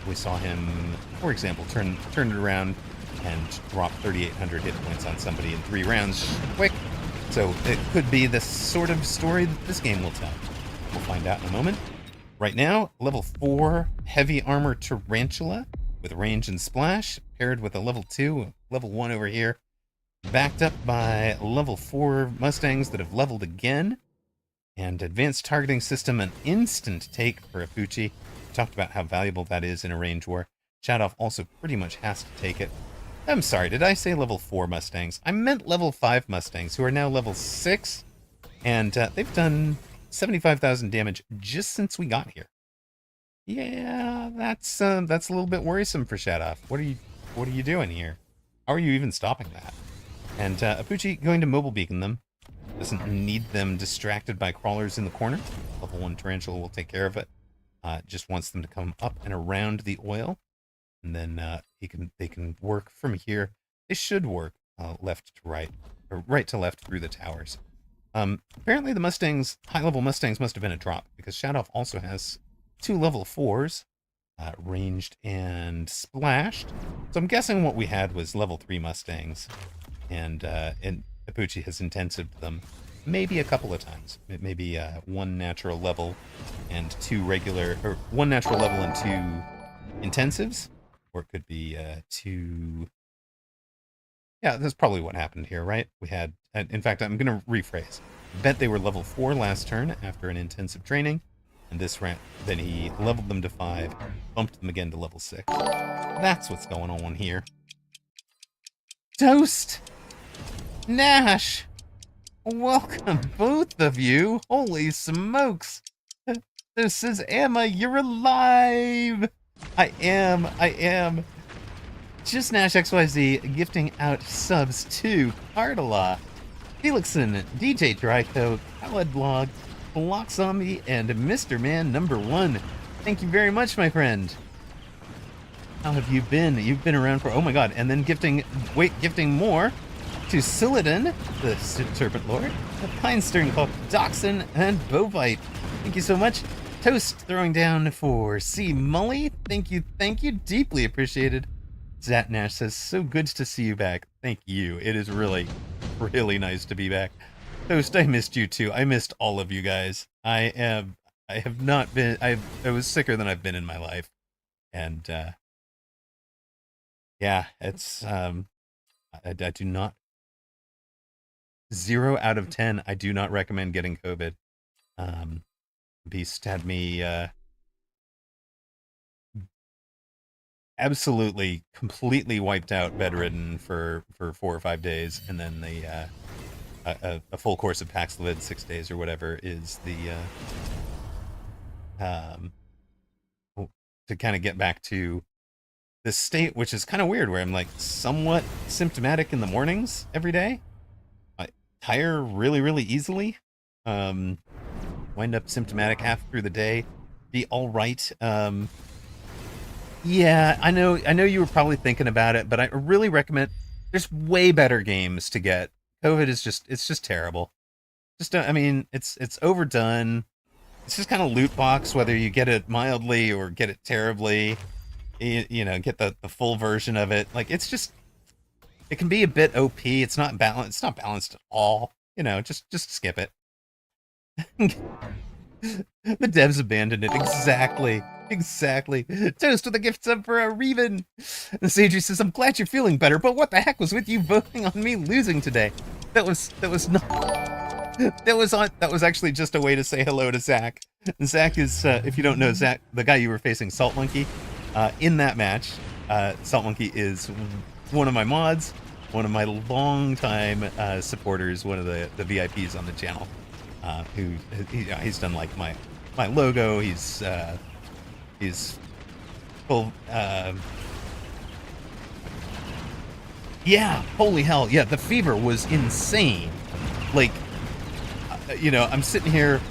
we saw him, for example, turn it around and drop 3,800 hit points on somebody in 3 rounds quick. So it could be the sort of story that this game will tell. We'll find out in a moment. Right now, level 4 heavy armor tarantula with range and splash, paired with a level 2, level 1 over here, backed up by level 4 Mustangs that have leveled again, and advanced targeting system, an instant take for Apucci. We talked about how valuable that is in a range war. Shadoff also pretty much has to take it. I'm sorry, did I say level 4 Mustangs? I meant level 5 Mustangs, who are now level 6, and they've done 75,000 damage just since we got here. Yeah, that's a little bit worrisome for Shadoff. What are you doing here? How are you even stopping that? And Apucci going to mobile beacon them. Doesn't need them distracted by crawlers in the corner. Level 1 Tarantula will take care of it. Just wants them to come up and around the oil. And then they can work from here. They should work left to right, or right to left through the towers. Apparently the Mustangs, high-level Mustangs, must have been a drop, because Shadoff also has 2 level 4s, ranged and splashed. So I'm guessing what we had was level 3 Mustangs, and Apucci has intensived them maybe a couple of times. Maybe 1 natural level and 2 regular, or 1 natural level and 2 intensives, or it could be 2. Yeah, that's probably what happened here, right? We had, in fact, I'm going to rephrase. Bet they were level 4 last turn after an intensive training, and this round, then he leveled them to 5, bumped them again to level 6. That's what's going on here. Toast! Nash! Welcome, both of you! Holy smokes! This is Emma, you're alive! I am. Just Nash XYZ gifting out subs to Cardala, Felixson, DJ Dryco, Khaled Blog, Block Zombie, and Mr. Man #1. Thank you very much, my friend. How have you been? You've been around for, oh my god, and then gifting more to Silladin, the Serpent Lord, the Pine Stern Clock, Dachshund, and Bovite. Thank you so much. Toast throwing down for C. Mully. Thank you, deeply appreciated. Zat Nash says, so good to see you back. Thank you. It is really, really nice to be back. Toast, I missed you too. I missed all of you guys. I was sicker than I've been in my life. And, yeah, it's, I do not, 0 out of 10, I do not recommend getting COVID. Beast had me, absolutely completely wiped out, bedridden for 4 or 5 days, and then a full course of Paxlovid 6 days or whatever is the um to kind of get back to this state, which is kind of weird, where I'm like somewhat symptomatic in the mornings every day. I tire really easily. Um, Wind up symptomatic half through the day. Be all right. Yeah, I know you were probably thinking about it, but I really recommend. There's way better games to get. COVID is just terrible. Just I mean, it's overdone. It's just kind of loot box, whether you get it mildly or get it terribly. Get the full version of it. Like it can be a bit OP. It's not balanced. It's not balanced at all. Just skip it. The devs abandoned it. Exactly. Exactly. Toast with a gift sub for a Reven. The Sagey says, I'm glad you're feeling better, but what the heck was with you voting on me losing today? That was not that was actually just a way to say hello to Zach. Zach is if you don't know Zach, the guy you were facing, Salt Monkey, in that match. Salt Monkey is one of my mods, one of my longtime supporters, one of the VIPs on the channel. He's done like my logo. He's full. Yeah, holy hell, yeah. The fever was insane. Like, I'm sitting here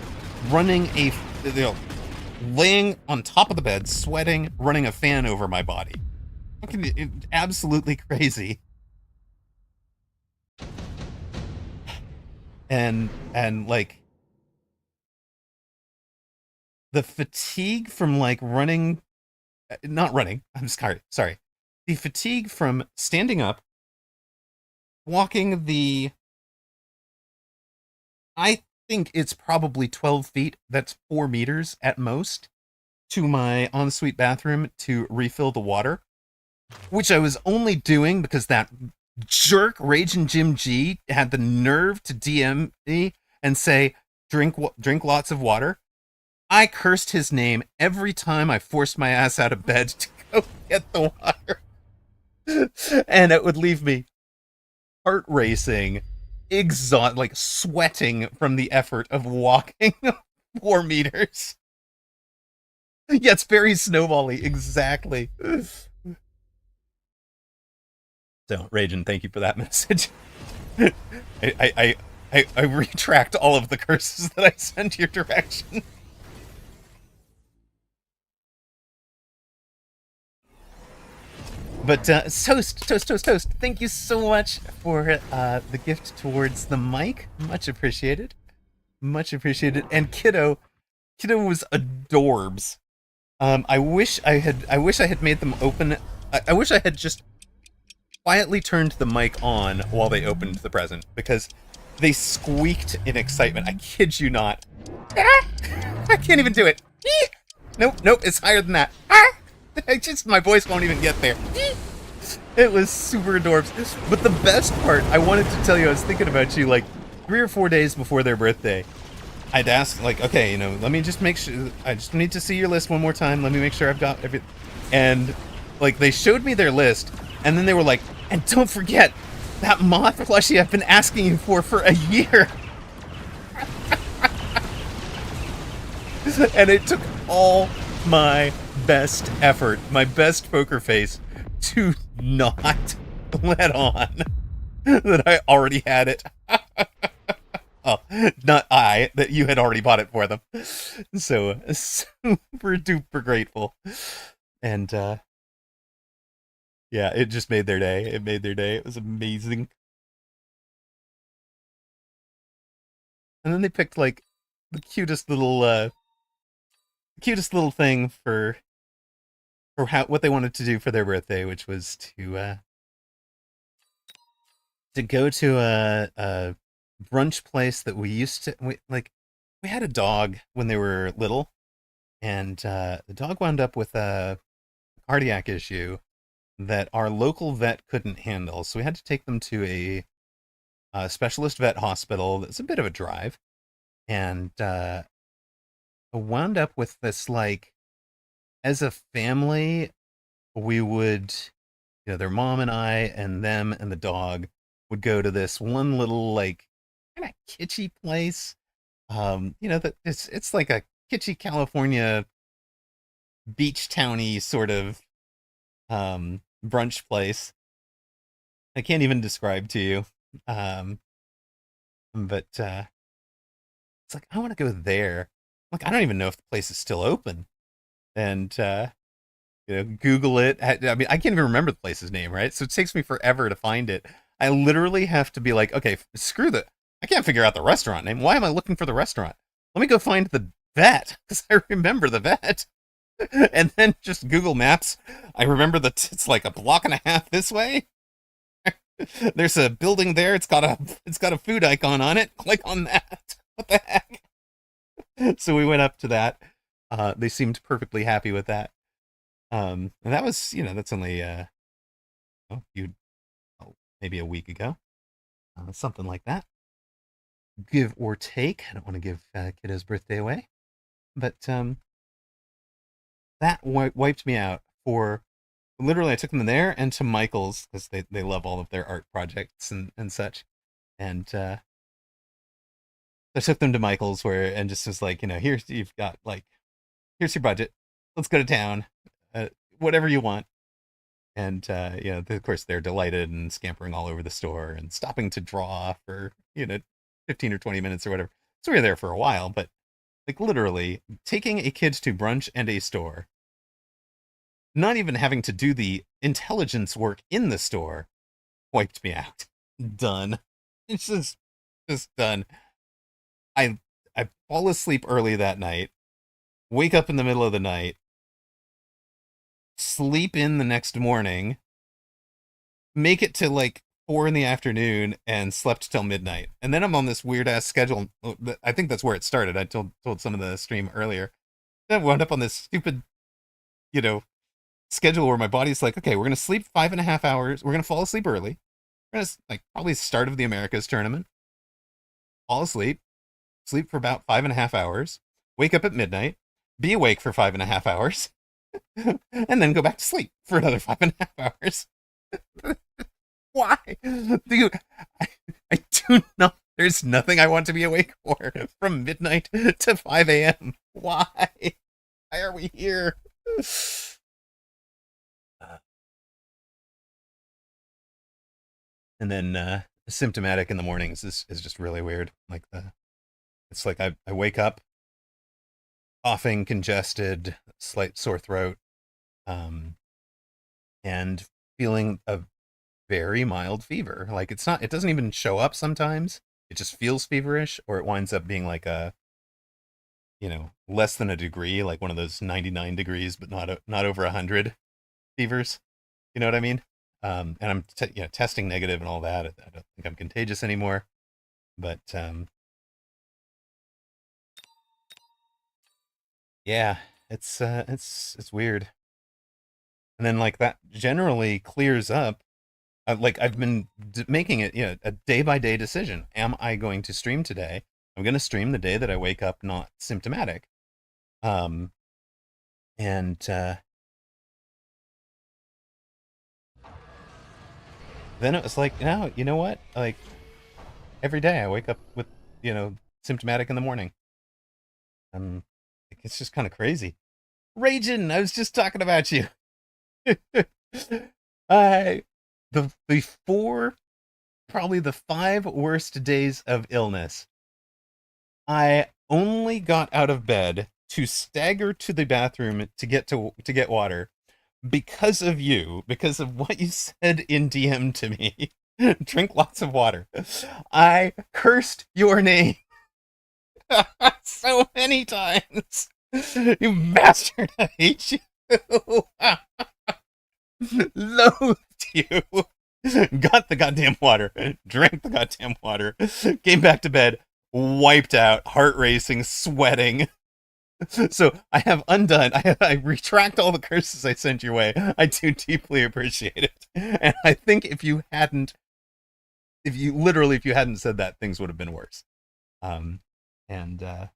running laying on top of the bed, sweating, running a fan over my body. Absolutely crazy. And like the fatigue from like not running. I'm sorry. The fatigue from standing up, walking I think it's probably 12 feet. That's 4 meters at most to my ensuite bathroom to refill the water, which I was only doing because that jerk Raging Jim G had the nerve to DM me and say, drink lots of water. I cursed his name every time I forced my ass out of bed to go get the water. And it would leave me heart racing, like sweating from the effort of walking 4 meters. Yeah, it's very snowbally, exactly. So, Ragin, thank you for that message. I retract all of the curses that I sent your direction. But Toast, thank you so much for the gift towards the mic. Much appreciated. Much appreciated. And Kiddo was adorbs. I wish I had made them open. I wish I had just quietly turned the mic on while they opened the present, because they squeaked in excitement. I kid you not. I can't even do it. Nope, it's higher than that. My voice won't even get there. It was super adorbs. But the best part, I wanted to tell you, I was thinking about you like 3 or 4 days before their birthday. I'd ask, like, okay, let me just make sure, I just need to see your list one more time. Let me make sure I've got everything. And, like, they showed me their list, and then they were like, and don't forget that moth plushie I've been asking you for a year. And it took all my best effort, my best poker face, to not let on that I already had it. Oh, not that you had already bought it for them. So, super duper grateful. And, yeah, it just made their day. It was amazing. And then they picked, like, the cutest little thing for what they wanted to do for their birthday, which was to go to a brunch place that we used to. We had a dog when they were little, and the dog wound up with a cardiac issue that our local vet couldn't handle, so we had to take them to a specialist vet hospital. That's a bit of a drive, and wound up with this, like, as a family, we would, their mom and I and them and the dog would go to this one little like kind of kitschy place. That it's like a kitschy California beach towny sort of brunch place. I can't even describe to you. Um, but it's like I want to go there. Like I don't even know if the place is still open. And Google it. I mean, I can't even remember the place's name, right? So it takes me forever to find it. I literally have to be like, okay, screw the. I can't figure out the restaurant name. Why am I looking for the restaurant? Let me go find the vet because I remember the vet. And then just Google Maps. I remember that it's like a block and a half this way. There's a building there. It's got a food icon on it. Click on that. What the heck? So we went up to that. They seemed perfectly happy with that. And that was, that's only oh, you maybe a week ago, something like that, give or take. I don't want to give kiddo's birthday away, but that wiped me out for literally. I took them there and to Michael's because they love all of their art projects and such, and I took them to Michael's and just was like, here's you've got like here's your budget. Let's go to town. Whatever you want. And of course, they're delighted and scampering all over the store and stopping to draw for 15 or 20 minutes or whatever. So we were there for a while, but like literally taking a kid to brunch and a store, not even having to do the intelligence work in the store, wiped me out. Done. It's just done. I fall asleep early that night, wake up in the middle of the night, sleep in the next morning, make it to like 4 in the afternoon, and slept till midnight. And then I'm on this weird ass schedule. I think that's where it started. I told some of the stream earlier. Then I wound up on this stupid, schedule where my body's like, okay, we're gonna sleep 5.5 hours. We're gonna fall asleep early. We're gonna like probably start of the Americas tournament. Fall asleep, sleep for about 5.5 hours, wake up at midnight, be awake for 5.5 hours, and then go back to sleep for another 5.5 hours. Why? Dude, I do not. There's nothing I want to be awake for from midnight to 5 a.m. Why? Why are we here? And then symptomatic in the mornings is just really weird. Like it's like I wake up coughing, congested, slight sore throat, um, and feeling a very mild fever. Like it doesn't even show up sometimes. It just feels feverish, or it winds up being like less than a degree, like one of those 99 degrees, but not over 100 fevers. You know what I mean? And I'm testing negative and all that. I don't think I'm contagious anymore, but yeah, it's weird. And then like that generally clears up. Like I've been making it, a day by day decision. Am I going to stream today? I'm going to stream the day that I wake up not symptomatic. Um, and then it was like, no, you know what? Like every day I wake up with, symptomatic in the morning. Like, it's just kind of crazy. Raging, I was just talking about you. I the four, probably the 5 worst days of illness. I only got out of bed to stagger to the bathroom to get water because of you, because of what you said in DM to me. Drink lots of water. I cursed your name so many times. You bastard, I hate you. Loathed you. Got the goddamn water. Drank the goddamn water. Came back to bed. Wiped out. Heart racing. Sweating. So I have undone. I retract all the curses I sent your way. I do deeply appreciate it. And I think if you hadn't said that, things would have been worse. And they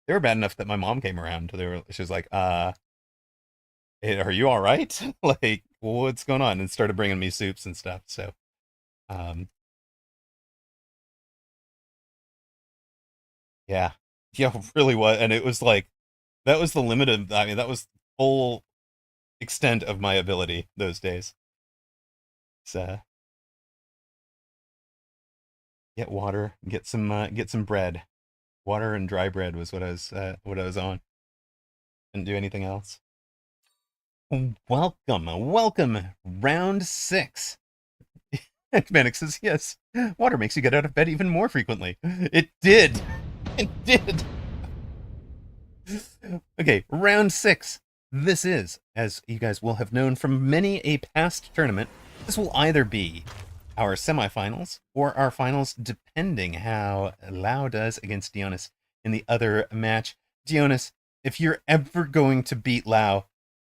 were bad enough that my mom came around. She was like, Are you all right? Like, what's going on? And started bringing me soups and stuff. So, um, yeah, yeah, really was. And it was like, that was the limit of, I mean, that was full extent of my ability those days. So, get water, get some bread. Water and dry bread was what I was on. Didn't do anything else. Welcome, round six. Manic says yes. Water makes you get out of bed even more frequently. It did. It did. Okay, round six. This is, as you guys will have known from many a past tournament, this will either be our semifinals or our finals, depending how Lau does against Dionys in the other match. Dionys, if you're ever going to beat Lau,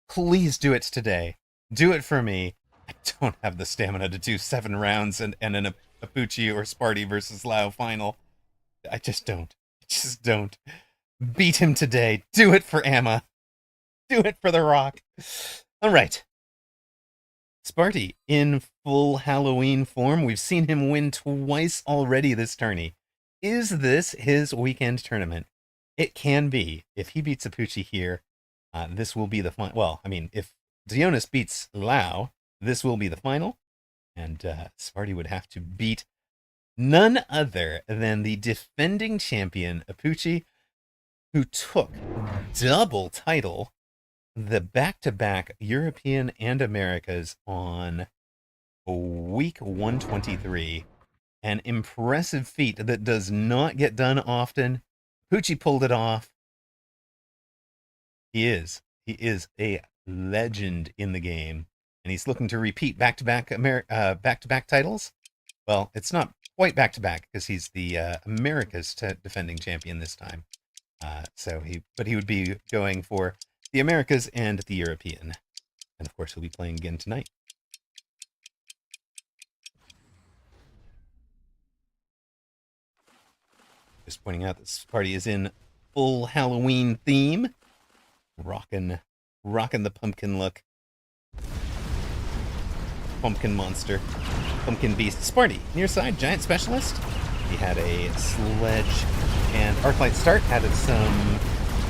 please do it today. Do it for me. I don't have the stamina to do 7 rounds and an Apucci or Sparty versus Lau final. I just don't. I just don't. Beat him today. Do it for Amma. Do it for The Rock. All right. Sparty in full Halloween form. We've seen him win twice already this tourney. Is this his weekend tournament? It can be. If he beats Apucci here, this will be the final. Well, I mean, if Dionys beats Lau, this will be the final. And Sparty would have to beat none other than the defending champion, Apucci, who took double title, the back-to-back European and Americas on week 123. An impressive feat that does not get done often. Apucci pulled it off. He is a legend in the game, and he's looking to repeat back-to-back back-to-back titles. Well, it's not quite back-to-back because he's the America's defending champion this time. But he would be going for the Americas and the European, and of course he'll be playing again tonight. Just pointing out this party is in full Halloween theme, rocking the pumpkin look, pumpkin monster, pumpkin beast. Sparty, near side, giant specialist. He had a sledge and arclight start, added some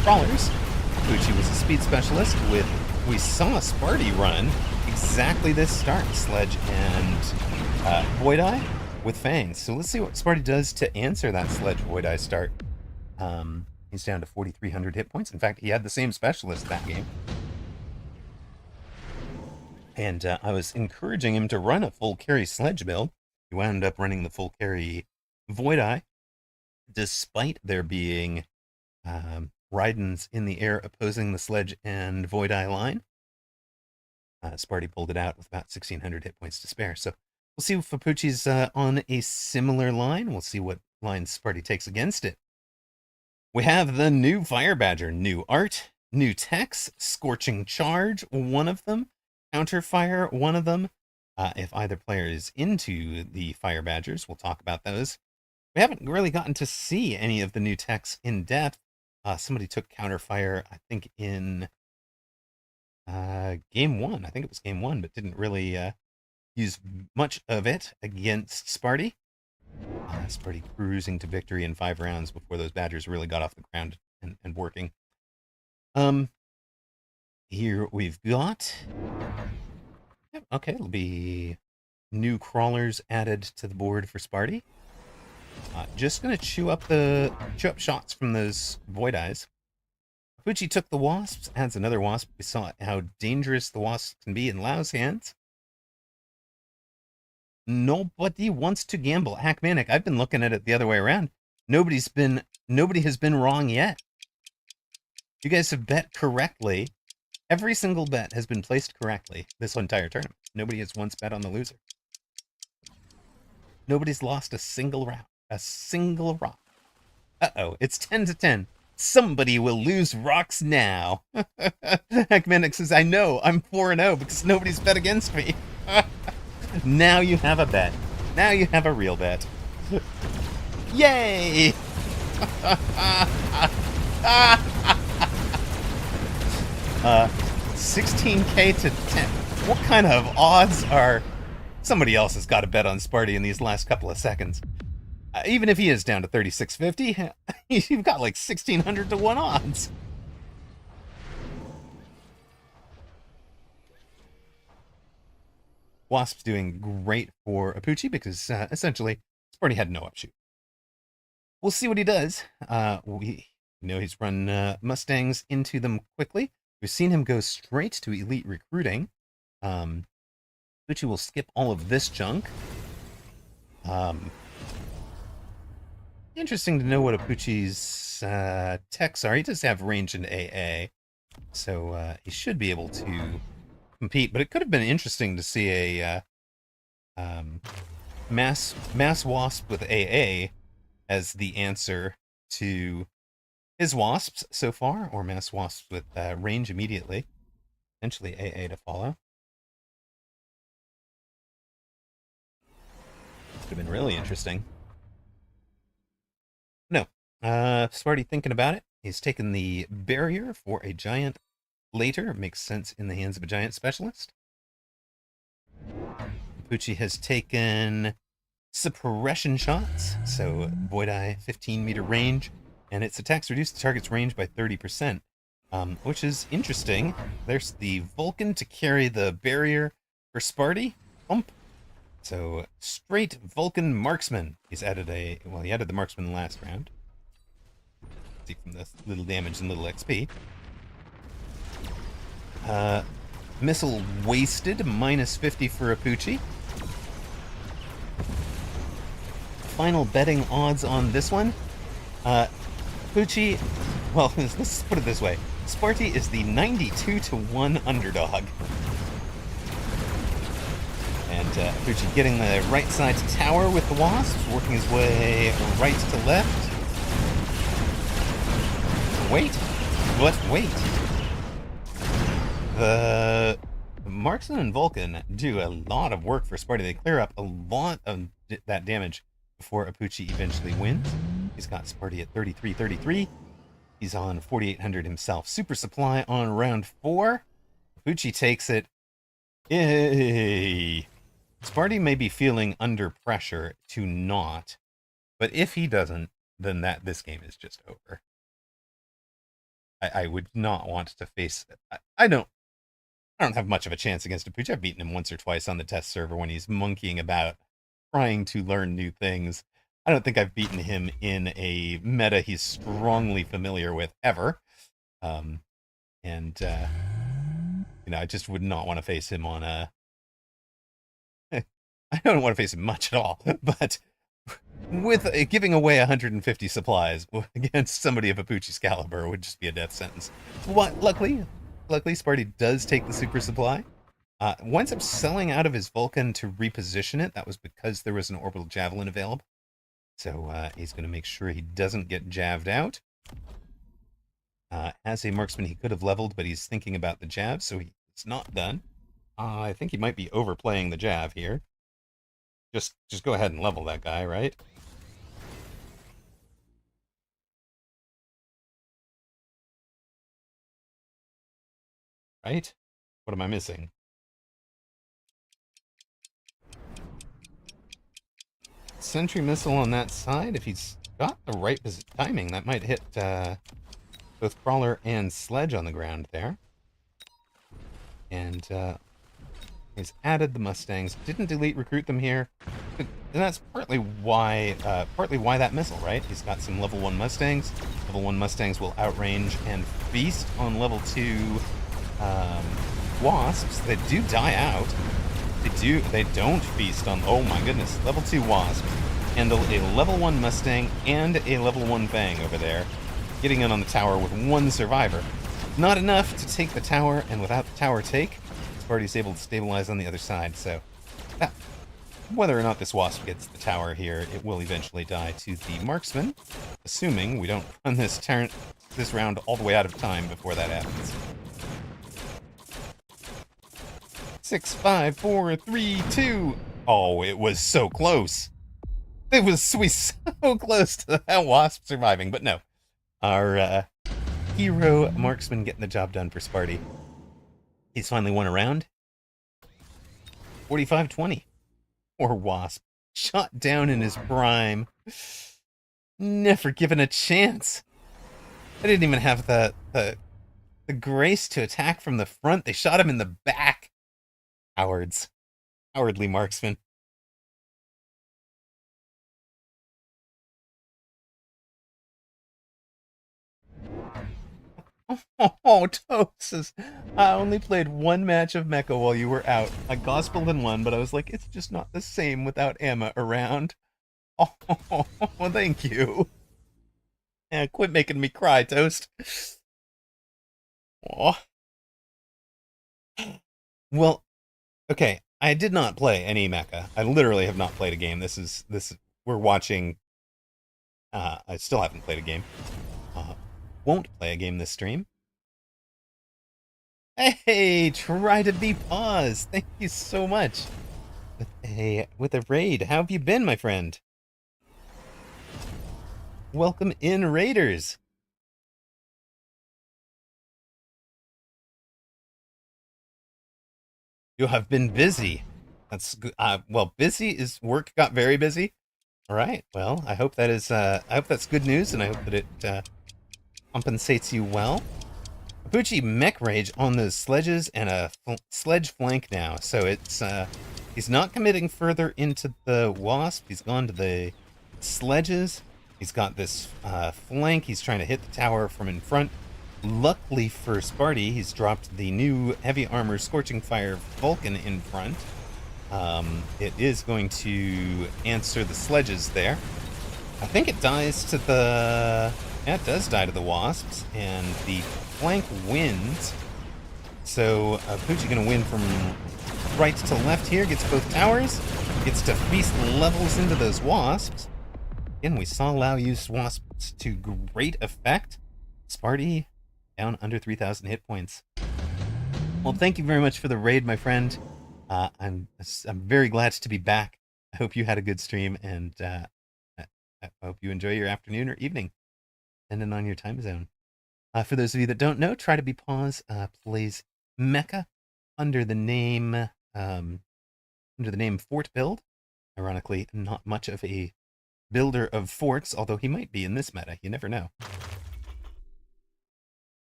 crawlers. Apucci was a speed specialist with, we saw Sparty run exactly this start, sledge and Void Eye with fangs. So let's see what Sparty does to answer that sledge Void Eye start. He's down to 4,300 hit points. In fact, he had the same specialist that game. And I was encouraging him to run a full carry sledge build. He wound up running the full carry Void Eye, despite there being Raidens in the air opposing the sledge and Void Eye line. Sparty pulled it out with about 1,600 hit points to spare. So we'll see if Apucci's on a similar line. We'll see what line Sparty takes against it. We have the new Fire Badger, new art, new techs, Scorching Charge, one of them, Counter Fire, one of them. If either player is into the Fire Badgers, we'll talk about those. We haven't really gotten to see any of the new techs in depth. Somebody took Counter Fire, I think, in game 1. I think it was game 1, but didn't really use much of it against Sparty. Sparty cruising to victory in 5 rounds before those Badgers really got off the ground and working. Here we've got... Yep, okay, it'll be new crawlers added to the board for Sparty. Just gonna chew up shots from those Void Eyes. Apucci took the Wasps, adds another Wasp. We saw how dangerous the Wasps can be in Lau's hands. Nobody wants to gamble. Hackmanic, I've been looking at it the other way around. Nobody has been wrong yet. You guys have bet correctly. Every single bet has been placed correctly this entire tournament. Nobody has once bet on the loser. Nobody's lost a single round. A single rock. Uh-oh, it's 10-10. Somebody will lose rocks now. Hackmanic says, I know, I'm 4-0 because nobody's bet against me. Now you have a bet. Now you have a real bet. Yay! 16k to 10. What kind of odds are... Somebody else has got to bet on Sparty in these last couple of seconds. Even if he is down to 3650, you've got like 1600 to 1 odds. Wasp's doing great for Apucci because essentially Sparty had no upshoot. We'll see what he does. We know he's run Mustangs into them quickly. We've seen him go straight to elite recruiting. Apucci will skip all of this junk. Interesting to know what Apucci's techs are. He does have range in AA, so he should be able to compete. But it could have been interesting to see a mass wasp with AA as the answer to his wasps so far, or mass wasps with range immediately. Potentially AA to follow. Would have been really interesting. No. Sparty thinking about it. He's taken the barrier for a giant later. Makes sense in the hands of a giant specialist. Apucci has taken suppression shots. So Void Eye, 15-meter range. And its attacks reduce the target's range by 30%. Which is interesting. There's the Vulcan to carry the barrier for Sparty. Bump. So, straight Vulcan Marksman. He's added he added the Marksman last round. See from the little damage and little XP. Missile wasted, minus 50 for Apucci. Final betting odds on this one. Apucci, well, let's put it this way. Sparty is the 92 to 1 underdog. And Apucci getting the right side tower with the Wasps, working his way right to left. Wait. The Marksman and Vulcan do a lot of work for Sparty. They clear up a lot of that damage before Apucci eventually wins. He's got Sparty at 3333. He's on 4800 himself. Super supply on round 4. Apucci takes it. Yay! Sparty may be feeling under pressure to not, but if he doesn't, then this game is just over. I would not want to face... I don't have much of a chance against Apucci. I've beaten him once or twice on the test server when he's monkeying about, trying to learn new things. I don't think I've beaten him in a meta he's strongly familiar with ever. I just would not want to face him on a... I don't want to face him much at all, but with giving away 150 supplies against somebody of Apucci's caliber would just be a death sentence. Luckily, Sparty does take the super supply. Winds up selling out of his Vulcan to reposition it. That was because there was an orbital javelin available. So he's going to make sure he doesn't get javed out. As a marksman, he could have leveled, but he's thinking about the jav, so it's not done. I think he might be overplaying the jav here. Just go ahead and level that guy, right? Right? What am I missing? Sentry missile on that side. If he's got the right timing, that might hit both Crawler and Sledge on the ground there. And he's added the Mustangs. Didn't elite recruit them here. And that's partly why that missile, right? He's got some level 1 Mustangs. Level 1 Mustangs will outrange and feast on level 2 Wasps. They do die out. They don't feast on... Oh my goodness. Level 2 Wasps handle a level 1 Mustang and a level 1 Fang over there, getting in on the tower with 1 survivor. Not enough to take the tower, and without the tower take, Sparty's able to stabilize on the other side, so... whether or not this Wasp gets the tower here, it will eventually die to the Marksman, assuming we don't run this round all the way out of time before that happens. 6, 5, 4, 3, 2... Oh, it was so close! It was so close to that Wasp surviving, but no. Our hero Marksman getting the job done for Sparty. He's finally won a round. 45-20. Poor Wasp. Shot down in his prime. Never given a chance. I didn't even have the grace to attack from the front. They shot him in the back. Cowards. Cowardly marksman. Oh, Tosis. I only played one match of Mecha while you were out. I gospeled in one, but I was like, it's just not the same without Emma around. Oh, thank you. Yeah, quit making me cry, Toast. Oh. Well, okay. I did not play any Mecha. I literally have not played a game. We're watching. I still haven't played a game. Won't play a game this stream. Hey, try to be paused. Thank you so much. With a raid. How have you been, my friend? Welcome in, Raiders. You have been busy. That's good. Well, busy is work got very busy. All right. Well, I hope that is. I hope that's good news, and I hope that it compensates you well. Apuchi mech rage on those sledges and a sledge flank now. So it's he's not committing further into the Wasp. He's gone to the sledges. He's got this flank. He's trying to hit the tower from in front. Luckily for Sparty, he's dropped the new heavy armor Scorching Fire Vulcan in front. It is going to answer the sledges there. I think it dies to the... Yeah, it does die to the Wasps, and the flank wins. So Poochie going to win from right to left here, gets both towers, gets to feast levels into those Wasps. Again, we saw Lao use Wasps to great effect. Sparty down under 3,000 hit points. Well, thank you very much for the raid, my friend. I'm very glad to be back. I hope you had a good stream, and I hope you enjoy your afternoon or evening, depending on your time zone. For those of you that don't know, Try to Be Paws plays Mecha under the name Fort Build. Ironically, not much of a builder of forts, although he might be in this meta. You never know.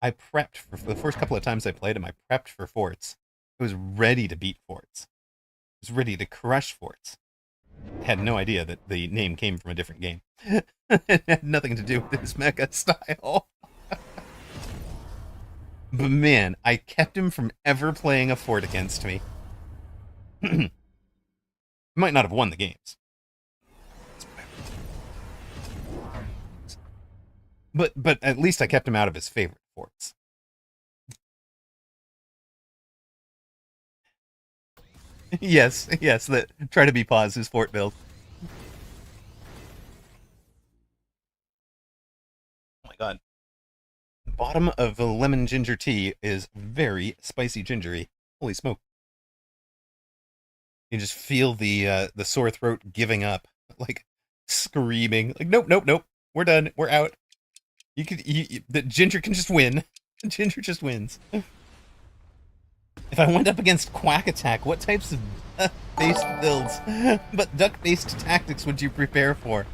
I prepped for the first couple of times I played him. I prepped for forts. I was ready to beat forts. I was ready to crush forts. I had no idea that the name came from a different game. It had nothing to do with his mecha style. But man, I kept him from ever playing a fort against me. Might not have won the games. But at least I kept him out of his favorite forts. yes, that Try to Be Paws his fort build. Oh my god. The bottom of the lemon ginger tea is very spicy gingery. Holy smoke. You just feel the sore throat giving up, like screaming, like nope, we're done, we're out. The ginger can just win. Ginger just wins. If I went up against Quack Attack, what types of duck-based builds, but duck-based tactics would you prepare for?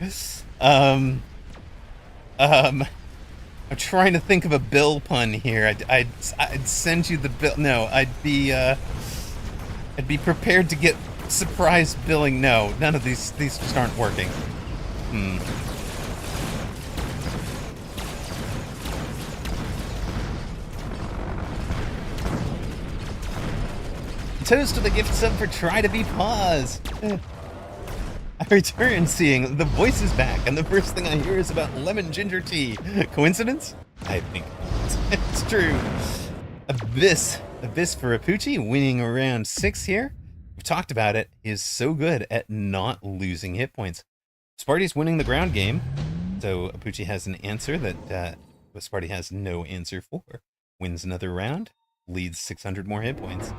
I'm trying to think of a bill pun here. I'd send you the bill. No, I'd be prepared to get surprise billing. No, none of these just aren't working. Toast to the gift sub for Try to Be Paws. I return seeing the voice is back, and the first thing I hear is about lemon ginger tea. Coincidence? I think it's true. Abyss for Apuchi, winning around 6 here. We've talked about it. He is so good at not losing hit points. Sparty's winning the ground game, so Apuchi has an answer that Sparty has no answer for. Wins another round, leads 600 more hit points.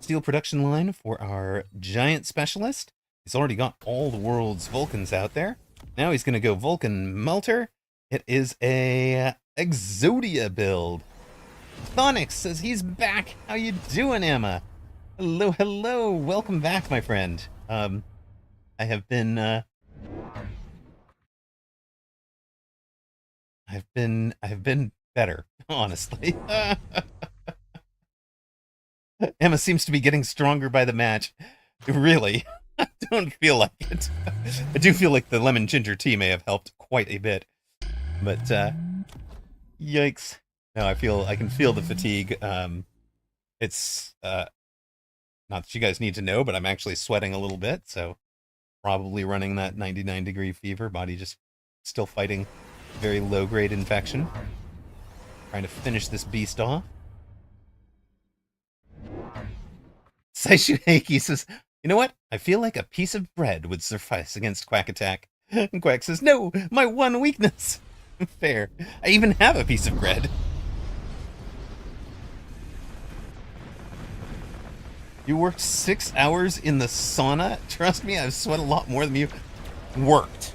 Steel production line for our giant specialist. He's already got all the world's Vulcans out there. Now he's going to go Vulcan Melter. It is a Exodia build. Thonix says he's back. How you doing, Emma? Hello, hello. Welcome back, my friend. I have been, I've been better, honestly. Emma seems to be getting stronger by the match. Really, I don't feel like it. I do feel like the lemon ginger tea may have helped quite a bit, but yikes! No, I can feel the fatigue. It's not that you guys need to know, but I'm actually sweating a little bit, so probably running that 99-degree fever. Body just still fighting very low-grade infection. Trying to finish this beast off. Saishu Heiki says, you know what? I feel like a piece of bread would suffice against Quack Attack. And Quack says, no, my one weakness. Fair. I even have a piece of bread. You worked 6 hours in the sauna? Trust me, I've sweat a lot more than you. Worked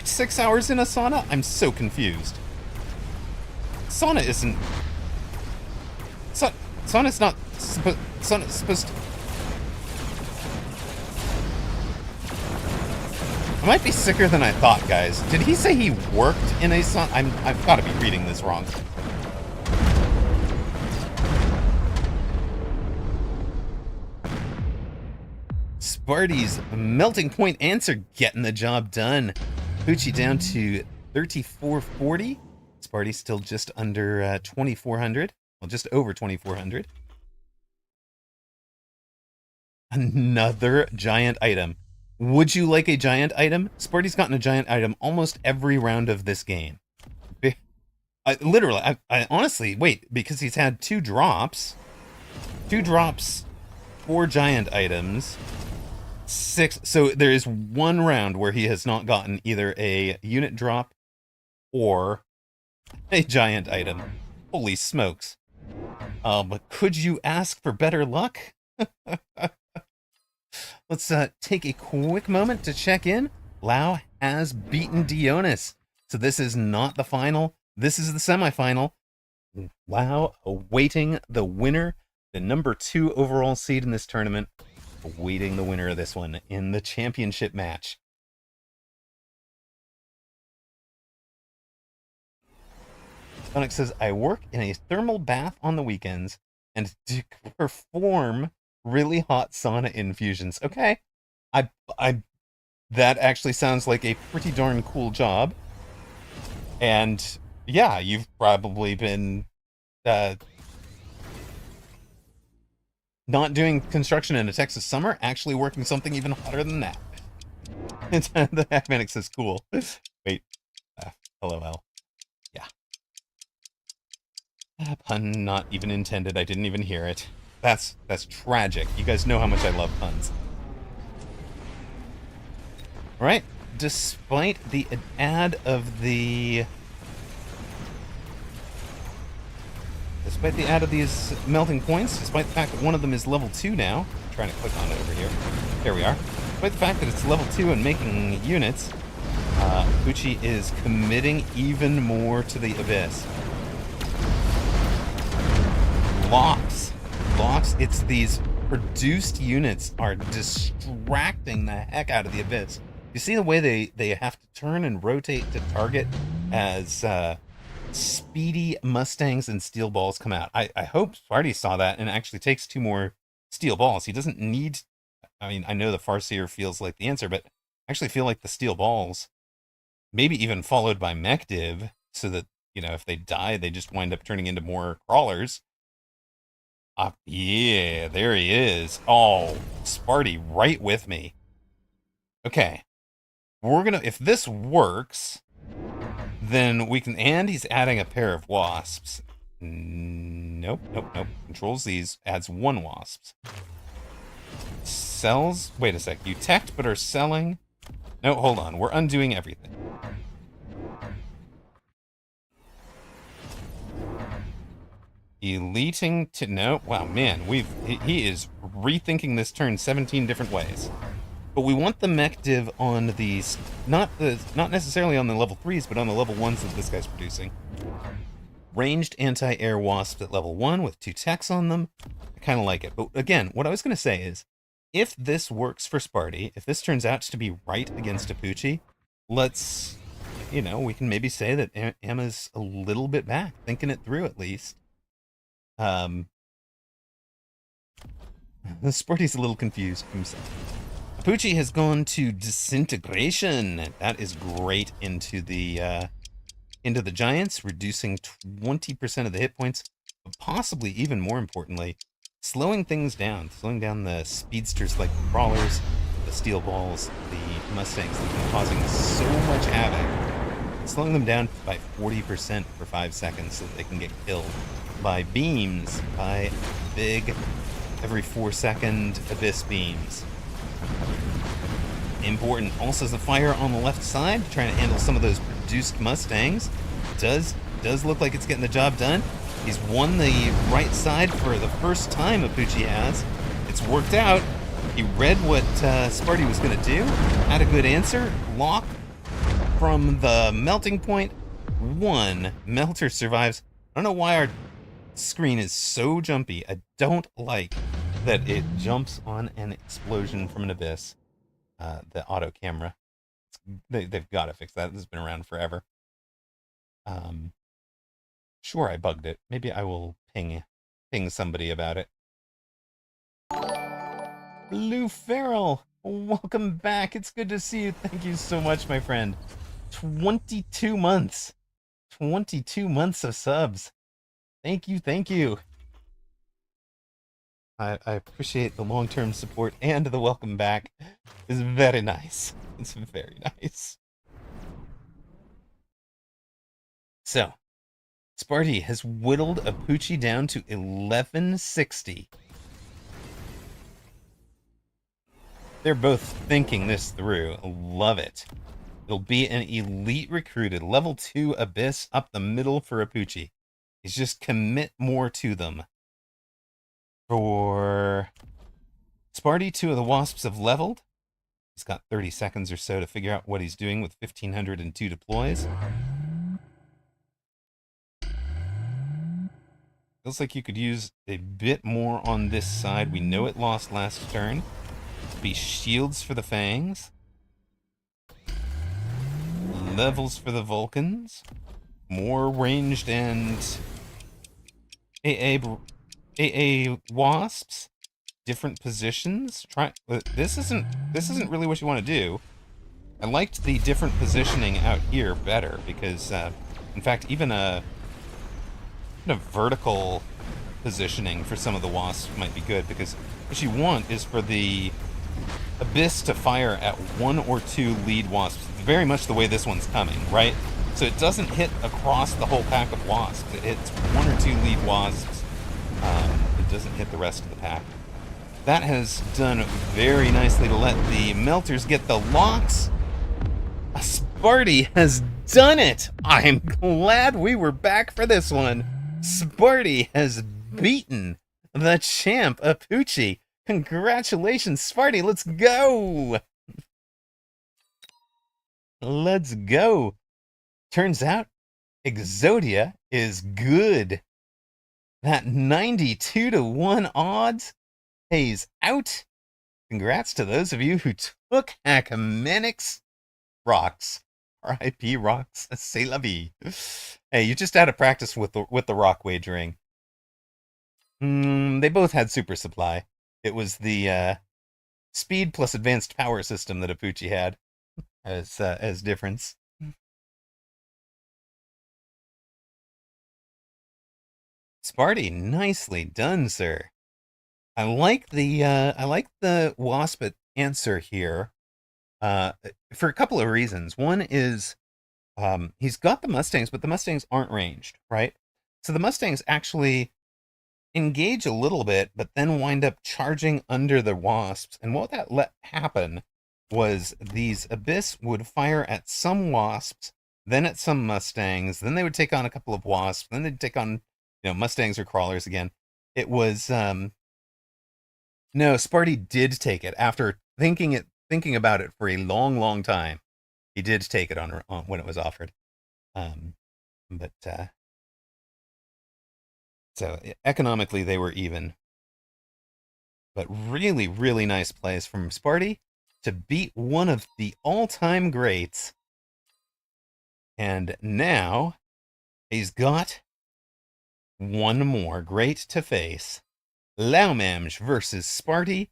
6 hours in a sauna? I'm so confused. Sauna isn't... Sauna's not... Sauna's supposed to... I might be sicker than I thought, guys. Did he say he worked in a sauna? I've got to be reading this wrong. Sparty's melting point answer getting the job done. Poochie down to 3440. Sparty's still just under 2400. Well, just over 2400. Another giant item. Would you like a giant item? Sparty's gotten a giant item almost every round of this game. I honestly, wait, because he's had 2 drops. 2 drops, 4 giant items. 6, so there is 1 round where he has not gotten either a unit drop or a giant item. Holy smokes. But could you ask for better luck? Let's take a quick moment to check in. Lau has beaten Dionis. So this is not the final. This is the semifinal. Lau awaiting the winner, the number 2 overall seed in this tournament, awaiting the winner of this one in the championship match. Sonic says, I work in a thermal bath on the weekends and perform really hot sauna infusions. Okay. That actually sounds like a pretty darn cool job. And yeah, you've probably been not doing construction in a Texas summer, actually working something even hotter than that. The Hackmanic says cool. Wait. LOL. Yeah. Pun not even intended. I didn't even hear it. That's tragic. You guys know how much I love puns. Alright. Despite the ad of the... Despite the ad of these melting points, despite the fact that one of them is level 2 now, I'm trying to click on it over here. There we are. Despite the fact that it's level 2 and making units, Uchi is committing even more to the abyss. Locks. It's these produced units are distracting the heck out of the abyss. You see the way they have to turn and rotate to target as speedy Mustangs and steel balls come out. I hope Sparty saw that and actually takes 2 more steel balls. He doesn't need... I mean, I know the Farseer feels like the answer, but I actually feel like the steel balls, maybe even followed by mech div, so that, you know, if they die, they just wind up turning into more crawlers. Yeah, there he is. Oh, Sparty right with me. Okay. We're gonna... If this works... Then we can, and he's adding a pair of wasps. Nope. Controls these, adds 1 wasps. Sells, wait a sec, you teched but are selling? No, hold on, we're undoing everything. Eliting to, no, wow, man, he is rethinking this turn 17 different ways. But we want the mech div on these, not necessarily on the level 3s, but on the level 1s that this guy's producing. ranged anti-air wasps at level 1 with 2 techs on them. I kind of like it. But again, what I was going to say is, if this works for Sparty, if this turns out to be right against a Poochie, let's, we can maybe say that Emma's a little bit back, thinking it through at least. Sparty's a little confused himself. Poochie has gone to disintegration. That is great into the giants, reducing 20% of the hit points, but possibly even more importantly, slowing things down, slowing down the speedsters like the crawlers, the steel balls, the mustangs that have been causing so much havoc, slowing them down by 40% for 5 seconds so that they can get killed by beams, by big every 4-second abyss beams. Important also is the fire on the left side, trying to handle some of those reduced mustangs. Does look like it's getting the job done. He's won the right side for the first time Poochie has. It's worked out. He read what Sparty was going to do, had a good answer. Lock from the melting point. 1 melter survives. I don't know why our screen is so jumpy. I don't like that it jumps on an explosion from an abyss. The auto camera. They've got to fix that. This has been around forever. Sure, I bugged it. Maybe I will ping somebody about it. Blue Feral, welcome back. It's good to see you. Thank you so much, my friend. 22 months. 22 months of subs. Thank you. I appreciate the long-term support and the welcome back. It's very nice. It's very nice. So, Sparty has whittled a Poochie down to 1160. They're both thinking this through. Love it. It'll be an elite recruited level 2 abyss up the middle for a Poochie. He's just commit more to them. For Sparty, 2 of the wasps have leveled. He's got 30 seconds or so to figure out what he's doing with 1,502 deploys. Feels like you could use a bit more on this side. We know it lost last turn. To be shields for the fangs. Levels for the Vulcans. More ranged and AA wasps. Different positions. This isn't really what you want to do. I liked the different positioning out here better because, in fact, even a vertical positioning for some of the wasps might be good, because what you want is for the abyss to fire at 1 or 2 lead wasps. It's very much the way this one's coming, right? So it doesn't hit across the whole pack of wasps. It hits 1 or 2 lead wasps. It doesn't hit the rest of the pack. That has done very nicely to let the melters get the locks. A Sparty has done it! I'm glad we were back for this one. Sparty has beaten the champ, Poochie. Congratulations, Sparty. Let's go! Let's go. Turns out, Exodia is good. That 92-1 odds pays out. Congrats to those of you who took Acamenix rocks. R.I.P. rocks. C'est la vie. Hey, you just had to practice with the rock wagering. They both had super supply. It was the speed plus advanced power system that Poochie had as difference. Sparty, nicely done, sir. I like the wasp answer here, for a couple of reasons. One is, he's got the mustangs, but the mustangs aren't ranged, right? So the mustangs actually engage a little bit, but then wind up charging under the wasps. And what that let happen was these abyss would fire at some wasps, then at some mustangs, then they would take on a couple of wasps, then they'd take on, mustangs or crawlers again. It was, no, Sparty did take it after thinking about it for a long, long time. He did take it on when it was offered. But So economically, they were even. But really, really nice plays from Sparty to beat one of the all-time greats. And now he's got one more great to face. Laumamj versus Sparty.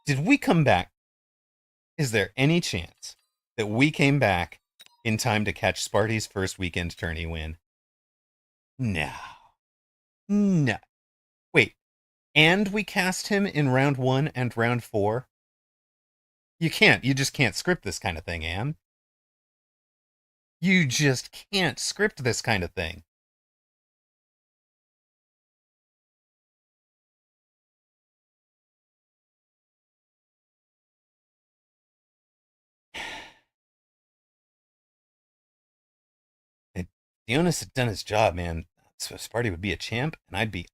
Did we come back? Is there any chance that we came back in time to catch Sparty's first weekend tourney win? No. No. Wait, and we cast him in round 1 and round 4? You just can't script this kind of thing, Am. You just can't script this kind of thing. Dionys had done his job, man. So Sparty would be a champ, and I'd be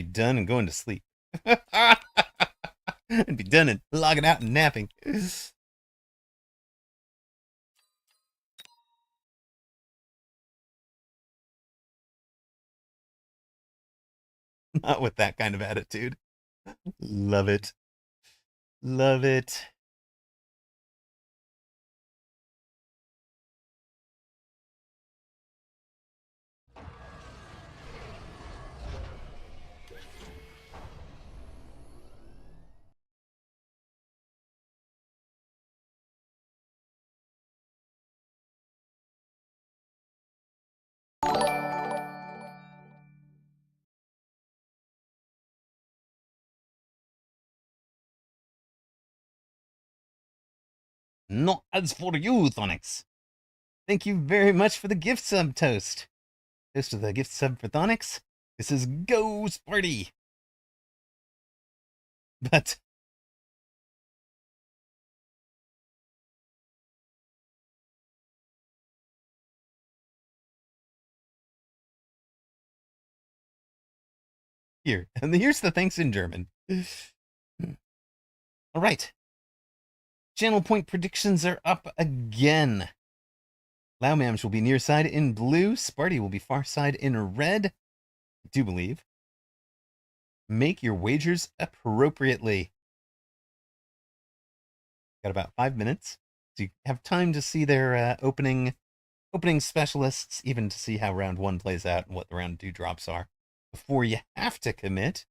done and going to sleep. I'd be done and logging out and napping. Not with that kind of attitude. Love it. Love it. Not as for you, Thonix. Thank you very much for the gift sub, Toast. Toast of the gift sub for Thonix. This is Go Sparty. But here's the thanks in German. All right. Channel point predictions are up again. Laumamj will be near side in blue. Sparty will be far side in red. I do believe. Make your wagers appropriately. Got about 5 minutes. So you have time to see their opening specialists, even to see how round 1 plays out and what the round 2 drops are, before you have to commit.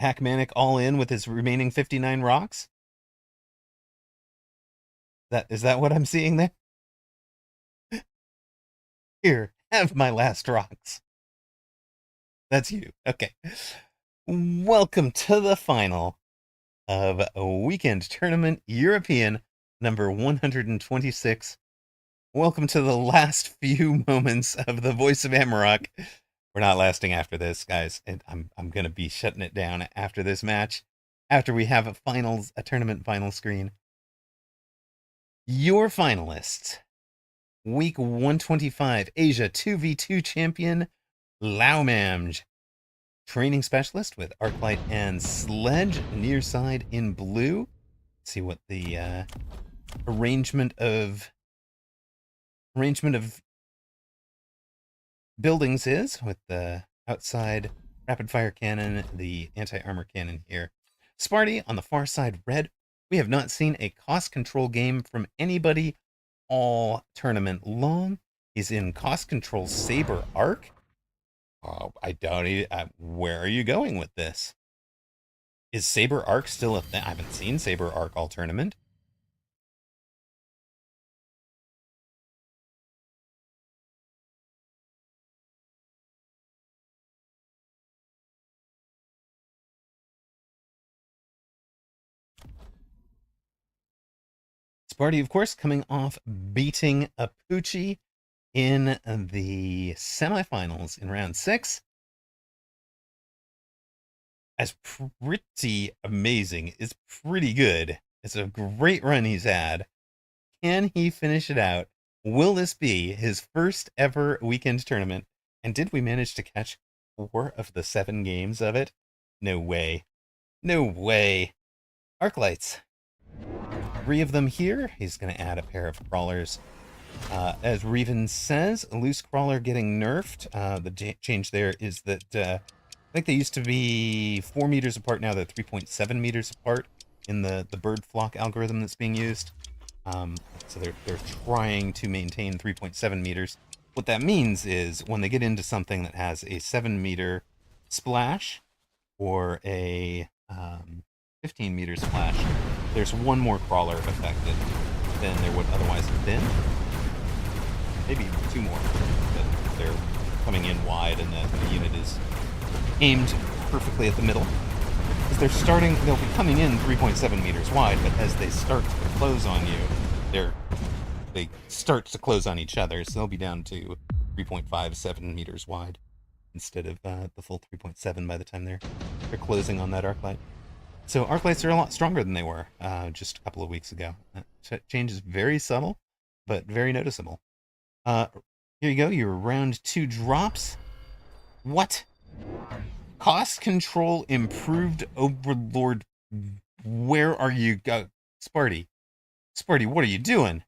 Hackmanic all in with his remaining 59 rocks. Is that what I'm seeing there? Here, have my last rocks. That's you. Okay. Welcome to the final of a weekend tournament European number 126. Welcome to the last few moments of the Voice of Amarok. We're not lasting after this, guys. And I'm gonna be shutting it down after this match, after we have a tournament final screen. Your finalists: Week 125 Asia 2v2 champion Laumamj, training specialist with Arclight and Sledge, near side in blue. Let's see what the arrangement of buildings is, with the outside rapid fire cannon, the anti-armor cannon here. Sparty on the far side red. We have not seen a cost control game from anybody all tournament long. He's in cost control Saber Arc. Oh, I doubt it. Where are you going with this? Is Saber Arc still a thing? I haven't seen Saber Arc all tournament. Sparty, of course, coming off beating Apucci in the semifinals in round 6. As pretty amazing. It's pretty good. It's a great run he's had. Can he finish it out? Will this be his first ever weekend tournament? And did we manage to catch 4 of the 7 games of it? No way. No way. Arclights. 3 of them here. He's going to add a pair of crawlers. As Reven says, a loose crawler getting nerfed. The change there is that I think they used to be 4 meters apart. Now they're 3.7 meters apart in the bird flock algorithm that's being used. So they're trying to maintain 3.7 meters. What that means is when they get into something that has a 7-meter splash or a 15-meter splash, there's 1 more crawler affected than there would otherwise have been. Maybe 2 more. But they're coming in wide and the unit is aimed perfectly at the middle. Because they'll be coming in 3.7 meters wide, but as they start to close on you, they start to close on each other, so they'll be down to 3.57 meters wide instead of the full 3.7 by the time they're closing on that arc light. So arc lights are a lot stronger than they were just a couple of weeks ago. Change is very subtle, but very noticeable. Here you go, your round 2 drops. What? Cost control improved, Overlord. Where are you go? Sparty, what are you doing?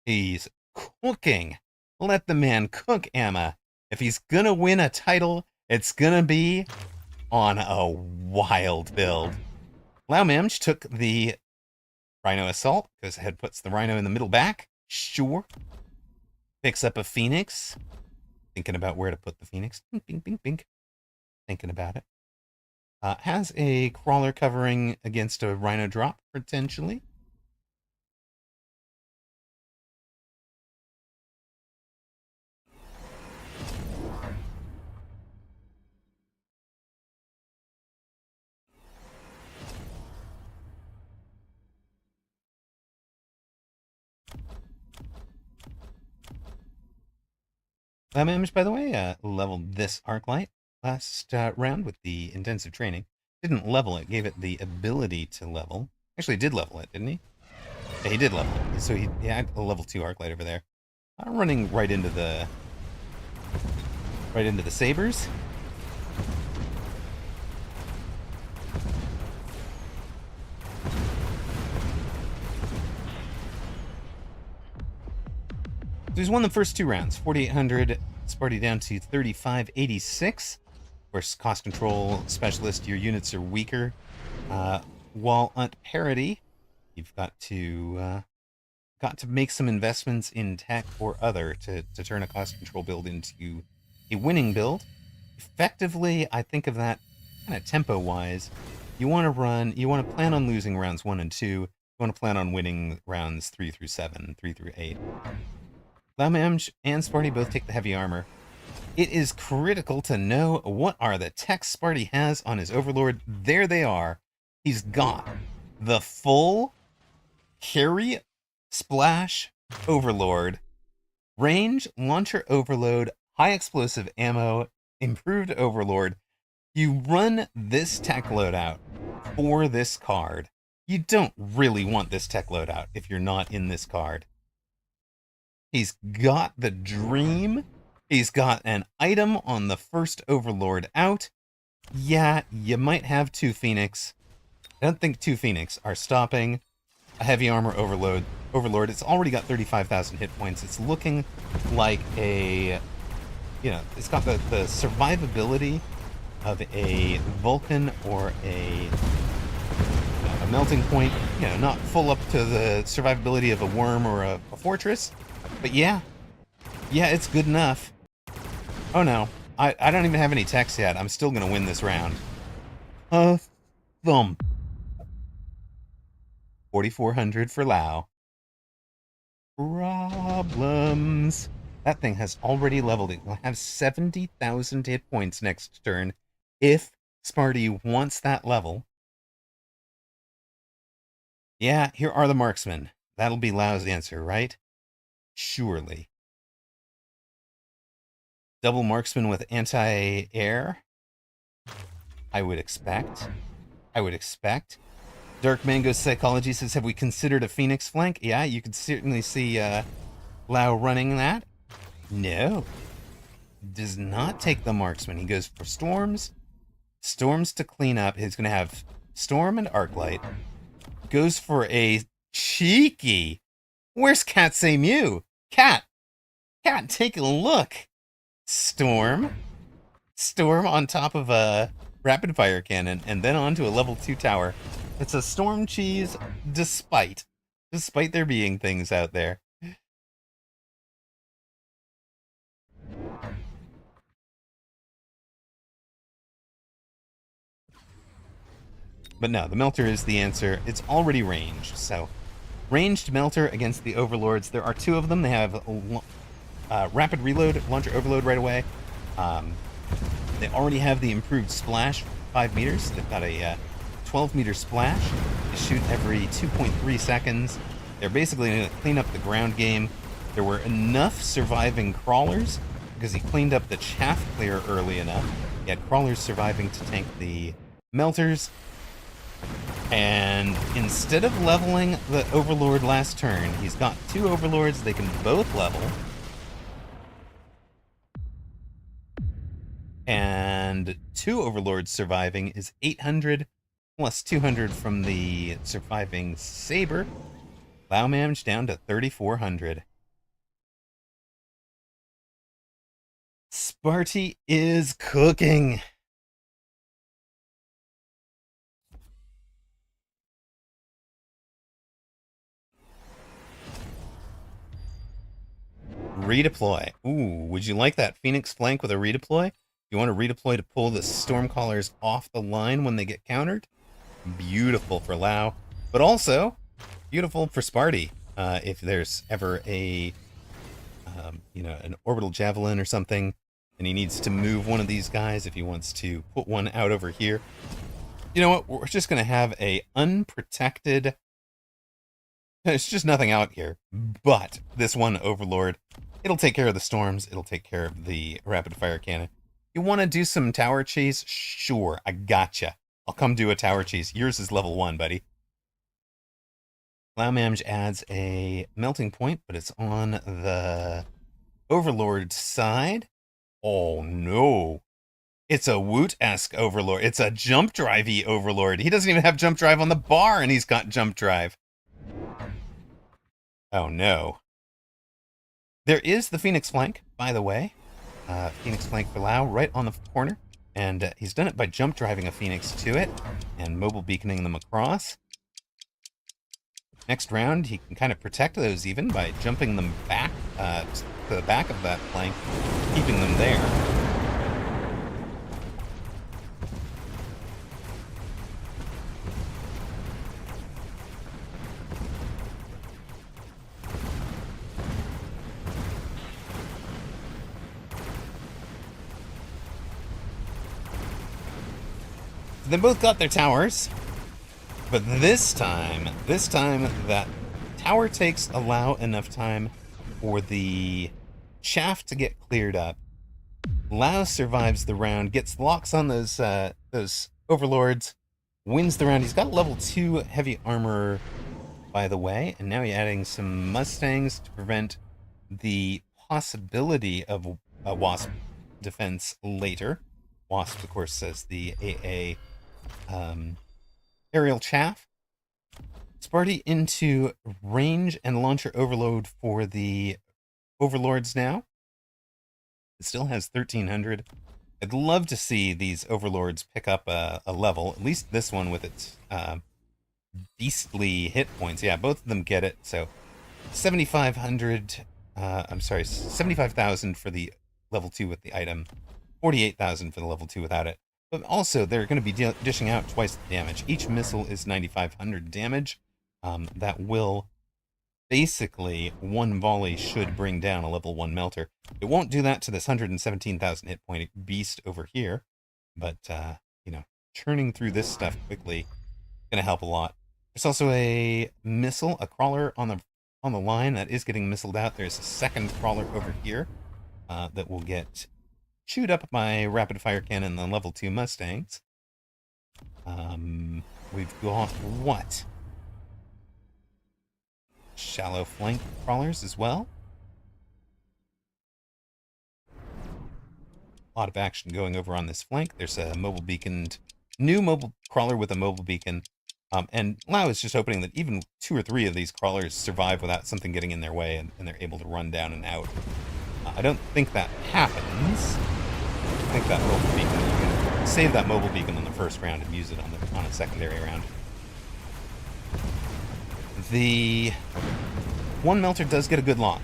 He's cooking. Let the man cook, Emma. If he's gonna win a title, it's gonna be on a wild build. Laumamj took the Rhino Assault, goes ahead, puts the Rhino in the middle back. Sure. Picks up a Phoenix. Thinking about where to put the Phoenix. Bink, bink, bink, bink. Thinking about it. Has a crawler covering against a Rhino drop, potentially. Laumamj, by the way, leveled this arc light last round with the intensive training. Didn't level it, gave it the ability to level. Actually, did level it, didn't he? Yeah, he did level it. So he had a level 2 arc light over there. Running right into the sabers. So he's won the first 2 rounds. 4,800, Sparty down to 3,586. Of course, cost control specialist, your units are weaker. While at parity, you've got to make some investments in tech or other to turn a cost control build into a winning build. Effectively, I think of that kind of tempo-wise. You want to plan on losing rounds 1 and 2. You want to plan on winning rounds 3 through 7, 3 through 8. Laumamj and Sparty both take the heavy armor. It is critical to know what are the techs Sparty has on his Overlord. There they are. He's got the full carry splash Overlord, range launcher overload, high explosive ammo, improved Overlord. You run this tech loadout for this card. You don't really want this tech loadout if you're not in this card. He's got the dream. He's got an item on the first Overlord out. Yeah, you might have 2 Phoenix. I don't think 2 Phoenix are stopping a heavy armor Overlord. It's already got 35,000 hit points. It's looking like a, it's got the survivability of a Vulcan or a melting point. Not full up to the survivability of a worm or a fortress. But yeah, it's good enough. Oh no, I don't even have any techs yet. I'm still gonna win this round. Thump. 4,400 for Lau. Problems. That thing has already leveled. It will have 70,000 hit points next turn if Sparty wants that level. Yeah, here are the marksmen. That'll be Lau's answer, right? Surely. Double marksman with anti-air. I would expect. Dark Mango's Psychology says, have we considered a Phoenix flank? Yeah, you could certainly see Lau running that. No. Does not take the marksman. He goes for storms. Storms to clean up. He's going to have storm and arc light. Goes for a Cheeky. Where's Cat Say Mew? Cat, take a look. Storm. Storm on top of a rapid fire cannon, and then onto a level 2 tower. It's a storm cheese despite there being things out there. But no, the Melter is the answer. It's already ranged, so ranged Melter against the Overlords. There are two of them. They have rapid reload, launcher overload right away. They already have the improved splash, 5 meters. They've got a 12-meter splash. They shoot every 2.3 seconds. They're basically going to clean up the ground game. There were enough surviving crawlers because he cleaned up the chaff clear early enough. He had crawlers surviving to tank the melters. And instead of leveling the Overlord last turn, he's got two Overlords they can both level. And two Overlords surviving is 800 plus 200 from the surviving Saber. Lao Mamj down to 3,400. Sparty is cooking. Redeploy. Ooh, would you like that Phoenix flank with a redeploy? You want to redeploy to pull the Stormcallers off the line when they get countered? Beautiful for Lao, but also beautiful for Sparty. If there's ever a, an orbital javelin or something, and he needs to move one of these guys, if he wants to put one out over here, you know what? We're just going to have a unprotected. There's just nothing out here, but this one Overlord. It'll take care of the storms. It'll take care of the rapid fire cannon. You want to do some tower chase? Sure, I gotcha. I'll come do a tower chase. Yours is level 1, buddy. Lao Mamj adds a melting point, but it's on the Overlord side. Oh no. It's a Woot-esque Overlord. It's a jump drive-y Overlord. He doesn't even have jump drive on the bar, and he's got jump drive. Oh no. There is the Phoenix flank, by the way. Phoenix flank for Lao right on the corner. And he's done it by jump driving a Phoenix to it and mobile beaconing them across. Next round, he can kind of protect those even by jumping them back to the back of that flank, keeping them there. They both got their towers, but this time that tower takes allow enough time for the chaff to get cleared up. Lao survives the round, gets locks on those Overlords, wins the round. He's got level 2 heavy armor, by the way, and now he's adding some Mustangs to prevent the possibility of a Wasp defense later. Wasp, of course, says the AA aerial chaff. Sparty into range and launcher overload for the Overlords now. It still has 1,300. I'd love to see these Overlords pick up a level, at least this one with its beastly hit points. Yeah, both of them get it. So 7,500. 75,000 for the level 2 with the item, 48,000 for the level 2 without it. But also, they're going to be dishing out twice the damage. Each missile is 9,500 damage. That will basically, one volley should bring down a level 1 melter. It won't do that to this 117,000 hit point beast over here, but churning through this stuff quickly is going to help a lot. There's also a missile, a crawler on the line that is getting missiled out. There's a second crawler over here that will get chewed up by rapid fire cannon and level 2 Mustangs. We've got what? Shallow flank crawlers as well. A lot of action going over on this flank. There's a mobile beaconed, new mobile crawler with a mobile beacon And Lau is just hoping that even 2 or 3 of these crawlers survive without something getting in their way, and they're able to run down and out. I don't think that happens. I think that mobile beacon, you can save that mobile beacon on the first round and use it on a secondary round. The one melter does get a good lock.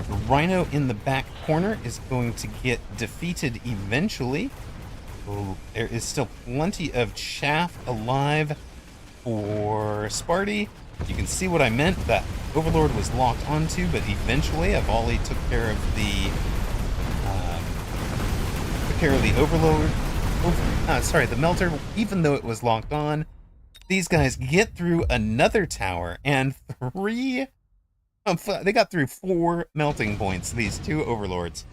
The Rhino in the back corner is going to get defeated eventually. Oh, there is still plenty of chaff alive for Sparty. You can see what I meant. That Overlord was locked onto, but eventually a volley took care of the Overlord. The melter. Even though it was locked on, these guys get through another tower and they got through 4 melting points. These 2 Overlords.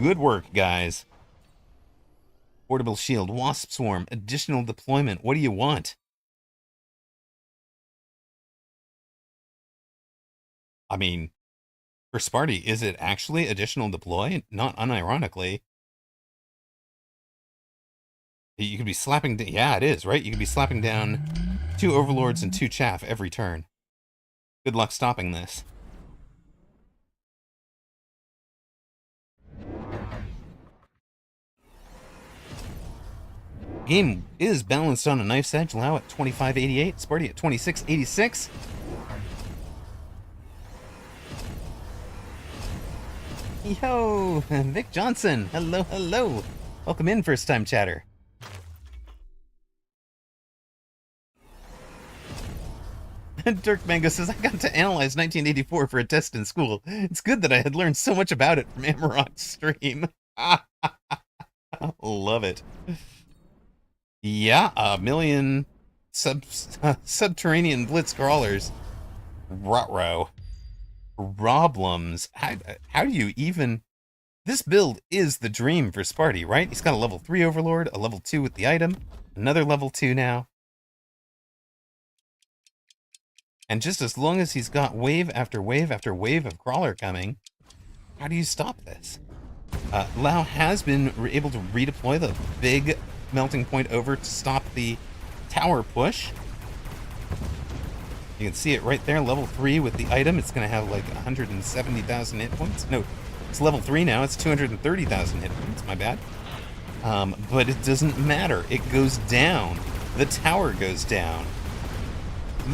Good work, guys. Portable shield, wasp swarm, additional deployment. What do you want? I mean, for Sparty, is it actually additional deploy? Not unironically. You could be slapping... Yeah, it is, right? You could be slapping down 2 Overlords and 2 chaff every turn. Good luck stopping this. Game is balanced on a knife's edge. Lau at 25.88, Sparty at 26.86. Yo, Vic Johnson. Hello, hello. Welcome in, first-time chatter. Dirk Mango says, I got to analyze 1984 for a test in school. It's good that I had learned so much about it from Amarok's stream. Love it. Yeah, 1 million subterranean blitz crawlers. Ruh-roh. Problems. How do you even... This build is the dream for Sparty, right? He's got a level 3 Overlord, a level 2 with the item, another level 2 now. And just as long as he's got wave after wave after wave of crawler coming, how do you stop this? Lau has been able to redeploy the big melting point over to stop the tower push. You can see it right there, level 3 with the item. It's going to have like 170,000 hit points. No, it's level 3 now. It's 230,000 hit points. My bad. But it doesn't matter. It goes down. The tower goes down.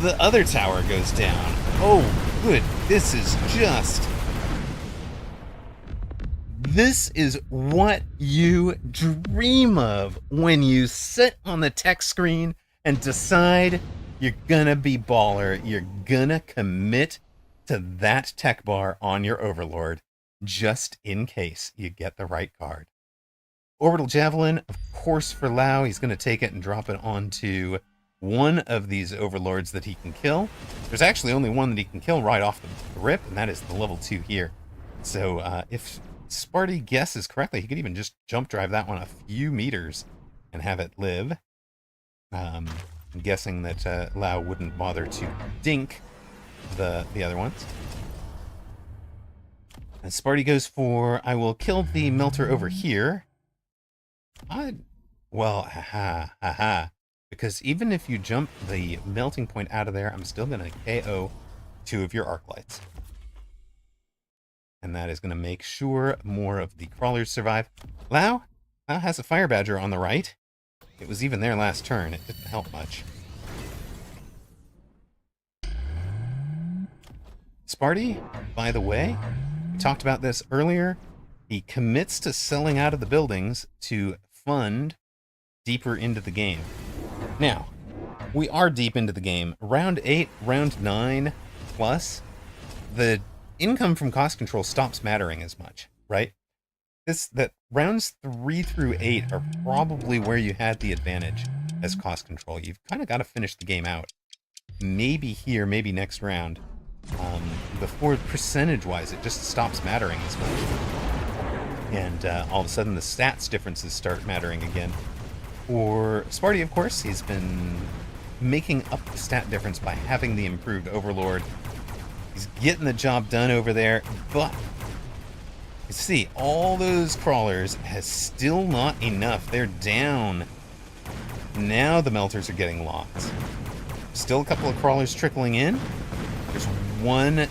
The other tower goes down. Oh, good. This is what you dream of when you sit on the tech screen and decide you're gonna be baller. You're gonna commit to that tech bar on your Overlord, just in case you get the right card. Orbital Javelin, of course, for Lau. He's gonna take it and drop it onto one of these Overlords that he can kill. There's actually only one that he can kill right off the rip, and that is the level 2 here. So if Sparty guesses correctly, he could even just jump drive that one a few meters and have it live. I'm guessing that Lau wouldn't bother to dink the other ones. And Sparty goes for, I will kill the melter over here. Well, haha. Because even if you jump the melting point out of there, I'm still going to KO 2 of your arc lights. And that is going to make sure more of the crawlers survive. Lau has a fire badger on the right. It was even there last turn. It didn't help much. Sparty, by the way, we talked about this earlier. He commits to selling out of the buildings to fund deeper into the game. Now, we are deep into the game. Round 8, round 9 plus, the income from cost control stops mattering as much, right? That rounds 3 through 8 are probably where you had the advantage as cost control. You've kind of got to finish the game out. Maybe here, maybe next round. Before percentage-wise, it just stops mattering as much. And all of a sudden, the stats differences start mattering again. For Sparty, of course, he's been making up the stat difference by having the improved Overlord. He's getting the job done over there, but you see, all those crawlers has still not enough. They're down. Now the melters are getting locked. Still a couple of crawlers trickling in. There's one.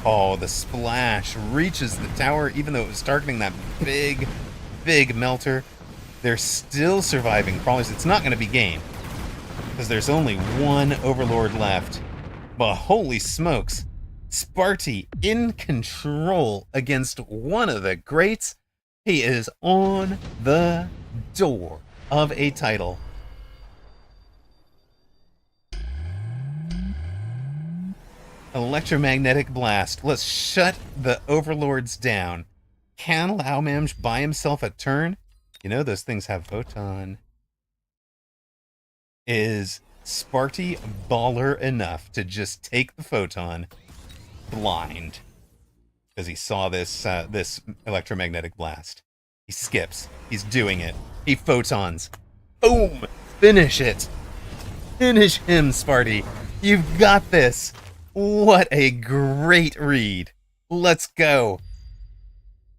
Oh, the splash reaches the tower, even though it was targeting that big, big melter. They're still surviving crawlers. It's not going to be game, because there's only one Overlord left. But holy smokes, Sparty in control against one of the greats. He is on the door of a title. Electromagnetic blast. Let's shut the overlords down. Can Laomamj buy himself a turn? You know those things have photon. Is Sparty baller enough to just take the photon blind? Because he saw this this electromagnetic blast. He skips. He's doing it. He photons. Boom! Finish it. Finish him, Sparty. You've got this. What a great read. Let's go.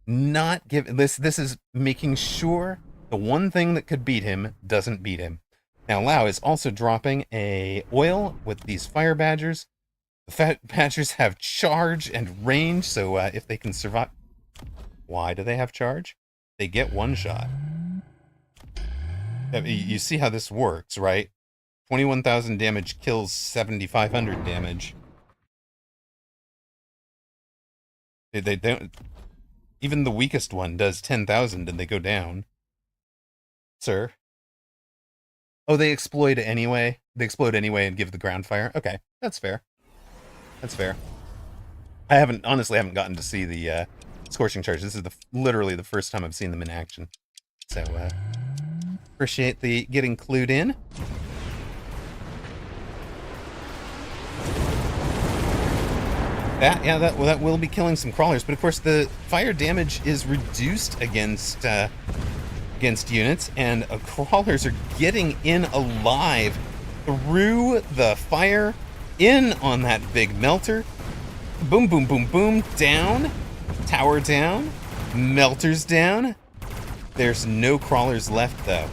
Not give this is making sure the one thing that could beat him doesn't beat him. Now Lao is also dropping a oil with these fire badgers. The fat badgers have charge and range, so if they can survive... Why do they have charge? They get one shot. I mean, you see how this works, right? 21,000 damage kills 7,500 damage. They don't... Even the weakest one does 10,000 and they go down. Sir? Oh, they explode anyway? They explode anyway and give the ground fire? Okay, that's fair. That's fair. I honestly haven't gotten to see the scorching charge. This is literally the first time I've seen them in action. So, appreciate the getting clued in. That will be killing some crawlers, but of course the fire damage is reduced against units, and crawlers are getting in alive through the fire, in on that big melter. Boom, boom, boom, boom, down, tower down, melters down. There's no crawlers left though,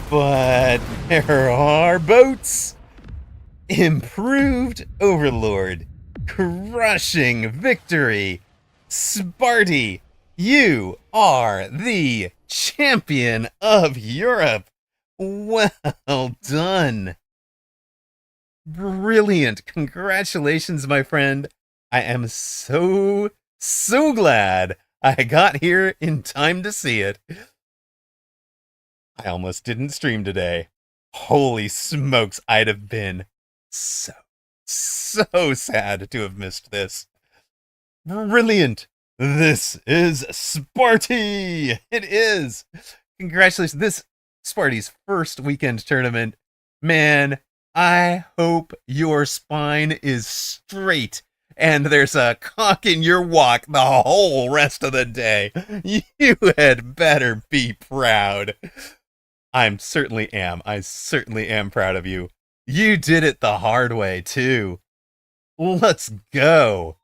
but there are boats. Improved Overlord. Crushing victory. Sparty, you are the champion of Europe. Well done. Brilliant. Congratulations, my friend. I am so glad I got here in time to see it. I almost didn't stream today. Holy smokes, I'd have been so sad to have missed this. Brilliant. This is Sparty. It is. Congratulations. This Sparty's first weekend tournament. Man, I hope your spine is straight and there's a cock in your walk the whole rest of the day. You had better be proud. I certainly am proud of you. You did it the hard way, too. Let's go.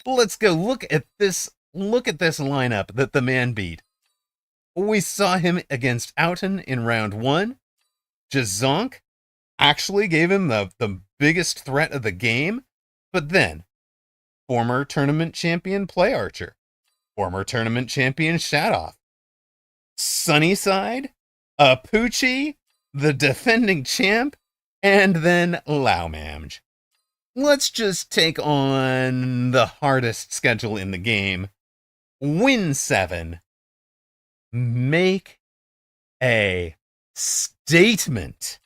Let's go. Look at this lineup that the man beat. We saw him against Outen in round 1. Jazonk actually gave him the biggest threat of the game. But then, former tournament champion Play Archer. Former tournament champion Shadoff. Sunnyside, Apucci, the defending champ, and then Laomamj. Let's just take on the hardest schedule in the game. Win 7. Make a statement.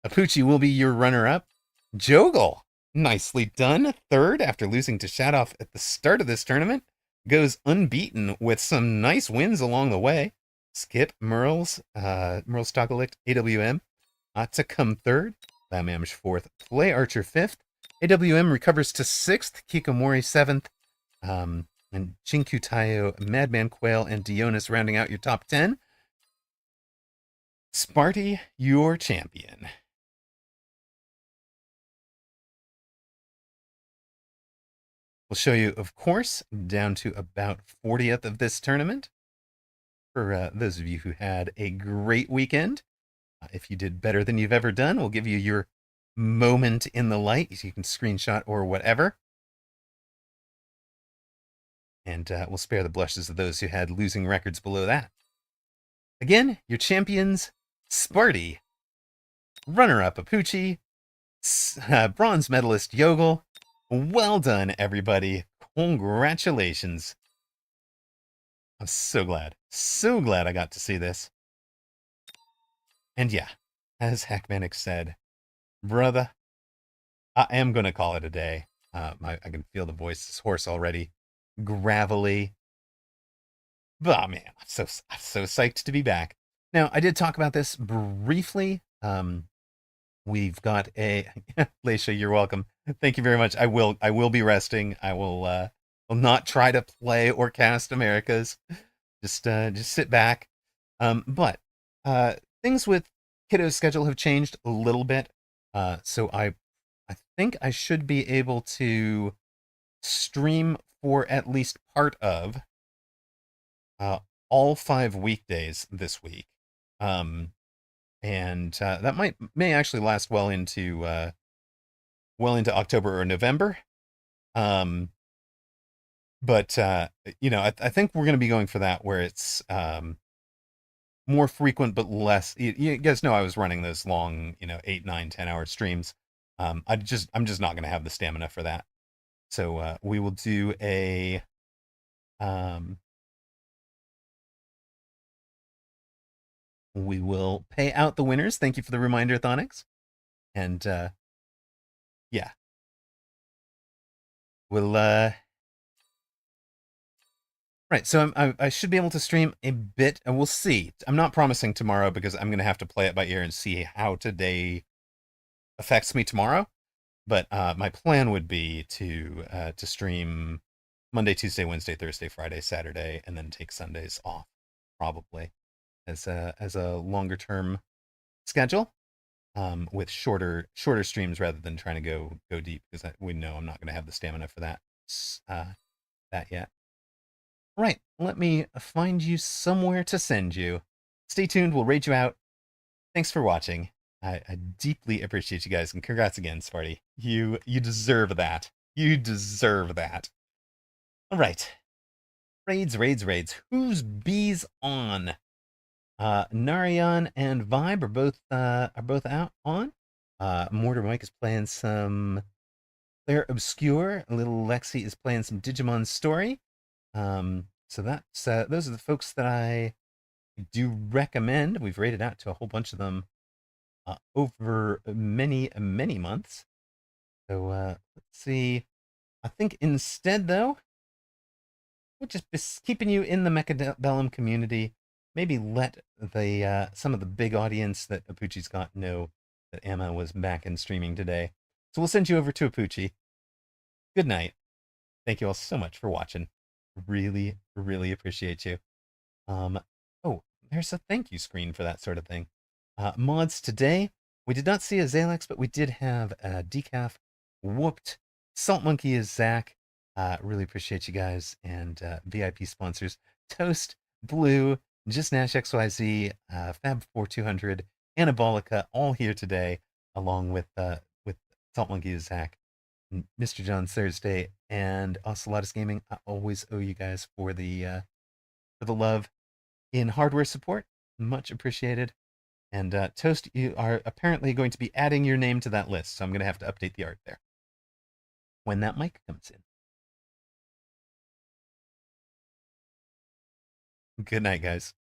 Apucci will be your runner-up. Jogel, nicely done. 3rd after losing to Shadoff at the start of this tournament. Goes unbeaten with some nice wins along the way. Skip, Merle's Togglelict, AWM. To come 3rd. Laomamj 4th. Play Archer 5th. AWM recovers to 6th. Kikomori 7th. And Chinku Tayo, Madman Quail, and Dionis rounding out your top 10. Sparty, your champion. We'll show you, of course, down to about 40th of this tournament. For those of you who had a great weekend. If you did better than you've ever done, we'll give you your moment in the light. You can screenshot or whatever. And we'll spare the blushes of those who had losing records below that. Again, your champions, Sparty, runner-up Apucci, bronze medalist Yogel. Well done, everybody. Congratulations. I'm so glad I got to see this. And yeah, as Hackmanic said, brother, I am going to call it a day. I can feel the voice is hoarse already, gravelly. But oh, man, I'm so psyched to be back. Now, I did talk about this briefly. We've got a Leisha, you're welcome. Thank you very much. I will be resting. I will not try to play or cast Americas. Just sit back. But things with Kiddo's schedule have changed a little bit. So I think I should be able to stream for at least part of all 5 weekdays this week. And that may actually last well into October or November. But I think we're going to be going for that, where it's more frequent but less. You guys know I was running those long, 8, 9, 10-hour streams. I'm just not going to have the stamina for that. So we will do a we will pay out the winners. Thank you for the reminder, Thonix. And yeah, we'll right. So I should be able to stream a bit, and we'll see. I'm not promising tomorrow because I'm gonna have to play it by ear and see how today affects me tomorrow. But my plan would be to stream Monday, Tuesday, Wednesday, Thursday, Friday, Saturday, and then take Sundays off, probably as a longer term schedule, with shorter streams rather than trying to go deep, because we know I'm not going to have the stamina for that yet. Right, let me find you somewhere to send you. Stay tuned, we'll raid you out. Thanks for watching. I deeply appreciate you guys, and congrats again, Sparty. You deserve that. You deserve that. All right. Raids. Who's bees on? Narayan and Vibe are both out on. Mortar Mike is playing some Claire Obscure. Little Lexi is playing some Digimon Story. So that's those are the folks that I do recommend. We've rated out to a whole bunch of them over many months. So let's see. I think instead, though, we'll just be keeping you in the Mechabellum community. Maybe let the some of the big audience that Apucci's got know that Emma was back and streaming today. So we'll send you over to Apucci. Good night. Thank you all so much for watching. Really appreciate you. Oh, there's a thank you screen for that sort of thing. Mods today, we did not see a Zalex, but we did have a Decaf, Whooped, Salt Monkey is Zach. Really appreciate you guys, and VIP sponsors, Toast, Blue, Just Nash XYZ, Fab4200, Anabolica, all here today, along with Salt Monkey is Zach, Mr. John Thursday, and Ocelotus Gaming. I always owe you guys for the love in hardware support. Much appreciated. And Toast, you are apparently going to be adding your name to that list, so I'm going to have to update the art there when that mic comes in. Good night, guys.